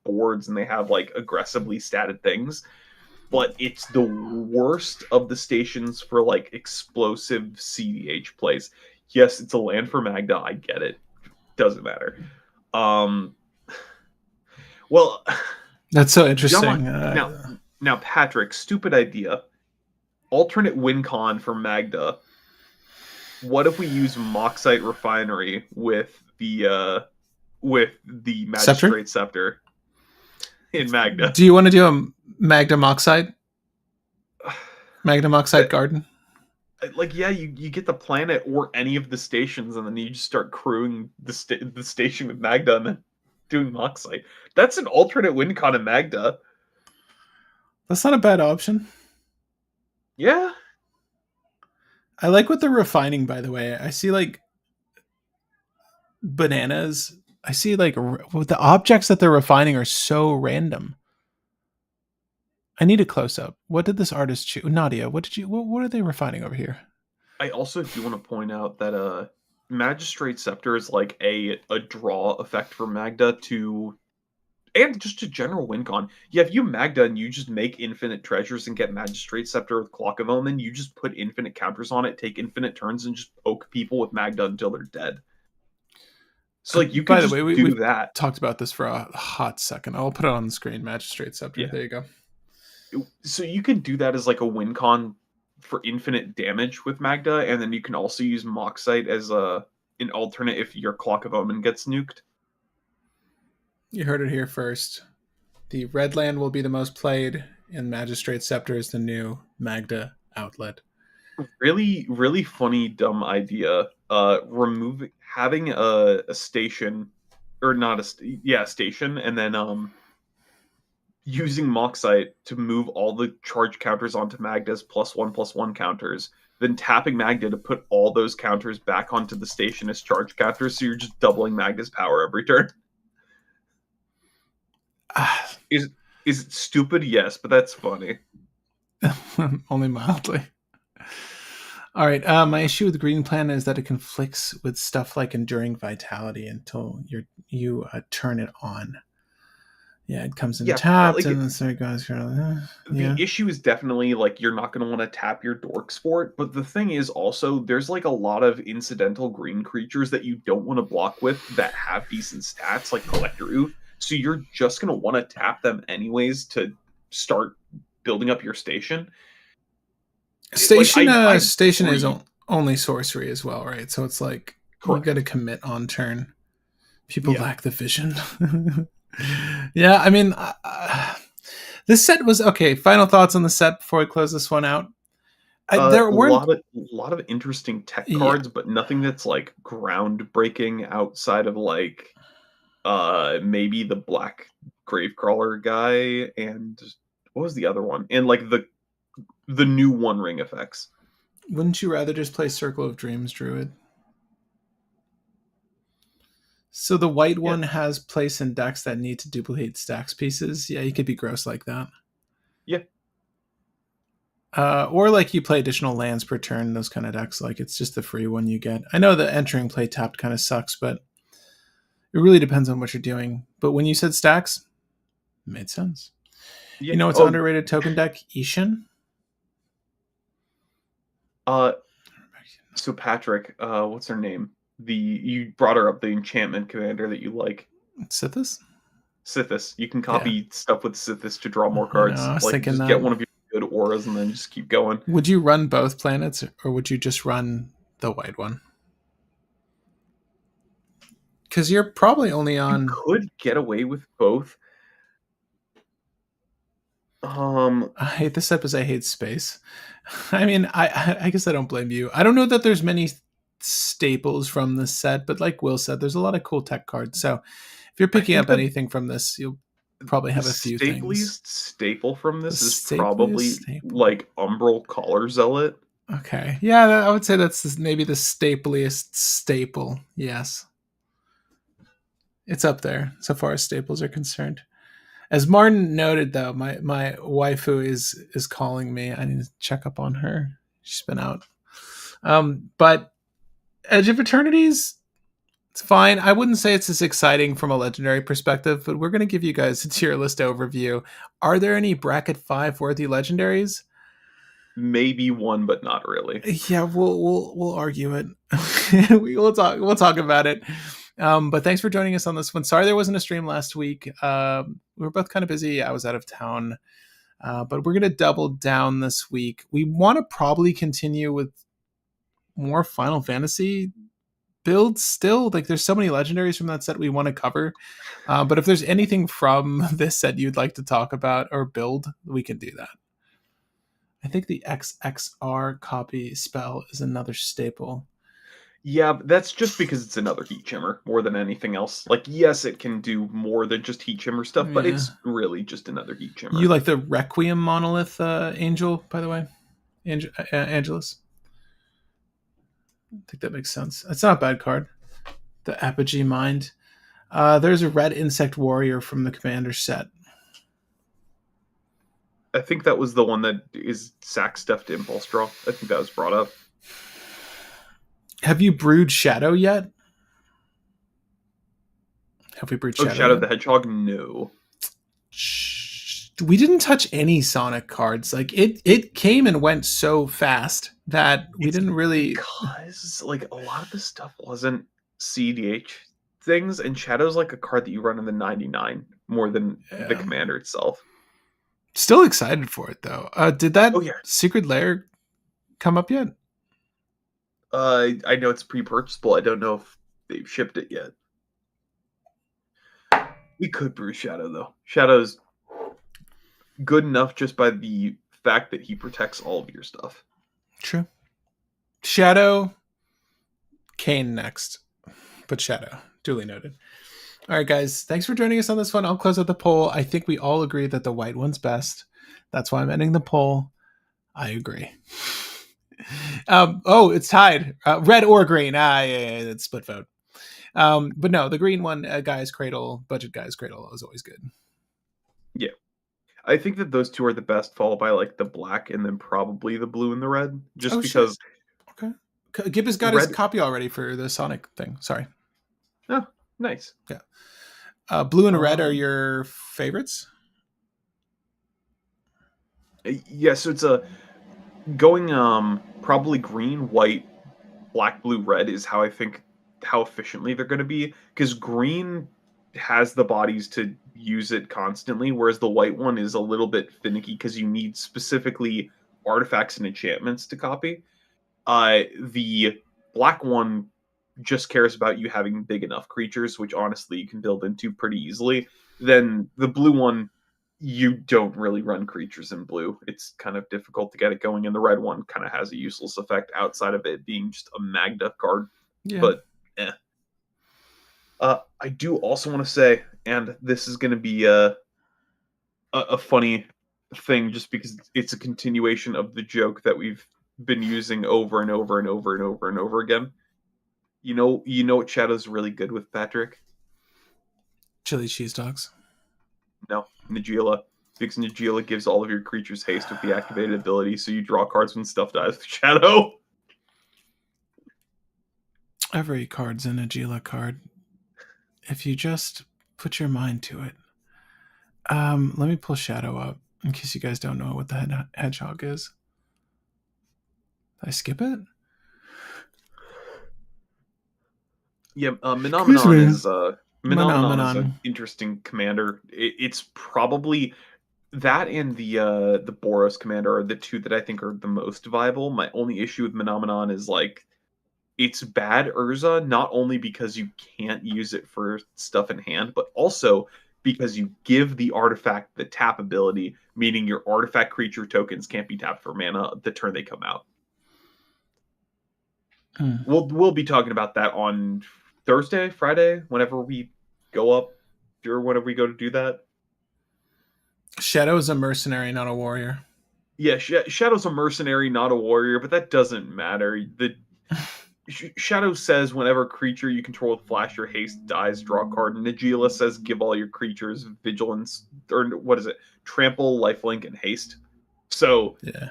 boards and they have like aggressively statted things, but it's the worst of the stations for like explosive cEDH plays. Yes, it's a land for Magda. I get it. Doesn't matter. Um, well, That's so dumb. interesting. Now, Patrick, stupid idea. Alternate win con for Magda. What if we use Moxite Refinery with the Scepter? Magistrate Scepter in Magda? Do you want to do a Magnum Oxide? Magnum Oxide That, Garden? like, yeah, you get the planet or any of the stations, and then you just start crewing the station with Magda and then doing Moxite. That's an alternate win con in Magda. That's not a bad option. Yeah. I like what they're refining, by the way. I see like bananas. I see like the objects that they're refining are so random. I need a close up. What did this artist choose? Nadia, what are they refining over here? I also do want to point out that Magistrate Scepter is like a draw effect for Magda to, and just a general win con. Yeah, if you Magda and you just make infinite treasures and get Magistrate Scepter with Clock of Omen, you just put infinite counters on it, take infinite turns, and just poke people with Magda until they're dead. So like you By could the just way, do we've that. talked about this for a hot second. I'll put it on the screen. Magistrate Scepter. Yeah. There you go. So you can do that as like a win con for infinite damage with Magda, and then you can also use Moxite as an alternate if your Clock of Omen gets nuked. You heard it here first. The red land will be the most played, and Magistrate Scepter is the new Magda outlet. Really, really funny, dumb idea. Removing having a station, or not station, and then using Moxite to move all the charge counters onto Magda's +1/+1 counters, then tapping Magda to put all those counters back onto the station as charge counters, so you're just doubling Magda's power every turn. Is it stupid? Yes, but that's funny. Only mildly. All right. My issue with the green plan is that it conflicts with stuff like enduring vitality until you turn it on. Yeah, it comes in Yeah, tapped, like and then it goes. the Yeah. issue is definitely like you're not going to want to tap your dork sport, but the thing is also there's like a lot of incidental green creatures that you don't want to block with that have decent stats, like Collector Oof. So you're just going to want to tap them anyways to start building up your station. Station is agree. only sorcery as well, right? So it's like you Correct. got to commit on turn. People Yeah. lack the vision. Yeah, I mean, this set was okay. Final thoughts on the set before we close this one out. A There weren't. lot of interesting tech Yeah. cards, but nothing that's like groundbreaking outside of like maybe the black gravecrawler guy and what was the other one? And like the new One Ring effects. Wouldn't you rather just play Circle of Dreams, Druid? So the white one has place in decks that need to duplicate stacks pieces. Yeah, you could be gross like that. Yeah. Or like you play additional lands per turn, those kind of decks. Like it's just the free one you get. I know the entering play tapped kind of sucks, but it really depends on what you're doing. But when you said stacks, it made sense. Yeah. You know it's underrated token deck? Ishin? So Patrick, what's her name? You brought her up, the enchantment commander that you like. Sithis? Sithis. You can copy stuff with Sithis to draw more cards. I was like thinking just that. get one of your good auras and then just keep going. Would you run both planets or would you just run the white one? Because you're probably only on. You could get away with both. I hate this set because I hate space. I mean, I guess I don't blame you. I don't know that there's many staples from this set, but like Will said, there's a lot of cool tech cards. So if you're picking up anything from this, you'll probably have a few things. Staple from this is probably like Umbral Collar Zealot. Okay. Yeah, I would say that's maybe the stapliest staple. Yes. It's up there so far as staples are concerned. As Martin noted, though, my waifu is calling me. I need to check up on her. She's been out. But Edge of Eternities, it's fine. I wouldn't say it's as exciting from a legendary perspective, but we're going to give you guys a tier list overview. Are there any bracket 5 worthy legendaries? Maybe one, but not really. Yeah, we'll argue it. We'll talk about it. But thanks for joining us on this one. Sorry there wasn't a stream last week. We were both kind of busy. I was out of town. But we're gonna double down this week. We want to probably continue with more Final Fantasy builds still. Like there's so many legendaries from that set we want to cover. But if there's anything from this set you'd like to talk about or build, we can do that. I think the XXR copy spell is another staple. Yeah, but that's just because it's another heat shimmer more than anything else. Like, yes, it can do more than just heat shimmer stuff, but Yeah. it's really just another heat shimmer. You like the Requiem monolith angel, by the way? Angelus? I think that makes sense. It's not a bad card. The Apogee Mind. There's a red insect warrior from the commander set. I think that was the one that is sack stuffed impulse draw. I think that was brought up. Have you brewed Shadow yet? Have we brewed Shadow? Shadow yet? the Hedgehog? No. We didn't touch any Sonic cards. Like it came and went so fast that we didn't really. Because like a lot of the stuff wasn't cEDH things, and Shadow's like a card that you run in the 99 more than the commander itself. Still excited for it though. Did that Secret Lair come up yet? I know it's pre-purchasable. I don't know if they've shipped it yet. We could brew Shadow though. Shadow's good enough just by the fact that he protects all of your stuff. True. Shadow, Kane next, but Shadow, duly noted. All right, guys, thanks for joining us on this one. I'll close out the poll. I think we all agree that the white one's best. That's why I'm ending the poll. I agree. It's tied. Red or green. Yeah, it's split vote. But no, the green one, Guy's Cradle, Budget Guy's Cradle is always good. Yeah. I think that those two are the best, followed by like the black and then probably the blue and the red. Just because. Shit. Okay. Gibb has got his copy already for the Sonic thing. Sorry. Oh, nice. Yeah. Blue and red are your favorites? Yeah, so it's going probably green, white, black, blue, red is how I think how efficiently they're going to be, because green has the bodies to use it constantly, whereas the white one is a little bit finicky because you need specifically artifacts and enchantments to copy. The black one just cares about you having big enough creatures, which honestly you can build into pretty easily. Then the blue one, you don't really run creatures in blue. It's kind of difficult to get it going, and the red one kind of has a useless effect outside of it being just a Magda card. Yeah. But I do also want to say, and this is going to be a funny thing just because it's a continuation of the joke that we've been using over and over and over and over and over again. You know what Shadow's really good with, Patrick? Chili cheese dogs. No, Najeela. Because Najeela gives all of your creatures haste with the activated ability, so you draw cards when stuff dies with Shadow. Every card's a Najeela card. If you just put your mind to it. Let me pull Shadow up in case you guys don't know what the hedgehog is. Did I skip it? Yeah, Menomenon is an interesting commander. It's probably that and the Boros commander are the two that I think are the most viable. My only issue with Menomenon is like it's bad Urza, not only because you can't use it for stuff in hand, but also because you give the artifact the tap ability, meaning your artifact creature tokens can't be tapped for mana the turn they come out. We'll be talking about that on Thursday, Friday, whenever we go up, or whenever we go to do that. Shadow is a mercenary, not a warrior. Yeah, Shadow's a mercenary, not a warrior, but that doesn't matter. The Shadow says whenever creature you control with flash or haste dies, draw a card. And Najeela says give all your creatures vigilance, or what is it? Trample, lifelink, and haste. So yeah,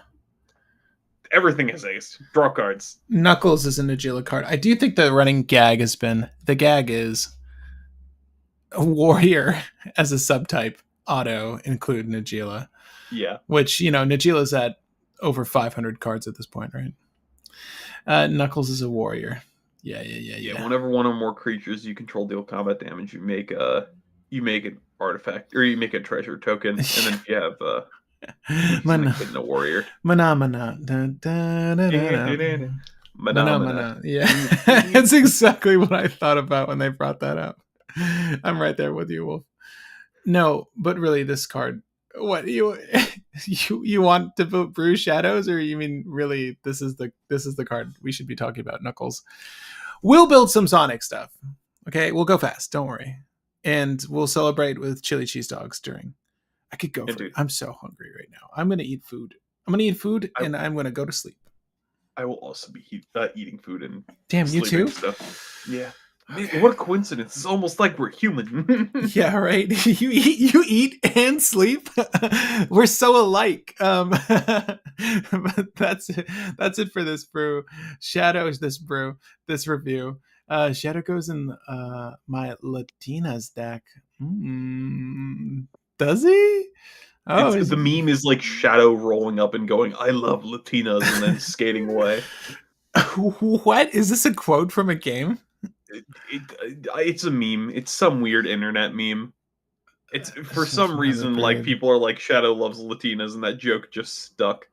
Everything is ace. Draw cards. Knuckles is an Agila card. I do think the running gag has been the gag is a warrior as a subtype auto include Nagila, Yeah. which Nagila's at over 500 cards at this point, right? Knuckles is a warrior. Yeah. Whenever one or more creatures you control deal combat damage, you make an artifact or you make a treasure token, and then you have Mana, a warrior. mana. Mana. Yeah, that's exactly what I thought about when they brought that up. I'm right there with you, Wolf. No, but really, this card. What you want to brew shadows, or you mean really this is the card we should be talking about? Knuckles. We'll build some Sonic stuff. Okay, we'll go fast. Don't worry, and we'll celebrate with chili cheese dogs during. I could go for it. I'm so hungry right now. I'm gonna eat food. And I'm gonna go to sleep. I will also be eating food and damn you too. Stuff. Yeah. Man, what a coincidence! It's almost like we're human. Yeah, right. You eat and sleep. We're so alike. But that's it. That's it for this brew. This review. Shadow goes in my Latinas deck. Does he? Oh, the meme is like Shadow rolling up and going, "I love Latinas," and then skating away. What is this? A quote from a game? It's a meme. It's some weird internet meme. It's for some reason like people are like Shadow loves Latinas, and that joke just stuck.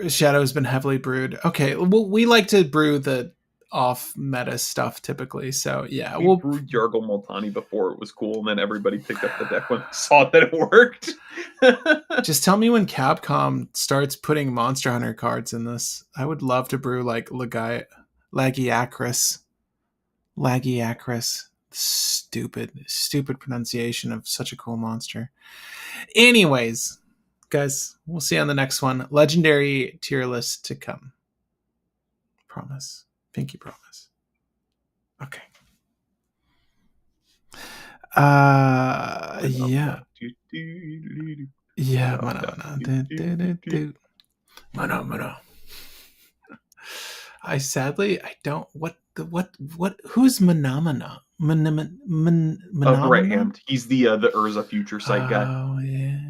Shadow's been heavily brewed. Okay, well, we like to brew the off meta stuff typically, so yeah, we brewed Yargle Multani before it was cool, and then everybody picked up the deck when they saw that it worked. Just tell me when Capcom starts putting Monster Hunter cards in this. I would love to brew like Lagiacrus. Stupid pronunciation of such a cool monster. Anyways, guys, we'll see you on the next one. Legendary tier list to come. Promise. Pinky promise. Okay. Yeah. Yeah, mana. I don't. Who's Manamana? Right hand. He's the Urza Future Sight guy. Oh yeah.